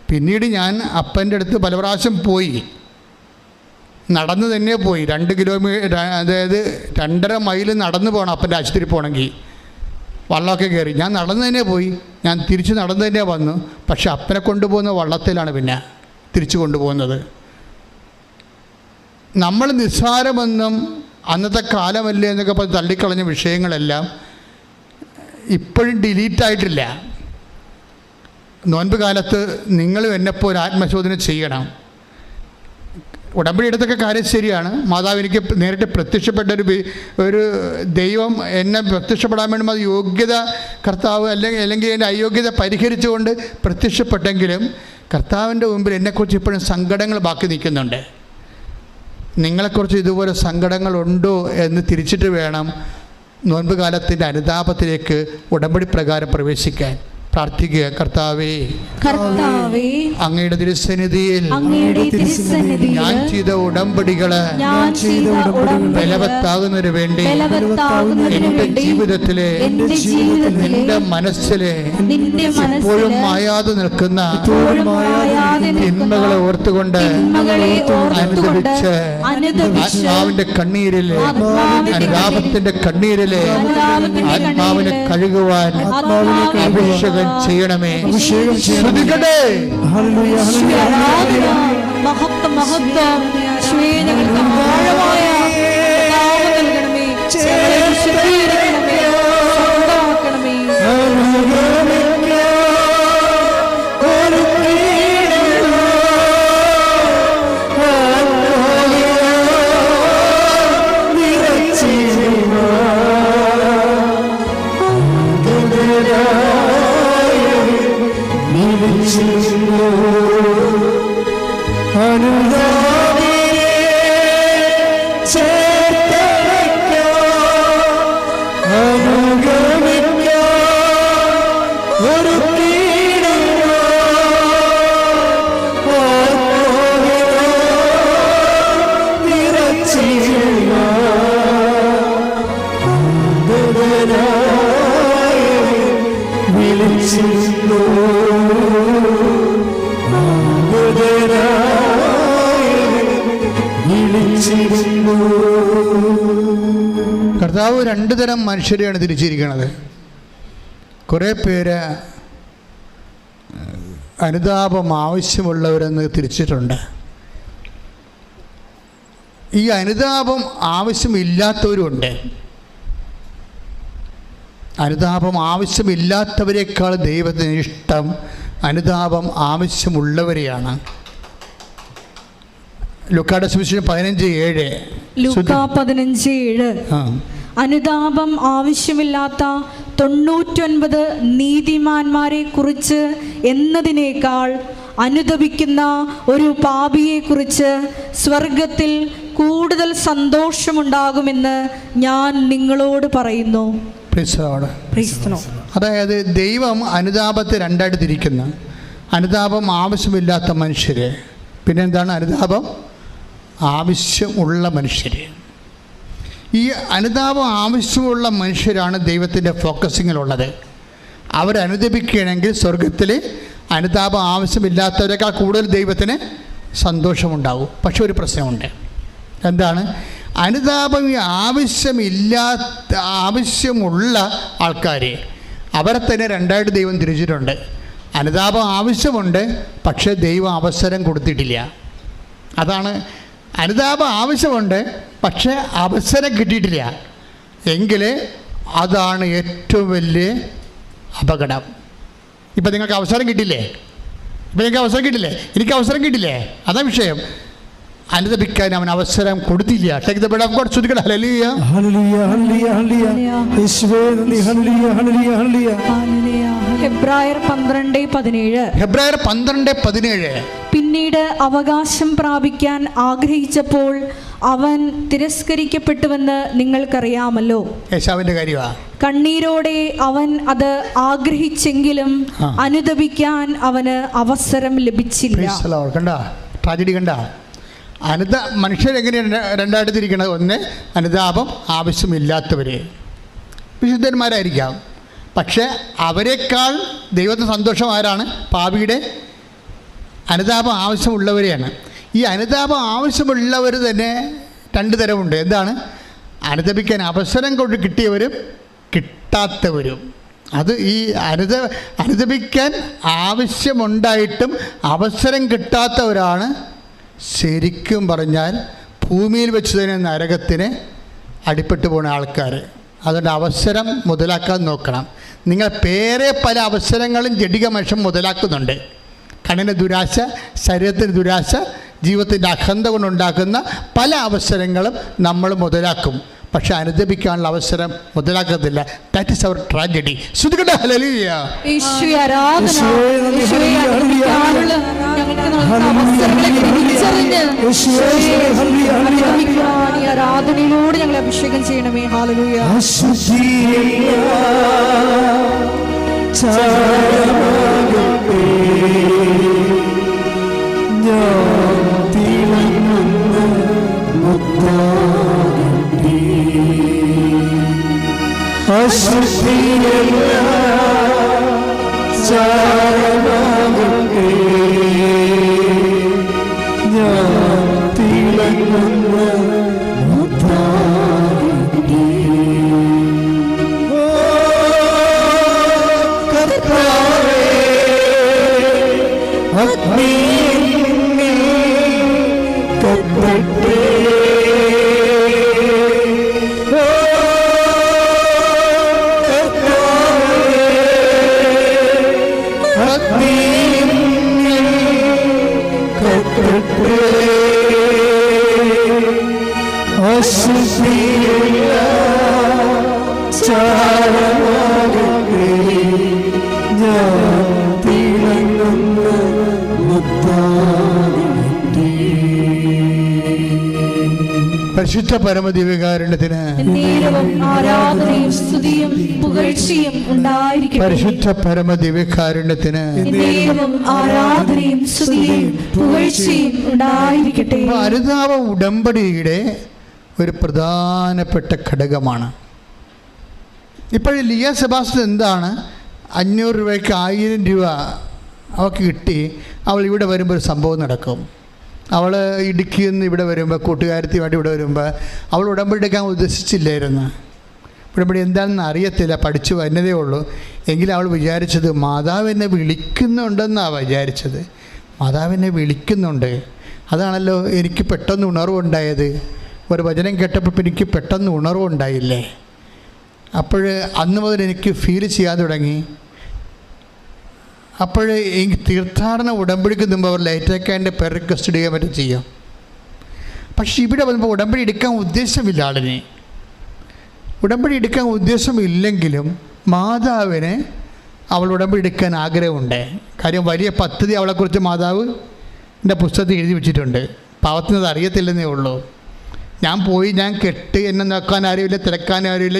Speaker 4: പിന്നീട് ഞാൻ അപ്പൻ്റെ അടുത്ത് പല പ്രാവശ്യം പോയി, നടന്ന് തന്നെ പോയി. 2 കിലോമീറ്റർ, അതായത് 2.5 മൈൽ നടന്നു പോകണം അപ്പൻ്റെ ആശുപത്രി പോകണമെങ്കിൽ. വള്ളമൊക്കെ കയറി ഞാൻ നടന്നു തന്നെ പോയി, ഞാൻ തിരിച്ച് നടന്നു തന്നെ വന്നു. പക്ഷെ അപ്പനെ കൊണ്ടുപോകുന്ന വള്ളത്തിലാണ് പിന്നെ തിരിച്ചു കൊണ്ടുപോകുന്നത്. നമ്മൾ നിസ്സാരമെന്നും അന്നത്തെ കാലമല്ലേ എന്നൊക്കെ പറഞ്ഞ് തള്ളിക്കളഞ്ഞ വിഷയങ്ങളെല്ലാം ഇപ്പോഴും ഡിലീറ്റായിട്ടില്ല. നോൻപ് കാലത്ത് നിങ്ങളും എന്നെപ്പോൾ ഒരു ആത്മശോധന ചെയ്യണം. ഉടമ്പടി എടുത്തൊക്കെ കാര്യം ശരിയാണ്. മാതാവ് എനിക്ക് നേരിട്ട് പ്രത്യക്ഷപ്പെട്ട ഒരു ദൈവം എന്നെ പ്രത്യക്ഷപ്പെടാൻ വേണ്ടി അത് യോഗ്യത കർത്താവ് അല്ലെങ്കിൽ എൻ്റെ അയോഗ്യത പരിഹരിച്ചുകൊണ്ട് പ്രത്യക്ഷപ്പെട്ടെങ്കിലും കർത്താവിൻ്റെ മുമ്പിൽ എന്നെക്കുറിച്ച് ഇപ്പോഴും സങ്കടങ്ങൾ ബാക്കി നിൽക്കുന്നുണ്ട്. നിങ്ങളെക്കുറിച്ച് ഇതുപോലെ സങ്കടങ്ങളുണ്ടോ എന്ന് തിരിച്ചിട്ട് വേണം നോൻപ് കാലത്തിൻ്റെ അനുതാപത്തിലേക്ക് ഉടമ്പടി പ്രകാരം പ്രവേശിക്കാൻ. പ്രാർത്ഥിക്കുക. കർത്താവേ, അങ്ങയുടെ തിരുസന്നിധിയിൽ ഞാൻ ചെയ്ത ഉടമ്പടികള് ബലവത്താകുന്നതിന് വേണ്ടി എൻ്റെ ജീവിതത്തിലെ എൻ്റെ മനസ്സിലെ ഇപ്പോഴും മായാതെ നിൽക്കുന്ന തിന്മകളെ ഓർത്തുകൊണ്ട് അനുദപിച്ച് ആത്മാവിന്റെ കണ്ണീരിലെ അനുതാപത്തിന്റെ കണ്ണീരിലെ ആത്മാവിനെ കഴുകുവാൻ അഭിഷേകം ചെയ്യണമേ. ശ്രദ്ധിക്കട്ടെ.
Speaker 3: മഹത്വം മഹത്വം ഞങ്ങൾക്ക് ആഴമായ നൽകണമേ, സ്വന്തമാക്കണമേ.
Speaker 1: അനുതാപിയെ ചേർത്തണയ്ക്കാൻ അനുഗമിക്കാൻ ഒരു
Speaker 4: കർത്താവ് രണ്ടു തരം മനുഷ്യരെയാണ് തിരിച്ചിരിക്കുന്നത്. കുറേ പേര് അനുതാപം ആവശ്യമുള്ളവരെന്ന് തിരിച്ചിട്ടുണ്ട്. ഈ അനുതാപം ആവശ്യമില്ലാത്തവരുമുണ്ട്. അനുതാപം ആവശ്യമില്ലാത്തവരെക്കാൾ ദൈവത്തിന് ഇഷ്ടം അനുതാപം ആവശ്യമുള്ളവരെയാണ്. ലൂക്കായുടെ സുവിശേഷം 15:7.
Speaker 3: ലൂക്കാ 15:7. അനുതാപം ആവശ്യമില്ലാത്ത 99 നീതിമാന്മാരെ കുറിച്ച് എന്നതിനേക്കാൾ അനുതപിക്കുന്ന ഒരു പാപിയെ കുറിച്ച് സ്വർഗത്തിൽ കൂടുതൽ സന്തോഷമുണ്ടാകുമെന്ന് ഞാൻ നിങ്ങളോട് പറയുന്നു.
Speaker 4: അതായത് ദൈവം അനുതാപത്തെ രണ്ടായിട്ട് തിരിക്കുന്നു. അനുതാപം ആവശ്യമില്ലാത്ത മനുഷ്യര്, പിന്നെന്താണ് അനുതാപം ആവശ്യമുള്ള മനുഷ്യര്. ഈ അനുതാപം ആവശ്യമുള്ള മനുഷ്യരാണ് ദൈവത്തിൻ്റെ ഫോക്കസിങ്ങിലുള്ളത്. അവരനുദപിക്കുകയാണെങ്കിൽ സ്വർഗത്തിൽ അനുതാപം ആവശ്യമില്ലാത്തവരെക്കാൾ കൂടുതൽ ദൈവത്തിന് സന്തോഷമുണ്ടാകും. പക്ഷെ ഒരു പ്രശ്നമുണ്ട്. എന്താണ്? അനുതാപം ആവശ്യമുള്ള ആൾക്കാർ അവരെ തന്നെ രണ്ടായിട്ട് ദൈവം തിരിച്ചിട്ടുണ്ട്. അനുതാപം ആവശ്യമുണ്ട്, പക്ഷേ ദൈവം അവസരം കൊടുത്തിട്ടില്ല. അതാണ് അനുതാപം ആവശ്യമുണ്ട്, പക്ഷേ അവസരം കിട്ടിയിട്ടില്ല എങ്കിൽ അതാണ് ഏറ്റവും വലിയ അപകടം. ഇപ്പം നിങ്ങൾക്ക് അവസരം കിട്ടില്ലേ? എനിക്ക് അവസരം കിട്ടില്ലേ? അതാ വിഷയം. അനുദപിക്കാൻ അവൻ അവസരം കൊടുത്തില്ല.
Speaker 3: ഹെബ്രായർ 12:17. പിന്നീട് അവകാശം പ്രാപിക്കാൻ ആഗ്രഹിച്ചപ്പോൾ അവൻ തിരസ്കരിക്കപ്പെട്ടുവെന്ന് നിങ്ങൾക്കറിയാമല്ലോ.
Speaker 4: യേശാവിന്റെ കാര്യമാ. കണ്ണീരോടെ
Speaker 3: അവൻ അത് ആഗ്രഹിച്ചെങ്കിലും അനുദപിക്കാൻ അവന് അവസരം ലഭിച്ചില്ല.
Speaker 4: ട്രാജഡി കണ്ട. മനുഷ്യരെങ്ങനെയാണ് രണ്ടായിട്ട് തിരിക്കുന്നത്? ഒന്ന്, അനുതാപം ആവശ്യമില്ലാത്തവർ വിശുദ്ധന്മാരായിരിക്കാം, പക്ഷേ അവരെക്കാൾ ദൈവത്തിന് സന്തോഷം ആരാണ്? പാപിയുടെ അനുതാപം ആവശ്യമുള്ളവരെയാണ്. ഈ അനുതാപം ആവശ്യമുള്ളവർ തന്നെ രണ്ട് തരമുണ്ട്. എന്താണ്? അനുദപിക്കാൻ അവസരം കൊണ്ട് കിട്ടിയവരും കിട്ടാത്തവരും. അത് ഈ അനുദപിക്കാൻ ആവശ്യമുണ്ടായിട്ടും അവസരം കിട്ടാത്തവരാണ് ശരിക്കും പറഞ്ഞാൽ ഭൂമിയിൽ വെച്ച് തന്നെ നരകത്തിന് അടിപ്പെട്ടു പോകുന്ന ആൾക്കാർ. അതുകൊണ്ട് അവസരം മുതലാക്കാൻ നോക്കണം. നിങ്ങൾ പേരെ പല അവസരങ്ങളും ജഡിക മനുഷ്യൻ മുതലാക്കുന്നുണ്ട്. കണ്ണിന് ദുരാശ, ശരീരത്തിന് ദുരാശ, ജീവിതത്തിൻ്റെ അഖണ്ഡത കൊണ്ടുണ്ടാക്കുന്ന പല അവസരങ്ങളും നമ്മൾ മുതലാക്കും. പക്ഷെ അനുദപിക്കാനുള്ള അവസരം മുതലാക്കത്തില്ല. That is our tragedy. ശ്രുതികട ഹല്ലേലൂയ.
Speaker 3: ആരാധനയിലൂടെ ഞങ്ങളെ അഭിഷേകം ചെയ്യണമേ. ഹല്ലേലൂയ.
Speaker 1: ഞാൻ തിളങ്ങുന്ന മുത്താകട്ടെ.
Speaker 4: പരിശുദ്ധ പരമദിവ്യകാരുണ്യത്തിന്
Speaker 3: ആരാധനയും സ്തുതിയും പുകഴ്ചയും ഉണ്ടായിരിക്കട്ടെ.
Speaker 4: പരിശുദ്ധ പരമദിവ്യകാരുണ്യത്തിന്
Speaker 3: ആരാധനയും സ്തുതിയും പുകഴ്ചയും ഉണ്ടായിരിക്കട്ടെ.
Speaker 4: അനുതാപ ഉടമ്പടിയുടെ ഒരു പ്രധാനപ്പെട്ട ഘടകമാണ്. ഇപ്പോഴും ലിയ സെബാസ്റ്റ്യൻ എന്താണ് 500 രൂപയ്ക്ക് 1000 രൂപ അവൾക്ക് കിട്ടി. അവൾ ഇവിടെ വരുമ്പോൾ ഒരു സംഭവം നടക്കും. അവൾ ഇടുക്കിയിൽ നിന്ന് ഇവിടെ വരുമ്പോൾ കൂട്ടുകാരത്തിയുമായിട്ട് ഇവിടെ വരുമ്പോൾ അവൾ ഉടമ്പടി എടുക്കാൻ ഉദ്ദേശിച്ചില്ലായിരുന്നു. ഉടമ്പടി എന്താണെന്ന് അറിയത്തില്ല, പഠിച്ചു വരുന്നതേ ഉള്ളൂ. എങ്കിലും അവൾ വിചാരിച്ചത് മാതാവ് എന്നെ വിളിക്കുന്നുണ്ടെന്നാണ് വിചാരിച്ചത്. മാതാവ് എന്നെ വിളിക്കുന്നുണ്ട്. അതാണല്ലോ എനിക്ക് പെട്ടെന്ന് ഉണർവുണ്ടായത്. ഒരു വചനം കേട്ടപ്പോൾ എനിക്ക് പെട്ടെന്ന് ഉണർവുണ്ടായില്ലേ. അപ്പോൾ അന്ന് മുതൽ എനിക്ക് ഫീൽ ചെയ്യാൻ തുടങ്ങി. അപ്പോൾ എനിക്ക് തീർത്ഥാടന ഉടമ്പടിക്ക് മുമ്പ് അവർ ലൈറ്റേക്കാൻ്റെ പേർ റിക്വസ്റ്റ് ചെയ്യാൻ പറ്റും ചെയ്യും. പക്ഷെ ഇവിടെ വന്നപ്പോൾ ഉടമ്പടി എടുക്കാൻ ഉദ്ദേശമില്ല. ആളിനെ ഉടമ്പടി എടുക്കാൻ ഉദ്ദേശമില്ലെങ്കിലും മാതാവിന് അവൾ ഉടമ്പടി എടുക്കാൻ ആഗ്രഹമുണ്ട്. കാര്യം വലിയ പദ്ധതി അവളെക്കുറിച്ച് മാതാവ് എൻ്റെ പുസ്തകത്തിൽ എഴുതി വെച്ചിട്ടുണ്ട്. പാവത്തിനത് അറിയത്തില്ലെന്നേ ഉള്ളൂ. ഞാൻ കെട്ട്, എന്നെ നോക്കാൻ ആരുമില്ല, തിരക്കാൻ ആരുമില്ല,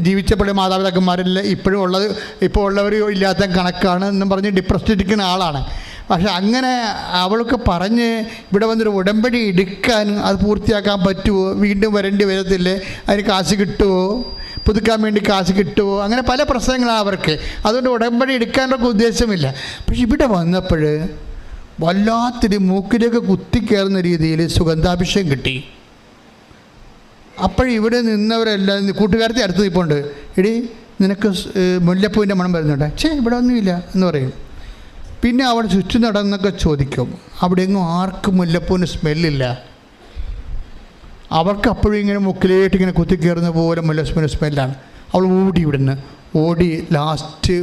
Speaker 4: ജീവിച്ചപ്പോഴും മാതാപിതാക്കന്മാരില്ല, ഇപ്പോൾ ഉള്ളവരും ഇല്ലാത്ത കണക്കാണ് എന്നും പറഞ്ഞ് ഡിപ്രസ്ഡ് ഇരിക്കുന്ന ആളാണ്. പക്ഷെ അങ്ങനെ അവൾക്ക് പറഞ്ഞ് ഇവിടെ വന്നൊരു ഉടമ്പടി എടുക്കാൻ, അത് പൂർത്തിയാക്കാൻ പറ്റുമോ, വീണ്ടും വരേണ്ടി വരത്തില്ലേ, അതിന് കാശ് കിട്ടുമോ, പുതുക്കാൻ വേണ്ടി കാശ് കിട്ടുമോ, അങ്ങനെ പല പ്രശ്നങ്ങളാണ് അവർക്ക്. അതുകൊണ്ട് ഉടമ്പടി എടുക്കാനൊക്കെ ഉദ്ദേശമില്ല. പക്ഷെ ഇവിടെ വന്നപ്പോൾ വല്ലാത്തൊരു മൂക്കിലേക്ക് കുത്തിക്കയറുന്ന രീതിയിൽ സുഗന്ധാഭിഷേകം കിട്ടി. അപ്പോഴിവിടെ നിന്നവരെല്ലാം കൂട്ടുകാരത്തെ അടുത്ത് നിൽപ്പുണ്ട്. എടി നിനക്ക് മുല്ലപ്പൂവിൻ്റെ മണം വരുന്നുണ്ട്. ഇവിടെ ഒന്നുമില്ല എന്ന് പറയും. പിന്നെ അവിടെ ചുറ്റും നടന്നൊക്കെ ചോദിക്കും. അവിടെ എങ്ങും ആർക്കും മുല്ലപ്പൂവിന് സ്മെല്ലില്ല. അവർക്ക് അപ്പോഴും ഇങ്ങനെ മുക്കിലേട്ട് ഇങ്ങനെ കുത്തിക്കയറുന്ന പോലെ മുല്ലപ്പൂവിന് സ്മെല്ലാണ്. അവൾ ഓടി ലാസ്റ്റ്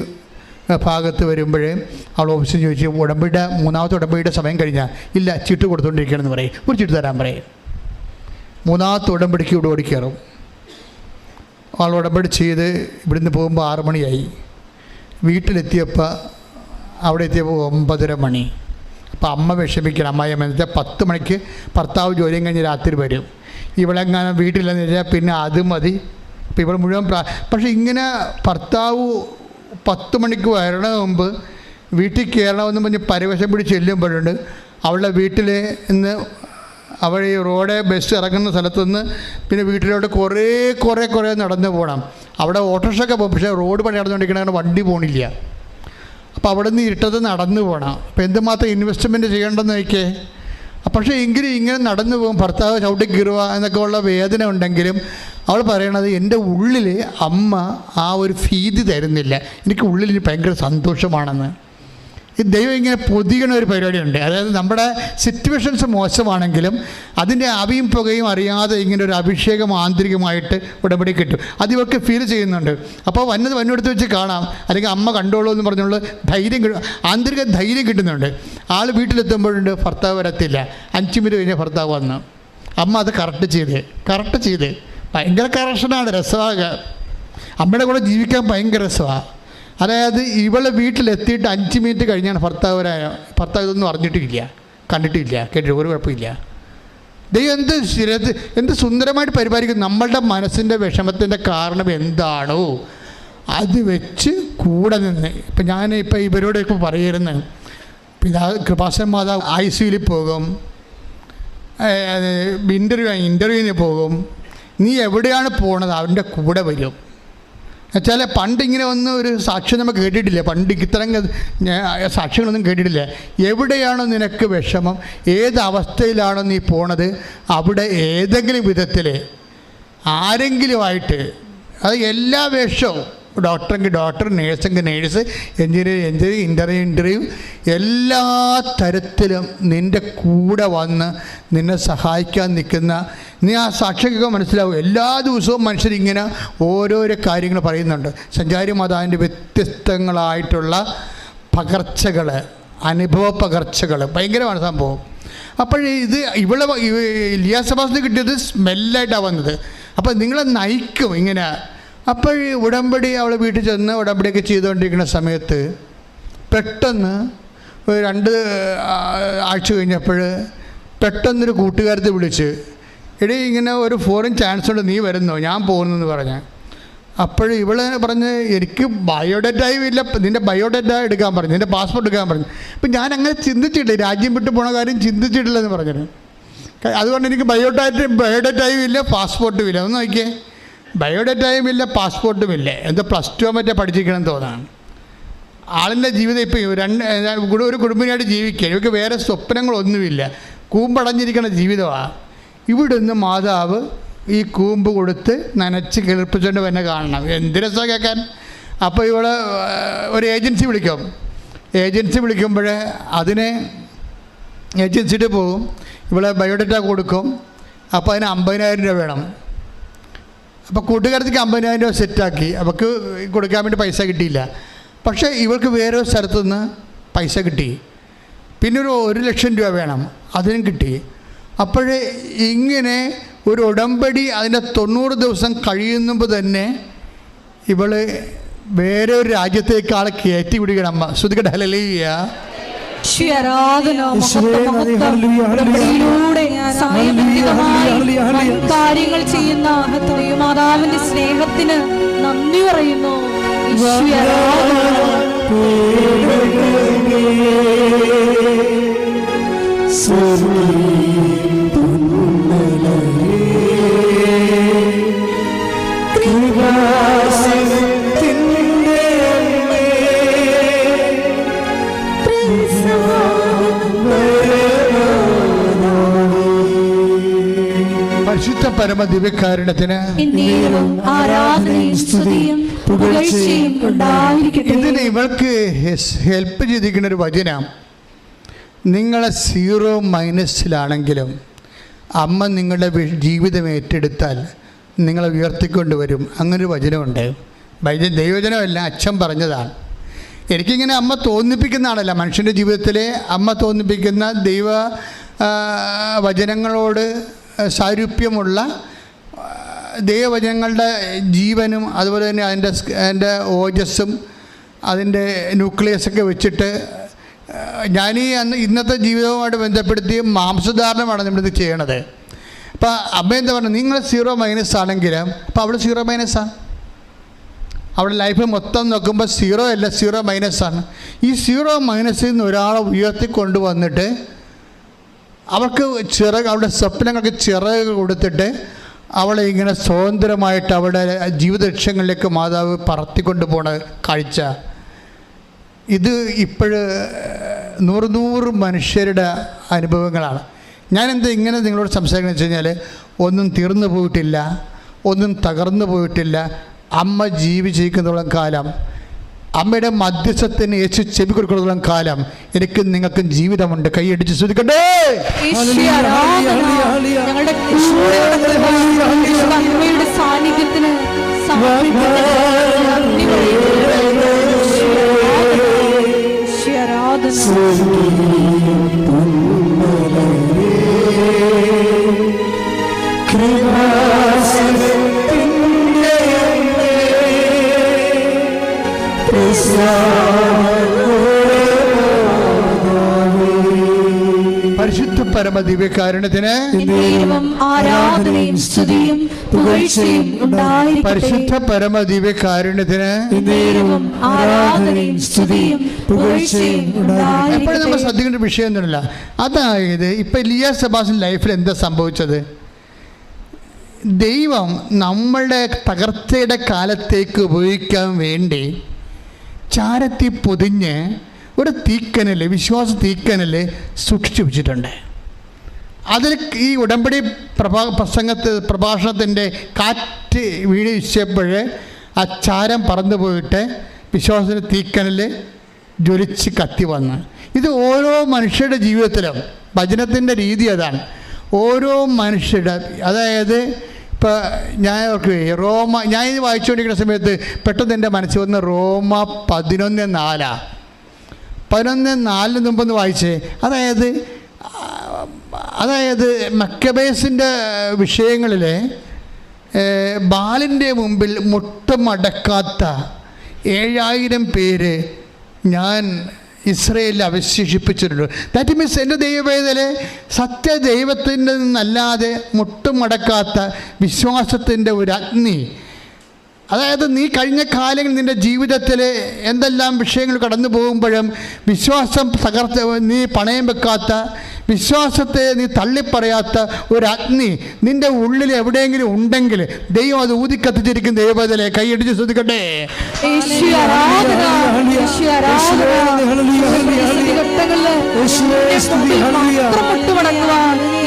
Speaker 4: ഭാഗത്ത് വരുമ്പോഴേ അവൾ ഓഫീസിൽ ചോദിച്ചു, മൂന്നാമത്തെ ഉടമ്പടിയുടെ സമയം കഴിഞ്ഞാൽ ഇല്ല, ചീട്ട് കൊടുത്തുകൊണ്ടിരിക്കുകയാണെന്ന് പറയും. ഒരു ചീട്ട് തരാൻ പറയും. മൂന്നാമത്തെ ഉടമ്പടിക്ക് ഇവിടെ ഓടിക്കയറും. അവൾ ഉടമ്പടി ചെയ്ത് ഇവിടുന്ന് പോകുമ്പോൾ 6 മണിയായി. വീട്ടിലെത്തിയപ്പോൾ അവിടെ എത്തിയപ്പോൾ 9:30 മണി. അപ്പോൾ അമ്മ വിഷമിക്കണം. അമ്മായിയമ്മ എന്ന് വെച്ചാൽ 10 മണിക്ക് ഭർത്താവ് ജോലിയും കഴിഞ്ഞ് രാത്രി വരും. ഇവളെങ്ങാനും വീട്ടിലെന്ന് വെച്ചാൽ പിന്നെ അത് മതി. അപ്പോൾ ഇവൾ മുഴുവൻ പക്ഷേ ഇങ്ങനെ ഭർത്താവ് 10 മണിക്ക് വരണ മുമ്പ് വീട്ടിൽ കയറണമെന്ന് പറഞ്ഞ് പരവശം പിടിച്ച് ചെല്ലുമ്പോഴുണ്ട് അവളുടെ വീട്ടിൽ നിന്ന് അവൾ ഈ റോഡ് ബസ് ഇറങ്ങുന്ന സ്ഥലത്തുനിന്ന് പിന്നെ വീട്ടിലോട്ട് കുറേ നടന്ന് പോകണം. അവിടെ ഓട്ടോറിക്ഷയൊക്കെ പോകും. പക്ഷേ റോഡ് പണി നടന്നുകൊണ്ടിരിക്കണ വണ്ടി പോകണില്ല. അപ്പോൾ അവിടെ നിന്ന് ഇരുട്ടത്ത് നടന്നു പോകണം. അപ്പോൾ എന്തുമാത്രം ഇൻവെസ്റ്റ്മെൻറ്റ് ചെയ്യേണ്ടെന്ന് നോക്കിയേ. പക്ഷേ എങ്കിലും ഇങ്ങനെ നടന്നു പോകും. ഭർത്താവ് ചവിട്ടി കീറുക എന്നൊക്കെ ഉള്ള വേദന ഉണ്ടെങ്കിലും അവൾ പറയണത് എൻ്റെ ഉള്ളിൽ അമ്മ ആ ഒരു ഭീതി തരുന്നില്ല, എനിക്ക് ഉള്ളിൽ ഭയങ്കര സന്തോഷമാണെന്ന്. ഈ ദൈവം ഇങ്ങനെ പൊതിയണ ഒരു പരിപാടിയുണ്ട്. അതായത് നമ്മുടെ സിറ്റുവേഷൻസ് മോശമാണെങ്കിലും അതിൻ്റെ ആവിയും പുകയും അറിയാതെ ഇങ്ങനെ ഒരു അഭിഷേകം ആന്തരികമായിട്ട് ഉടമ്പടി കിട്ടും. അത് ഇവർക്ക് ഫീൽ ചെയ്യുന്നുണ്ട്. അപ്പോൾ വന്നെടുത്ത് വെച്ച് കാണാം, അല്ലെങ്കിൽ അമ്മ കണ്ടോളൂ എന്ന് പറഞ്ഞുള്ള ആന്തരിക ധൈര്യം കിട്ടുന്നുണ്ട്. ആൾ വീട്ടിലെത്തുമ്പോഴുണ്ട് ഭർത്താവ് വരത്തില്ല. 5 മിനിറ്റ് കഴിഞ്ഞാൽ ഭർത്താവ് വന്നു. അമ്മ അത് കറക്റ്റ് ചെയ്ത് ഭയങ്കര കറക്ഷനാണ്. രസമാണ്. അമ്മയുടെ കൂടെ ജീവിക്കാൻ ഭയങ്കര രസമാണ്. അതായത് ഇവളെ വീട്ടിലെത്തിയിട്ട് 5 മിനിറ്റ് കഴിഞ്ഞാണ് ഭർത്താവ് ഇതൊന്നും അറിഞ്ഞിട്ടില്ല, കണ്ടിട്ടില്ല, കേട്ടിട്ട് ഒരു കുഴപ്പമില്ല. ദൈവം എന്ത് സുന്ദരമായിട്ട് പരിപാലിക്കും. നമ്മളുടെ മനസ്സിൻ്റെ വിഷമത്തിൻ്റെ കാരണം എന്താണോ അത് വെച്ച് കൂടെ നിന്ന്. ഇപ്പം ഞാനിപ്പോൾ ഇവരോട് ഇപ്പോൾ പറയുന്നത്, കൃപാസൻ മാതാവ് ICUയിൽ പോകും, ഇൻ്റർവ്യൂവിന് പോകും. നീ എവിടെയാണ് പോണത് അവൻ്റെ കൂടെ വരും. എന്നുവെച്ചാൽ പണ്ടിങ്ങനെ ഒന്നും ഒരു സാക്ഷ്യം നമുക്ക് കേട്ടിട്ടില്ല. പണ്ട് ഇത്തരം സാക്ഷ്യങ്ങളൊന്നും കേട്ടിട്ടില്ല. എവിടെയാണോ നിനക്ക് വിഷമം, ഏത് അവസ്ഥയിലാണോ നീ പോണത്, അവിടെ ഏതെങ്കിലും വിധത്തിൽ ആരെങ്കിലുമായിട്ട്, അത് എല്ലാ വേഷവും, ഡോക്ടറെങ്കിൽ ഡോക്ടർ, നേഴ്സെങ്കിൽ നേഴ്സ്, എഞ്ചിനീയർ ഇൻ്റർവ്യൂ എല്ലാ തരത്തിലും നിൻ്റെ കൂടെ വന്ന് നിന്നെ സഹായിക്കാൻ നിൽക്കുന്ന, നീ ആ സാക്ഷിയൊക്കെ മനസ്സിലാവും. എല്ലാ ദിവസവും മനുഷ്യരിങ്ങനെ ഓരോരോ കാര്യങ്ങൾ പറയുന്നുണ്ട്. സഞ്ചാരി മാതാവിൻ്റെ വ്യത്യസ്തങ്ങളായിട്ടുള്ള പകർച്ചകൾ, അനുഭവ പകർച്ചകൾ ഭയങ്കരമാണ് സംഭവം. അപ്പോൾ ഇവിടെ ലിയ സെബാസ്റ്റിന് കിട്ടിയത് സ്മെല്ലായിട്ടാണ് വന്നത്. അപ്പോൾ നിങ്ങളെ നയിക്കും ഇങ്ങനെ. അപ്പോൾ ഉടമ്പടി അവൾ വീട്ടിൽ ചെന്ന് ഉടമ്പടിയൊക്കെ ചെയ്തുകൊണ്ടിരിക്കുന്ന സമയത്ത് പെട്ടെന്ന് 2 ആഴ്ച കഴിഞ്ഞപ്പോൾ പെട്ടെന്നൊരു കൂട്ടുകാരത്തെ വിളിച്ച്, എടീ ഇങ്ങനെ ഒരു ഫോറിൻ ചാൻസ് ഉണ്ട്, നീ വരുന്നോ? ഞാൻ പോകുന്നെന്ന് പറഞ്ഞ്. അപ്പോൾ ഇവള് പറഞ്ഞ് എനിക്ക് ബയോഡേറ്റയും ഇല്ല, നിൻ്റെ ബയോഡേറ്റ എടുക്കാൻ പറഞ്ഞു, നിൻ്റെ പാസ്പോർട്ട് എടുക്കാൻ പറഞ്ഞു. അപ്പം ഞാൻ അങ്ങനെ ചിന്തിച്ചിട്ടില്ല, രാജ്യം വിട്ട് പോണ കാര്യം ചിന്തിച്ചിട്ടില്ലെന്ന് പറഞ്ഞത്. അതുകൊണ്ട് എനിക്ക് ബയോഡേറ്റയും ഇല്ല, പാസ്പോർട്ടും ഇല്ല. ഒന്ന് നോക്കിയേ, ബയോഡേറ്റയും ഇല്ല, പാസ്പോർട്ടും ഇല്ല. എന്തോ +2 മറ്റേ പഠിച്ചിരിക്കണം തോന്നാണ്. ആളിൻ്റെ ജീവിതം ഇപ്പോൾ ഒരു കുടുംബിനായിട്ട് ജീവിക്കുക, ഇവർക്ക് വേറെ സ്വപ്നങ്ങളൊന്നുമില്ല, കൂമ്പടഞ്ഞിരിക്കുന്ന ജീവിതമാണ്. ഇവിടെ നിന്ന് മാതാവ് ഈ കൂമ്പ് കൊടുത്ത് നനച്ച് കിളിർപ്പിച്ചുകൊണ്ട് തന്നെ കാണണം. എന്ത് രസമാണ് കേൾക്കാൻ. അപ്പോൾ ഇവള് ഒരു ഏജൻസി വിളിക്കും. ഏജൻസി വിളിക്കുമ്പോൾ അതിന് ഏജൻസിയിട്ട് പോകും, ഇവളെ ബയോഡേറ്റ കൊടുക്കും. അപ്പോൾ അതിന് 50,000 രൂപ വേണം. അപ്പോൾ കൂട്ടുകാരത്തേക്ക് 50,000 രൂപ സെറ്റാക്കി. അവൾക്ക് കൊടുക്കാൻ വേണ്ടി പൈസ കിട്ടിയില്ല. പക്ഷേ ഇവൾക്ക് വേറെ ഒരു സ്ഥലത്തുനിന്ന് പൈസ കിട്ടി. പിന്നെ ഒരു 1,00,000 രൂപ വേണം, അതിനും കിട്ടി. അപ്പോഴേ ഇങ്ങനെ ഒരു ഉടമ്പടി അതിൻ്റെ 90 ദിവസം കഴിയുമ്പോൾ തന്നെ ഇവൾ വേറെ ഒരു രാജ്യത്തേക്ക് ആളെ കയറ്റി വിടുകയാണ്. അമ്മ ശ്രുതികട്ടെ, ഹല്ലേലൂയ.
Speaker 3: കാര്യങ്ങൾ ചെയ്യുന്ന മാതാവിന്റെ സ്നേഹത്തിന് നന്ദി പറയുന്നു.
Speaker 4: പരിശുദ്ധ പരമ ദിവ്യകാരുണ്യത്തിന് ഇതിന് ഇവൾക്ക് ഹെൽപ്പ് ചെയ്തിരിക്കുന്ന ഒരു വചനം, നിങ്ങളെ 0- അമ്മ നിങ്ങളുടെ ജീവിതം ഏറ്റെടുത്താൽ നിങ്ങളെ ഉയർത്തിക്കൊണ്ടുവരും. അങ്ങനൊരു വചനമുണ്ട്. ദൈവവചനമല്ല, അച്ഛൻ പറഞ്ഞതാണ്. എനിക്കിങ്ങനെ അമ്മ തോന്നിപ്പിക്കുന്നതാണല്ല, മനുഷ്യൻ്റെ ജീവിതത്തിലെ അമ്മ തോന്നിപ്പിക്കുന്ന ദൈവ വചനങ്ങളോട് സാരൂപ്യമുള്ള ദൈവവചനങ്ങളുടെ ജീവനും അതുപോലെ തന്നെ അതിൻ്റെ ഓജസ്സും അതിൻ്റെ ന്യൂക്ലിയസൊക്കെ വെച്ചിട്ട് ഞാനീ ഇന്നത്തെ ജീവിതവുമായിട്ട് ബന്ധപ്പെടുത്തി മാംസധാരണമാണ് നമ്മളിത് ചെയ്യണത്. അപ്പോൾ അമ്മ എന്താ പറഞ്ഞത്, നിങ്ങൾ 0- അപ്പോൾ അവൾ 0- അവളുടെ ലൈഫ് മൊത്തം നോക്കുമ്പോൾ 0 അല്ല, 0- ഈ 0- നിന്ന് ഒരാളെ ഉയർത്തിക്കൊണ്ട് വന്നിട്ട് അവൾക്ക് അവളുടെ സ്വപ്നങ്ങൾക്ക് ചിറക് കൊടുത്തിട്ട് അവളെ ഇങ്ങനെ സ്വതന്ത്രമായിട്ട് അവളുടെ ജീവിത ലക്ഷ്യങ്ങളിലേക്ക് മാതാവ് പറത്തിക്കൊണ്ട് പോണ കാഴ്ച, ഇത് ഇപ്പോഴ് 100 മനുഷ്യരുടെ അനുഭവങ്ങളാണ്. ഞാനെന്താ ഇങ്ങനെ നിങ്ങളോട് സംസാരിക്കുന്നത് വെച്ച് കഴിഞ്ഞാൽ, ഒന്നും തീർന്നു പോയിട്ടില്ല, ഒന്നും തകർന്നു പോയിട്ടില്ല. അമ്മ ജീവിച്ചിരിക്കുന്നിടത്തോളം കാലം, അമ്മയുടെ മധ്യസ്ഥത്തിന് യേശു ചെവി കൊടുക്കുന്നിടത്തോളം കാലം എനിക്കും നിങ്ങൾക്കും ജീവിതമുണ്ട്. കൈയടിച്ച് ശ്രദ്ധിക്കട്ടെ.
Speaker 3: സാന്നിധ്യത്തിന്
Speaker 4: പരിശുദ്ധ പരമ ദിവ്യകാരുണ്യത്തിന്
Speaker 3: ആരാധനയും സ്തുതിയും പുകഴ്ചയും ഉണ്ടായിരിക്കട്ടെ.
Speaker 4: പരിശുദ്ധ പരമ ദിവ്യകാരുണ്യത്തിന്
Speaker 3: ആരാധനയും സ്തുതിയും പുകഴ്ചയും ഉണ്ടായിരിക്കട്ടെ.
Speaker 4: എപ്പോഴും നമ്മൾ ശ്രദ്ധിക്കേണ്ട വിഷയമൊന്നുമില്ല. അതായത് ഇപ്പം എലിയാ സെബാസ്റ്റ്യൻ ലൈഫിൽ എന്താ സംഭവിച്ചത്? ദൈവം നമ്മളുടെ തകർച്ചയുടെ കാലത്തേക്ക് ഉപയോഗിക്കാൻ വേണ്ടി ചാരത്തി പൊതിഞ്ഞ് ഒരു തീക്കനൽ, വിശ്വാസ തീക്കനൽ സൂക്ഷിച്ചു വെച്ചിട്ടുണ്ട്. അതിൽ ഈ ഉടമ്പടി പ്രഭാഷണത്തിൻ്റെ കാറ്റ് വീഴ്ചയപ്പോൾ ആ ചാരം പറന്നു പോയിട്ട് വിശ്വാസത്തിൻ്റെ തീക്കനൽ ജ്വലിച്ച് കത്തി വന്ന്. ഇത് ഓരോ മനുഷ്യരുടെ ജീവിതത്തിലും വചനത്തിൻ്റെ രീതി അതാണ്. ഓരോ മനുഷ്യരുടെ, അതായത് ഇപ്പോൾ ഞാൻ ഞാൻ ഇത് വായിച്ചുകൊണ്ടിരിക്കുന്ന സമയത്ത് പെട്ടെന്ന് എൻ്റെ മനസ്സിൽ വന്ന് റോമ 11:4. 11:4 മുമ്പൊന്ന് വായിച്ചേ. അതായത് മക്കബേസിൻ്റെ വിഷയങ്ങളിൽ ബാലിൻ്റെ മുമ്പിൽ മുട്ടുമടക്കാത്ത 7000 പേര് ഞാൻ ഇസ്രയേലിൽ അവശേഷിപ്പിച്ചിട്ടുണ്ട്. ദാറ്റ് മീൻസ് എൻ്റെ ദൈവവേദന സത്യദൈവത്തിൻ്റെ നിന്നല്ലാതെ മുട്ടുമടക്കാത്ത വിശ്വാസത്തിൻ്റെ ഒരു അഗ്നി. അതായത് നീ കഴിഞ്ഞ കാലങ്ങളിൽ നിൻ്റെ ജീവിതത്തിൽ എന്തെല്ലാം വിഷയങ്ങൾ കടന്നു പോകുമ്പോഴും വിശ്വാസം തകർത്ത് നീ പണയം വെക്കാത്ത, വിശ്വാസത്തെ നീ തള്ളിപ്പറയാത്ത ഒരു അഗ്നി നിൻ്റെ ഉള്ളിൽ എവിടെയെങ്കിലും ഉണ്ടെങ്കിൽ ദൈവം അത് ഊതിക്കത്തിച്ചിരിക്കും. ദൈവത്തിലെ കൈയടിച്ച് ശ്രദ്ധിക്കട്ടെ.
Speaker 3: ഈ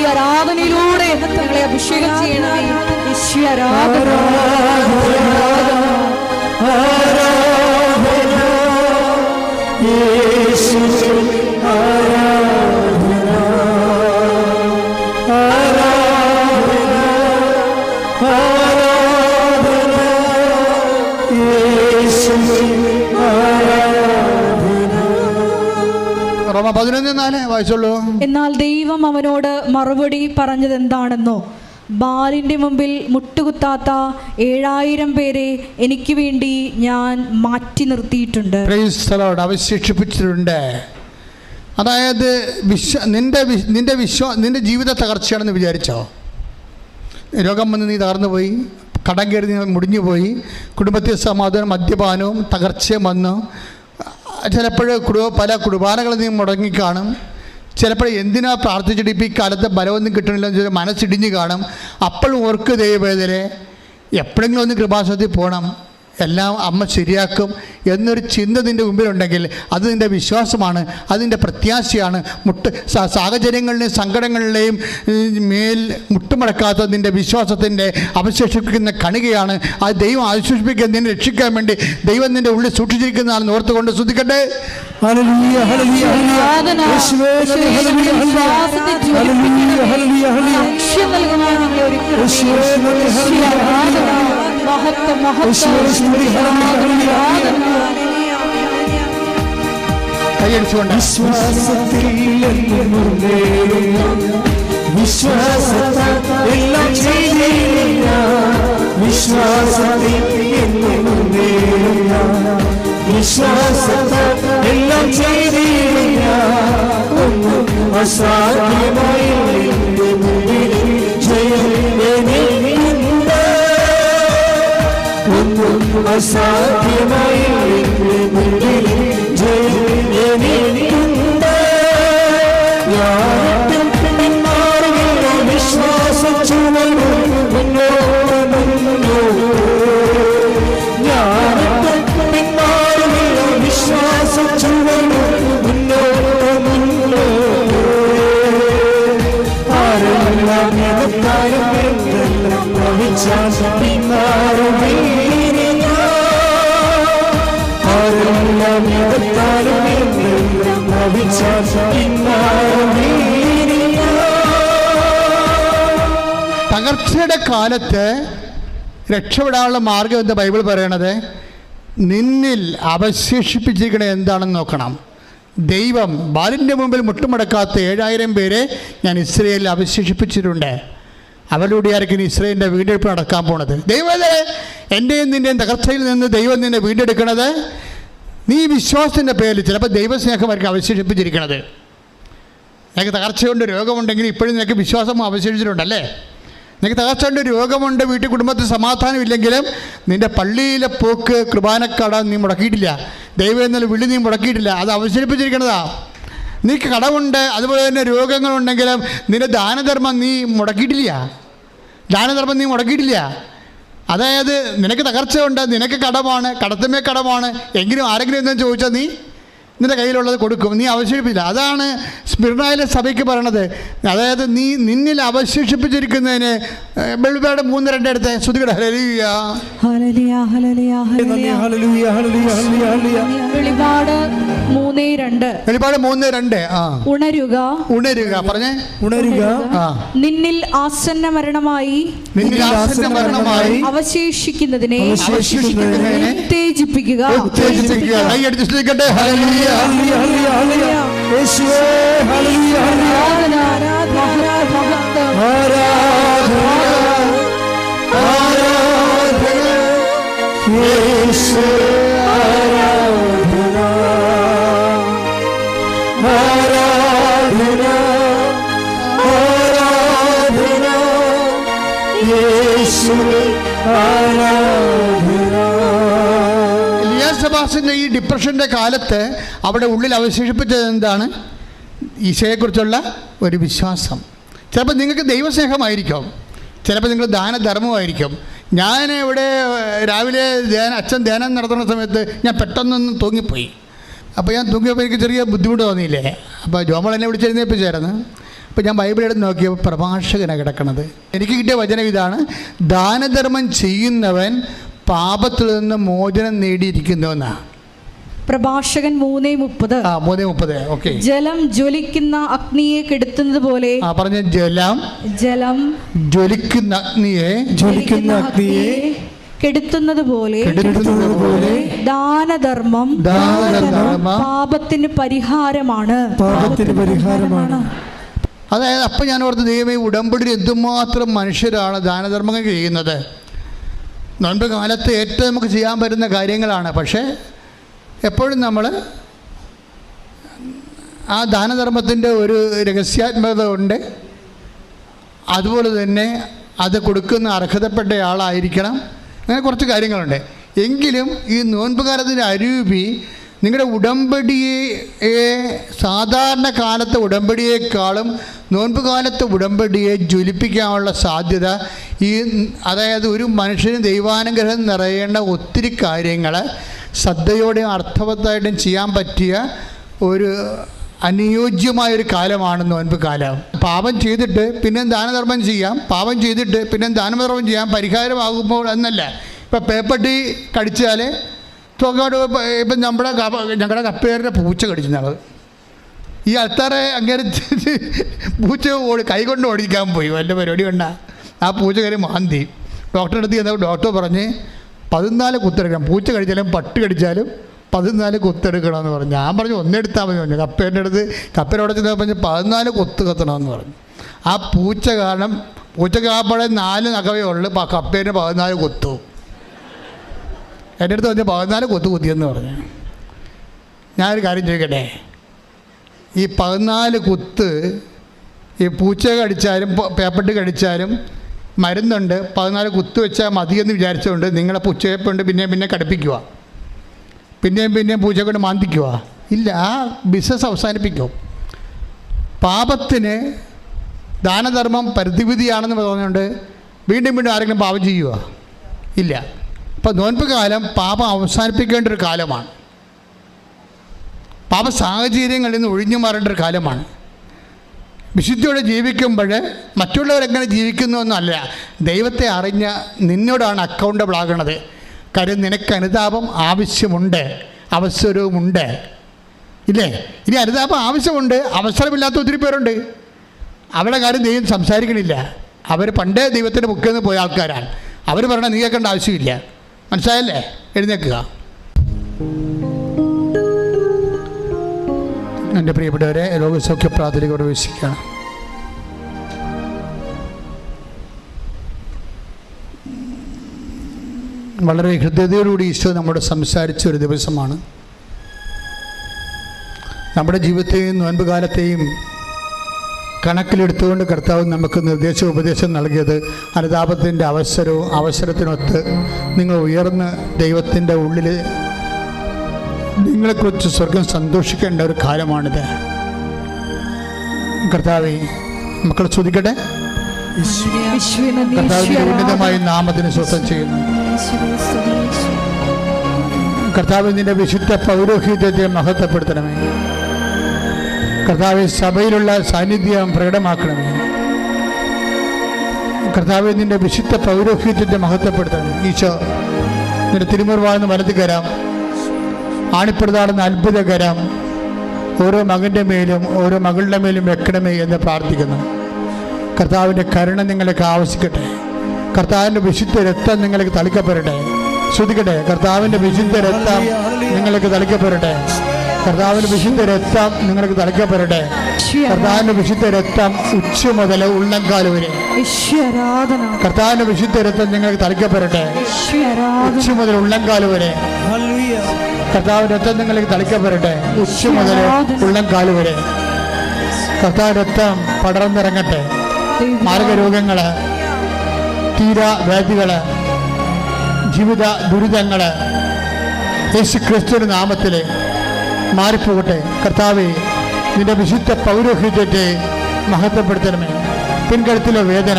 Speaker 3: ആരാധനയിലൂടെ ഞങ്ങളെ അഭിഷേകം ചെയ്യണമേ.
Speaker 4: റോമ 11:4 വായിച്ചോളൂ.
Speaker 3: എന്നാൽ ദൈവം അവനോട് മറുപടി പറഞ്ഞത് എന്താണെന്നോ, ബാലിന്റെ മുമ്പിൽ മുട്ടുകുത്താത്ത 7000 പേരെ എനിക്ക് വേണ്ടി ഞാൻ മാറ്റി നിർത്തിയിട്ടുണ്ട്.
Speaker 4: അവശേഷിപ്പിച്ചിട്ടുണ്ട്. അതായത് നിന്റെ ജീവിത തകർച്ചയാണെന്ന് വിചാരിച്ചോ? രോഗം വന്ന് നീ തകർന്നു പോയി, കടം കയറി നീ മുടിഞ്ഞു പോയി, കുടുംബത്തിൽ സമാധാനം, മദ്യപാനവും തകർച്ചയും വന്നു. ചിലപ്പോൾ പല കുർബാനകൾ നീ മുടങ്ങിക്കാണും. ചിലപ്പോൾ എന്തിനാ പ്രാർത്ഥിച്ചിട്ട് ഇപ്പോൾ ഈ കാലത്ത് ബലമൊന്നും കിട്ടണില്ലെന്ന് ചോദിച്ചാൽ മനസ്സിടിഞ്ഞ് കാണും. അപ്പോൾ ഓർക്ക് ദൈവവേദന എപ്പോഴെങ്കിലും ഒന്ന് കൃപാസനത്തിൽ പോകണം, എല്ലാം അമ്മ ശരിയാക്കും എന്നൊരു ചിന്ത നിൻ്റെ മുമ്പിലുണ്ടെങ്കിൽ അത് നിൻ്റെ വിശ്വാസമാണ്, അതിൻ്റെ പ്രത്യാശയാണ്. സാഹചര്യങ്ങളിലെയും സങ്കടങ്ങളിലെയും മേൽ മുട്ടുമടക്കാത്ത നിൻ്റെ വിശ്വാസത്തിൻ്റെ അവശേഷിപ്പിക്കുന്ന കണികയാണ്. അത് ദൈവം അവശേഷിപ്പിക്കാൻ നിന്നെ രക്ഷിക്കാൻ വേണ്ടി ദൈവം നിൻ്റെ ഉള്ളിൽ സൂക്ഷിച്ചിരിക്കുന്നതാണെന്ന് ഓർത്തുകൊണ്ട് ശ്രദ്ധിക്കട്ടെ. കൈയടിച്ചുകൊണ്ട് തകർച്ചയുടെ കാലത്ത് രക്ഷപ്പെടാനുള്ള മാർഗം എന്താ ബൈബിൾ പറയണത്? നിന്നിൽ അവശേഷിപ്പിച്ചിരിക്കണത് എന്താണെന്ന് നോക്കണം. ദൈവം ബാലിൻ്റെ മുമ്പിൽ മുട്ടുമടക്കാത്ത 7000 പേരെ ഞാൻ ഇസ്രയേലിൽ അവശേഷിപ്പിച്ചിട്ടുണ്ട്. അവരിലൂടെ ആയിരിക്കും ഇസ്രയേലിൻ്റെ വീണ്ടെടുപ്പ് നടക്കാൻ പോണത്. ദൈവമേ, എൻ്റെയും നിൻ്റെയും തകർച്ചയിൽ നിന്ന് ദൈവം നിന്നെ വീണ്ടെടുക്കണത് നീ വിശ്വാസത്തിൻ്റെ പേരിൽ. ചിലപ്പോൾ ദൈവസ്നേഹമായിരിക്കും അവശേഷിപ്പിച്ചിരിക്കണത്. നിനക്ക് തകർച്ചയുണ്ട്, രോഗമുണ്ടെങ്കിൽ ഇപ്പോഴും നിനക്ക് വിശ്വാസം അവശേഷിച്ചിട്ടുണ്ടല്ലേ? നിനക്ക് തകർച്ചയുണ്ട്, രോഗമുണ്ട്, വീട്ടിൽ കുടുംബത്തിൽ സമാധാനമില്ലെങ്കിലും നിൻ്റെ പള്ളിയിലെ പോക്ക്, കുർബാനക്കട നീ മുടക്കിയിട്ടില്ല, ദൈവം എന്നുള്ള വിളി നീ മുടക്കിയിട്ടില്ല. അത് അവശേഷിപ്പിച്ചിരിക്കണതാ. നിനക്ക് കടമുണ്ട്, അതുപോലെ തന്നെ രോഗങ്ങളുണ്ടെങ്കിലും നിന്റെ ദാനധർമ്മം നീ മുടക്കിയിട്ടില്ല. അതായത് നിനക്ക് തകർച്ചയുണ്ട്, നിനക്ക് കടമാണ്, കടത്തുമേ കടമാണ്, എങ്കിലും ആരെങ്കിലും എന്തെന്ന് ചോദിച്ചാൽ നീ നിൻ്റെ കയ്യിലുള്ളത് കൊടുക്കും, നീ അവശേഷിപ്പിച്ചില്ല. അതാണ് സ്മിർനയിലെ സഭയ്ക്ക് പറയണത്. അതായത് നീ നിന്നിൽ അവശേഷിപ്പിച്ചിരിക്കുന്നതിന് വെളിപാട് 3:2 എടുത്ത് ശ്രുതികട.
Speaker 3: വെളിപാട് 3:2. ഉണരുക
Speaker 4: പറഞ്ഞേ.
Speaker 3: നിന്നിൽ ആസന്ന മരണമായി അവശേഷിക്കുന്നതിനെ ഉത്തേജിപ്പിക്കുക.
Speaker 1: യേശുവേ ആരാധന.
Speaker 4: എലിയാസ് സെബാസ്റ്റ്യൻ്റെ ഈ ഡിപ്രഷൻ്റെ കാലത്ത് അവിടെ ഉള്ളിൽ അവശേഷിപ്പിച്ചത് എന്താണ്? ഈശോയെക്കുറിച്ചുള്ള ഒരു വിശ്വാസം. ചിലപ്പോൾ നിങ്ങൾക്ക് ദൈവസ്നേഹമായിരിക്കും, ചിലപ്പോൾ നിങ്ങൾ ദാനധർമ്മമായിരിക്കും. ഞാൻ ഇവിടെ രാവിലെ അച്ഛൻ ധ്യാനം നടത്തുന്ന സമയത്ത് ഞാൻ പെട്ടെന്നൊന്നും തൂങ്ങിപ്പോയി. അപ്പോൾ ഞാൻ തൂങ്ങിയപ്പോൾ എനിക്ക് ചെറിയ ബുദ്ധിമുട്ട് തോന്നിയില്ലേ? അപ്പോൾ ജോമൾ എന്നെ വിളിച്ചെഴുന്നേൽപ്പിച്ചായിരുന്നു. അപ്പോൾ ഞാൻ ബൈബിൾ എടുത്ത് നോക്കിയപ്പോൾ പ്രഭാഷകനാണ് കിടക്കണത്. എനിക്ക് കിട്ടിയ വചനം ഇതാണ്: ദാനധർമ്മം ചെയ്യുന്നവൻ പാപത്തിൽ നിന്ന് മോചനം നേടിയിരിക്കുന്നുവെന്നാണ്.
Speaker 3: പ്രഭാഷകൻ 3:30.
Speaker 4: 3:30. ഓക്കെ.
Speaker 3: ജലം ജ്വലിക്കുന്ന അഗ്നിയെ കെടുത്തുന്നത് പോലെ.
Speaker 4: പറഞ്ഞ ജലം ജ്വലിക്കുന്ന അഗ്നിയെ
Speaker 3: കെടുത്തുന്നത് പോലെ ദാനധർമ്മം പാപത്തിന് പരിഹാരമാണ്.
Speaker 4: അതായത് അപ്പം ഞാൻ ഓർത്ത്, ദൈവമേ, ഉടമ്പടി എന്തുമാത്രം മനുഷ്യരാണ് ദാനധർമ്മങ്ങൾ ചെയ്യുന്നത്. നോൻപ് കാലത്ത് ഏറ്റവും നമുക്ക് ചെയ്യാൻ പറ്റുന്ന കാര്യങ്ങളാണ്. പക്ഷേ എപ്പോഴും നമ്മൾ ആ ദാനധർമ്മത്തിൻ്റെ ഒരു രഹസ്യാത്മകത ഉണ്ട്. അതുപോലെ തന്നെ അത് കൊടുക്കുന്ന അർഹതപ്പെട്ട ആളായിരിക്കണം. അങ്ങനെ കുറച്ച് കാര്യങ്ങളുണ്ട്. എങ്കിലും ഈ നോൻപ് കാലത്തിൻ്റെ അരൂപി നിങ്ങളുടെ ഉടമ്പടിയെ, സാധാരണ കാലത്തെ ഉടമ്പടിയേക്കാളും നോൻപ് കാലത്തെ ഉടമ്പടിയെ ജ്വലിപ്പിക്കാനുള്ള സാധ്യത അതായത് ഒരു മനുഷ്യന് ദൈവാനുഗ്രഹം നിറയേണ്ട ഒത്തിരി കാര്യങ്ങൾ ശ്രദ്ധയോടെയും അർത്ഥവത്തായിട്ടും ചെയ്യാൻ പറ്റിയ ഒരു അനുയോജ്യമായൊരു കാലമാണ് നോൻപ് കാലം. പാപം ചെയ്തിട്ട് പിന്നെ ദാനധർമ്മം ചെയ്യാം, പാപം ചെയ്തിട്ട് പിന്നെ ദാനധർമ്മം ചെയ്യാം, പരിഹാരമാകുമ്പോൾ എന്നല്ല. ഇപ്പം പേപ്പട്ടി കടിച്ചാൽ തോക്കോട് ഇപ്പം ഞങ്ങളുടെ കപ്പേരുടെ പൂച്ച കടിച്ചു ഞങ്ങൾ. ഈ അൽത്താറെ അങ്ങനെ പൂച്ച കൈകൊണ്ട് ഓടിക്കാൻ പോയി, വല്ല പരിപാടി കൊണ്ടാ ആ പൂച്ച കയറി മാന്തി. ഡോക്ടറെ അടുത്ത് ചെന്നപ്പോൾ ഡോക്ടർ പറഞ്ഞ് 14 കുത്തെടുക്കണം, പൂച്ച കടിച്ചാലും പട്ടി കടിച്ചാലും 14 കുത്തെടുക്കണമെന്ന് പറഞ്ഞു. ഞാൻ പറഞ്ഞു ഒന്നെടുത്താൽ മതി പറഞ്ഞു. കപ്പേൻ്റെ അടുത്ത് കപ്പേരോടെ ചെന്ന് പറഞ്ഞ് 14 കുത്ത് കത്തണമെന്ന് പറഞ്ഞു. ആ പൂച്ച കാരണം പൂച്ചക്ക് ആപ്പോഴെ 4 നഖവേ ഉള്ളു, കപ്പേന് 14 കുത്തും. എൻ്റെ അടുത്ത് പറഞ്ഞ് 14 കുത്ത് കുത്തിയെന്ന് പറഞ്ഞു. ഞാനൊരു കാര്യം ചോദിക്കട്ടെ, ഈ 14 കുത്ത് ഈ പൂച്ച കടിച്ചാലും പേപ്പട്ടി കടിച്ചാലും മരുന്നുണ്ട്, 14 കുത്ത് വെച്ചാൽ മതിയെന്ന് വിചാരിച്ചുകൊണ്ട് നിങ്ങളെ പൂച്ചയെ കൊണ്ട് പിന്നെ കടുപ്പിക്കുക, പിന്നെയും പൂച്ചയെ കൊണ്ട് മാന്തിക്കുക? ഇല്ല, ആ ബിസിനസ് അവസാനിപ്പിക്കും. പാപത്തിന് ദാനധർമ്മം പരിധിവിധിയാണെന്ന് പറഞ്ഞുകൊണ്ട് വീണ്ടും ആരെങ്കിലും പാപം ചെയ്യുക? ഇല്ല. ഇപ്പം നോൻപ് കാലം പാപം അവസാനിപ്പിക്കേണ്ട ഒരു കാലമാണ്. പാപ സാഹചര്യങ്ങളിൽ നിന്ന് ഒഴിഞ്ഞു മാറേണ്ട ഒരു കാലമാണ്. വിശുദ്ധിയോടെ ജീവിക്കുമ്പോൾ മറ്റുള്ളവരെങ്ങനെ ജീവിക്കുന്നു എന്നല്ല, ദൈവത്തെ അറിഞ്ഞ നിന്നോടാണ് അക്കൗണ്ടബിൾ ആകണത്. കാര്യം നിനക്ക് അനുതാപം ആവശ്യമുണ്ട്, അവസരവുമുണ്ട്, ഇല്ലേ? ഇനി അനുതാപം ആവശ്യമുണ്ട്, അവസരമില്ലാത്ത ഒത്തിരി പേരുണ്ട്. അവരുടെ കാര്യം ദൈവം സംസാരിക്കണില്ല. അവർ പണ്ടേ ദൈവത്തിൻ്റെ മുക്കിൽ നിന്ന് പോയ ആൾക്കാരാണ്. അവർ പറയണ നീ കേൾക്കേണ്ട ആവശ്യമില്ല. മനസ്സിലായല്ലേ? എഴുന്നേൽക്കുക. എൻ്റെ പ്രിയപ്പെട്ടവരെ, രോഗസൗഖ്യ പ്രാർത്ഥനയോട് പ്രവേശിക്കുകയാണ്. വളരെ ഹൃദ്യതയോടുകൂടി ഈശോ നമ്മോട് സംസാരിച്ച ഒരു ദിവസമാണ്. നമ്മുടെ ജീവിതത്തെയും നോൻപ് കാലത്തെയും കണക്കിലെടുത്തുകൊണ്ട് കർത്താവ് നമുക്ക് ഉപദേശം നൽകിയത് അനുതാപത്തിൻ്റെ അവസരത്തിനൊത്ത് നിങ്ങൾ ഉയർന്ന് ദൈവത്തിൻ്റെ ഉള്ളിൽ നിങ്ങളെക്കുറിച്ച് സ്വർഗം സന്തോഷിക്കേണ്ട ഒരു കാലമാണിത്. കർത്താവേ, മക്കൾ ചോദിക്കട്ടെ. കർത്താവിൻ്റെ ഉന്നതമായ നാമത്തിന് സ്വസ്ഥം ചെയ്യുന്നു. കർത്താവ് നിന്റെ വിശുദ്ധ പൗരോഹിത്യത്തെ മഹത്വപ്പെടുത്തണമേ. കർത്താവ് സഭയിലുള്ള സാന്നിധ്യം പ്രകടമാക്കണമേ. കർത്താവ് നിന്റെ വിശുദ്ധ പൗരോഹിത്യത്തെ മഹത്വപ്പെടുത്തണമേ. ഈശോ നിന്റെ തിരുമുറിവാഴ്ന്ന് വലത് കരം, ആണിപ്രതാടുന്ന അത്ഭുതകരം ഓരോ മകൻ്റെ മേലും ഓരോ മകളുടെ മേലും വെക്കണമേ എന്ന് പ്രാർത്ഥിക്കുന്നു. കർത്താവിൻ്റെ കരുണ നിങ്ങൾക്ക് ആവശ്യിക്കട്ടെ. കർത്താവിൻ്റെ വിശുദ്ധ രക്തം നിങ്ങൾക്ക് തളിക്കപ്പെടട്ടെ. ശ്രദ്ധിക്കട്ടെ, കർത്താവിൻ്റെ വിശുദ്ധ രക്തം നിങ്ങൾക്ക് തളിക്കപ്പെടട്ടെ. കർത്താവിൻ്റെ വിശുദ്ധ രക്തം നിങ്ങൾക്ക് തളിക്കപ്പെടട്ടെ. കർത്താവിൻ്റെ വിശുദ്ധ രക്തം ഉച്ച മുതൽ ഉള്ളംകാല് വരെ. കർത്താവിൻ്റെ വിശുദ്ധ രക്തം നിങ്ങൾക്ക് തളിക്കപ്പെടട്ടെ. ഉച്ച മുതൽ ഉള്ളംകാല് വരെ കർത്താവിൻ്റെ രക്തം നിങ്ങൾക്ക് തളിക്കപ്പെടട്ടെ. ഉച്ച മുതൽ ഉള്ളംകാല് വരെ കർത്താവിൻ്റെ രക്തം പടർന്നിറങ്ങട്ടെ. മാർഗരോഗങ്ങൾ, തീരാവേദികൾ, ജീവിത ദുരിതങ്ങൾ യേശു ക്രിസ്തുവിന്റെ നാമത്തിൽ മാറിപ്പോകട്ടെ. കർത്താവേ, നിന്റെ വിശുദ്ധ പൗരോഹിത്യത്തെ മഹത്വപ്പെടുത്തണമേ. പിൻകഴുത്തിലെ വേദന,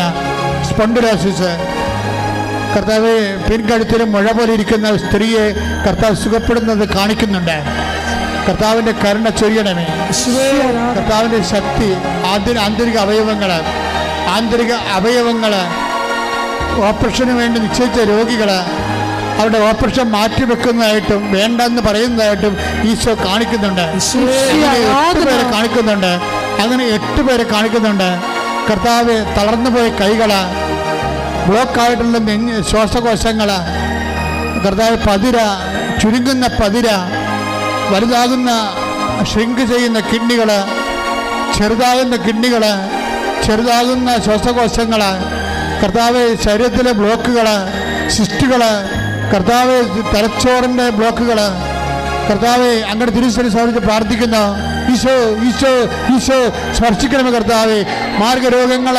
Speaker 4: സ്പോണ്ടിലോസിസ്, കർത്താവെ, പിൻകഴുത്തിൽ മുഴ പോലെ ഇരിക്കുന്ന സ്ത്രീയെ കർത്താവ് സുഖപ്പെടുന്നത് കാണിക്കുന്നുണ്ട്. കർത്താവിൻ്റെ കരുണ ചൊരിയണമേ. കർത്താവിൻ്റെ ശക്തി, ആന്തരിക അവയവങ്ങൾ ഓപ്പറേഷന് വേണ്ടി നിശ്ചയിച്ച രോഗികൾ അവരുടെ ഓപ്പറേഷൻ മാറ്റിവെക്കുന്നതായിട്ടും വേണ്ടെന്ന് പറയുന്നതായിട്ടും ഈശോ കാണിക്കുന്നുണ്ട്. 8 പേരെ കാണിക്കുന്നുണ്ട്. അങ്ങനെ 8 പേരെ കാണിക്കുന്നുണ്ട്. കർത്താവ്, തളർന്നുപോയ കൈകൾ, ബ്ലോക്കായിട്ടുള്ള ശ്വാസകോശങ്ങൾ, കർത്താവ്, പതിര, ചുരുങ്ങുന്ന പതിര, വലുതാകുന്ന ഷ്രിങ്ക് ചെയ്യുന്ന കിഡ്നികൾ, ചെറുതാകുന്ന കിഡ്നികൾ, ചെറുതാകുന്ന ശ്വാസകോശങ്ങൾ, കർത്താവ്, ശരീരത്തിലെ ബ്ലോക്കുകൾ, സിസ്റ്റുകൾ, കർത്താവ്, തലച്ചോറിൻ്റെ ബ്ലോക്കുകൾ, കർത്താവ്, അങ്ങയുടെ തിരുസരി സാധിച്ച് പ്രാർത്ഥിക്കുന്നു. ഈശോ ഈശോ ഈശോ സ്പർശിക്കണമേ കർത്താവേ. മാർഗരോഗങ്ങൾ,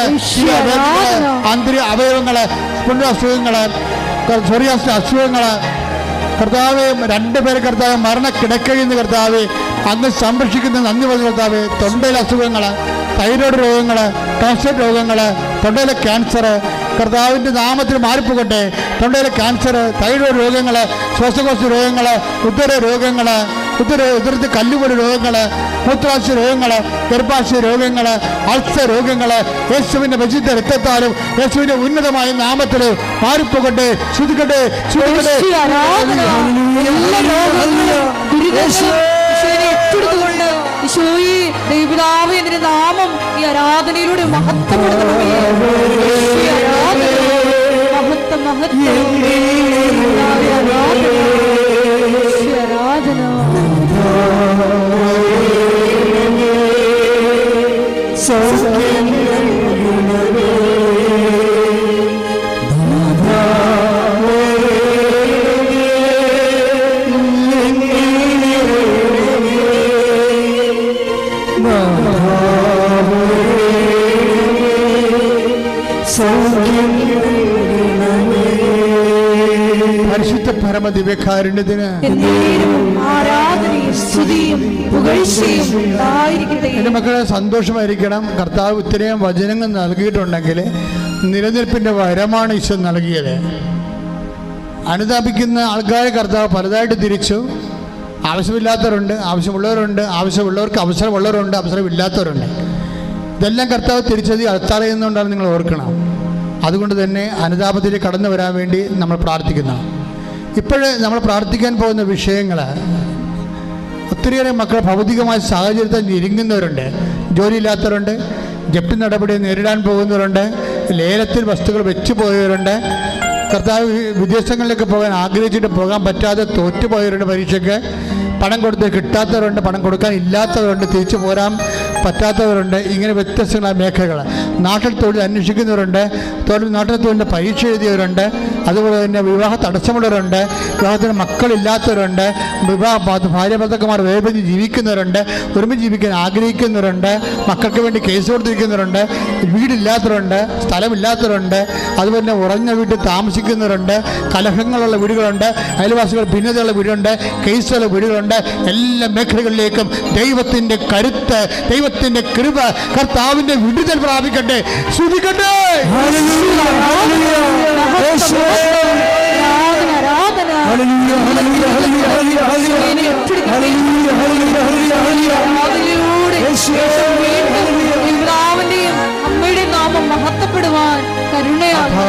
Speaker 4: ആന്തരിക അവയവങ്ങൾ, അസുഖങ്ങൾ, സോറിയാസിന്റെ അസുഖങ്ങൾ, കർത്താവെ, 2 പേര് കർത്താവ് മരണക്കിടക്കയിൽ നിന്ന് കർത്താവെ അങ്ങ് സംരക്ഷിക്കുന്ന നന്ദി പറഞ്ഞു കർത്താവെ. തൊണ്ടയിലെ അസുഖങ്ങൾ, തൈറോയ്ഡ് രോഗങ്ങൾ, ടോൺസിൽ രോഗങ്ങൾ, തൊണ്ടയിലെ ക്യാൻസർ കർത്താവിൻ്റെ നാമത്തിൽ മാറിപ്പോകട്ടെ. തൊണ്ടയിലെ ക്യാൻസർ, തൈറോയ്ഡ് രോഗങ്ങൾ, ശ്വാസകോശ രോഗങ്ങൾ, ഉദരരോഗങ്ങൾ, ഉദരത്തിൽ കല്ലുപോലെ രോഗങ്ങൾ, മൂത്രാശയ രോഗങ്ങൾ, ഗർഭാശയ രോഗങ്ങൾ, അൾസർ രോഗങ്ങൾ യേശുവിൻ്റെ വിശുദ്ധ രക്തത്താലും യേശുവിൻ്റെ ഉന്നതമായ നാമത്തിൽ മാറിപ്പോകട്ടെ. ശ്രുതിക്കട്ടെ, ശ്രുതിക്കട്ടെ.
Speaker 3: ദൈവപിതാവേ, നിന്റെ നാമം ഈ ആരാധനയിലൂടെ മഹത്വപ്പെടുത്തണമേ. മഹത്വം മഹത്വം ആരാധന.
Speaker 4: പരിശുദ്ധ പരമദിവ്യകാരുണ്യത്തിന് എൻ്റെ മക്കളെ സന്തോഷമായിരിക്കണം. കർത്താവ് ഇത്രയും വചനങ്ങൾ നൽകിയിട്ടുണ്ടെങ്കിൽ നിലനിൽപ്പിൻ്റെ വരമാണ് ഈശോ നൽകിയത്. അനുതാപിക്കുന്ന ആൾക്കാരെ കർത്താവ് പലതായിട്ട് തിരിച്ചു. ആവശ്യമില്ലാത്തവരുണ്ട്, ആവശ്യമുള്ളവരുണ്ട്, ആവശ്യമുള്ളവർക്ക് അവസരമുള്ളവരുണ്ട്, അവസരമില്ലാത്തവരുണ്ട്. ഇതെല്ലാം കർത്താവ് തിരിച്ചത് അത്താളയുന്നതുകൊണ്ടാണ് നിങ്ങൾ ഓർക്കണം. അതുകൊണ്ട് തന്നെ അനുതാപത്തിൽ കടന്നു വരാൻ വേണ്ടി നമ്മൾ പ്രാർത്ഥിക്കുന്നു. ഇപ്പോഴേ നമ്മൾ പ്രാർത്ഥിക്കാൻ പോകുന്ന വിഷയങ്ങൾ, ഒത്തിരിയേറെ മക്കൾ ഭൗതികമായ സാഹചര്യത്തിൽ ഞെരുങ്ങുന്നവരുണ്ട്, ജോലിയില്ലാത്തവരുണ്ട്, ജപ്തി നടപടി നേരിടാൻ പോകുന്നവരുണ്ട്, ലേലത്തിൽ വസ്തുക്കൾ വെച്ചു പോയവരുണ്ട്, കർത്താവ് വിദേശങ്ങളിലേക്ക് പോകാൻ ആഗ്രഹിച്ചിട്ട് പോകാൻ പറ്റാതെ തോറ്റുപോയവരുണ്ട്, പരീക്ഷയ്ക്ക് പണം കൊടുത്ത് കിട്ടാത്തവരുണ്ട്, പണം കൊടുക്കാൻ ഇല്ലാത്തവരുണ്ട്, തിരിച്ചു പോരാൻ പറ്റാത്തവരുണ്ട്. ഇങ്ങനെ വ്യത്യസ്തങ്ങളായ മേഖലകൾ. നാട്ടിൽ തൊഴിൽ അന്വേഷിക്കുന്നവരുണ്ട്, നാട്ടിൽ തൊഴിലിൻ്റെ പരീക്ഷ എഴുതിയവരുണ്ട്, അതുപോലെ തന്നെ വിവാഹ തടസ്സമുള്ളവരുണ്ട്, വിവാഹത്തിന് മക്കളില്ലാത്തവരുണ്ട്, ഭാര്യ ഭർത്താക്കന്മാർ വേർപിരിഞ്ഞ് ജീവിക്കുന്നവരുണ്ട്, ഒരുമിച്ച് ജീവിക്കാൻ ആഗ്രഹിക്കുന്നവരുണ്ട്, മക്കൾക്ക് വേണ്ടി കേസ് കൊടുത്തിരിക്കുന്നവരുണ്ട്, വീടില്ലാത്തവരുണ്ട്, സ്ഥലമില്ലാത്തവരുണ്ട്, അതുപോലെ തന്നെ ഉറഞ്ഞ വീട്ടിൽ താമസിക്കുന്നവരുണ്ട്, കലഹങ്ങളുള്ള വീടുകളുണ്ട്, അയൽവാസികൾ ഭിന്നതയുള്ള വീടുണ്ട്, കേസുള്ള വീടുകളുണ്ട്. എല്ലാ മേഖലകളിലേക്കും ദൈവത്തിൻ്റെ കരുത്ത്, ദൈവത്തിൻ്റെ കൃപ, കർത്താവിൻ്റെ വിടുതൽ പ്രാപിക്കട്ടെ. ശ്രുതിക്കട്ടെ.
Speaker 3: അമ്മയുടെ നാമം മഹത്വപ്പെടുവാൻ കരുണയാണ്.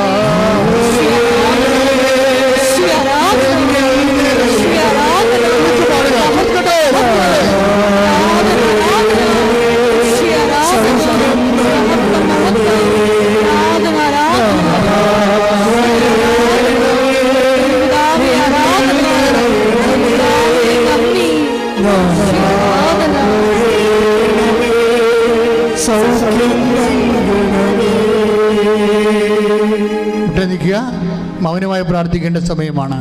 Speaker 4: മൗനമായി പ്രാർത്ഥിക്കേണ്ട സമയമാണ്.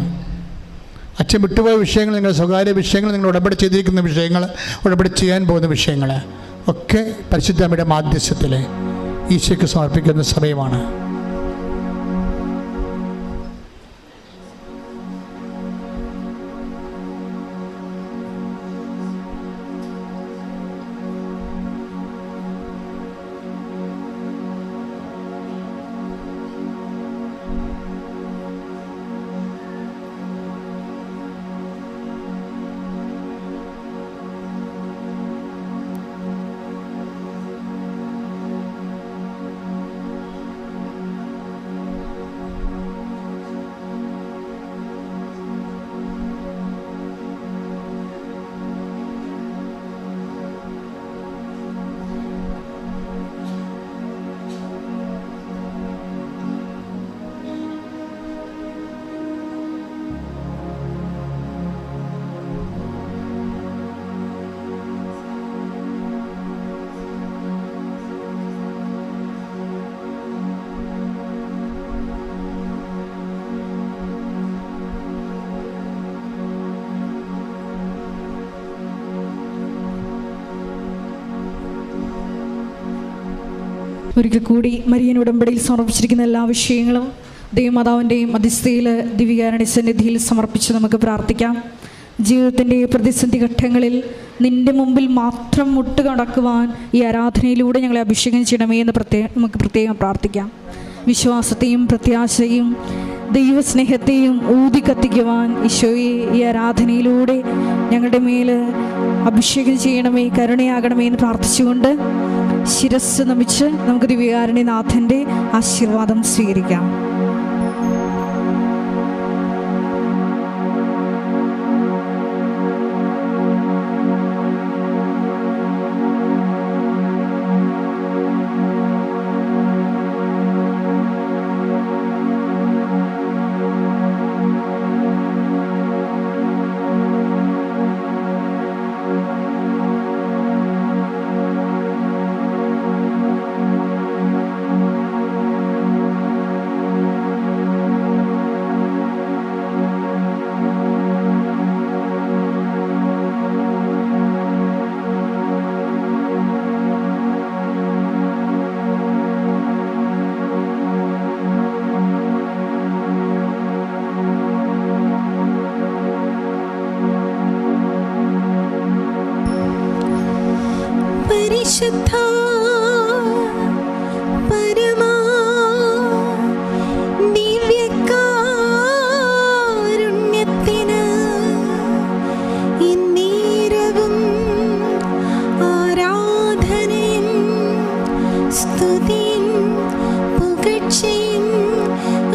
Speaker 4: അച്ഛൻ വിട്ടുപോയ വിഷയങ്ങൾ, നിങ്ങളുടെ സ്വകാര്യ വിഷയങ്ങൾ, നിങ്ങൾ ഉടമ്പടി ചെയ്തിരിക്കുന്ന വിഷയങ്ങൾ, ഉടമ്പടി ചെയ്യാൻ പോകുന്ന വിഷയങ്ങൾ ഒക്കെ പരിശുദ്ധ അമ്മയുടെ മാധ്യസ്ഥത്തിൽ ഈശോയ്ക്ക് സമർപ്പിക്കുന്ന സമയമാണ്.
Speaker 3: ഒരിക്കൽ കൂടി മരിയൻ ഉടമ്പടിയിൽ സമർപ്പിച്ചിരിക്കുന്ന എല്ലാ വിഷയങ്ങളും ദൈവമാതാവിൻ്റെയും മധ്യസ്ഥയിൽ ദിവ്യകാരുണ്യ സന്നിധിയിൽ സമർപ്പിച്ച് നമുക്ക് പ്രാർത്ഥിക്കാം. ജീവിതത്തിൻ്റെ പ്രതിസന്ധി ഘട്ടങ്ങളിൽ നിൻ്റെ മുമ്പിൽ മാത്രം മുട്ടുകടക്കുവാൻ ഈ ആരാധനയിലൂടെ ഞങ്ങളെ അഭിഷേകം ചെയ്യണമേ എന്ന് നമുക്ക് പ്രത്യേകം പ്രാർത്ഥിക്കാം. വിശ്വാസത്തെയും പ്രത്യാശയും ദൈവസ്നേഹത്തെയും ഊതിക്കത്തിക്കുവാൻ ഈശോയെ ഈ ആരാധനയിലൂടെ ഞങ്ങളുടെ മേൽ അഭിഷേകം ചെയ്യണമേ, കരുണയാകണമേ എന്ന് പ്രാർത്ഥിച്ചുകൊണ്ട് ശിരസ്സ് നമിച്ച് നമുക്ക് ദിവ്യകാരുണ്യനാഥൻ്റെ ആശീർവാദം സ്വീകരിക്കാം.
Speaker 5: പരിശുദ്ധ പരമാ ദിവ്യകാരുണ്യത്തിന് എന്നേരവും ആരാധനയും സ്തുതിയും പുകഴ്ചയും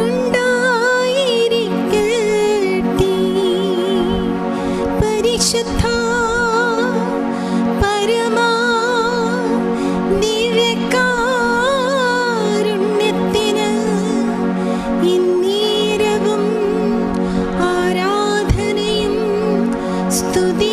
Speaker 5: ഉണ്ടായിരിക്കട്ടെ. പരിശുദ്ധ ദിവ്യകാരുണ്യത്തിന് എന്നേരവും ആരാധനയും സ്തുതി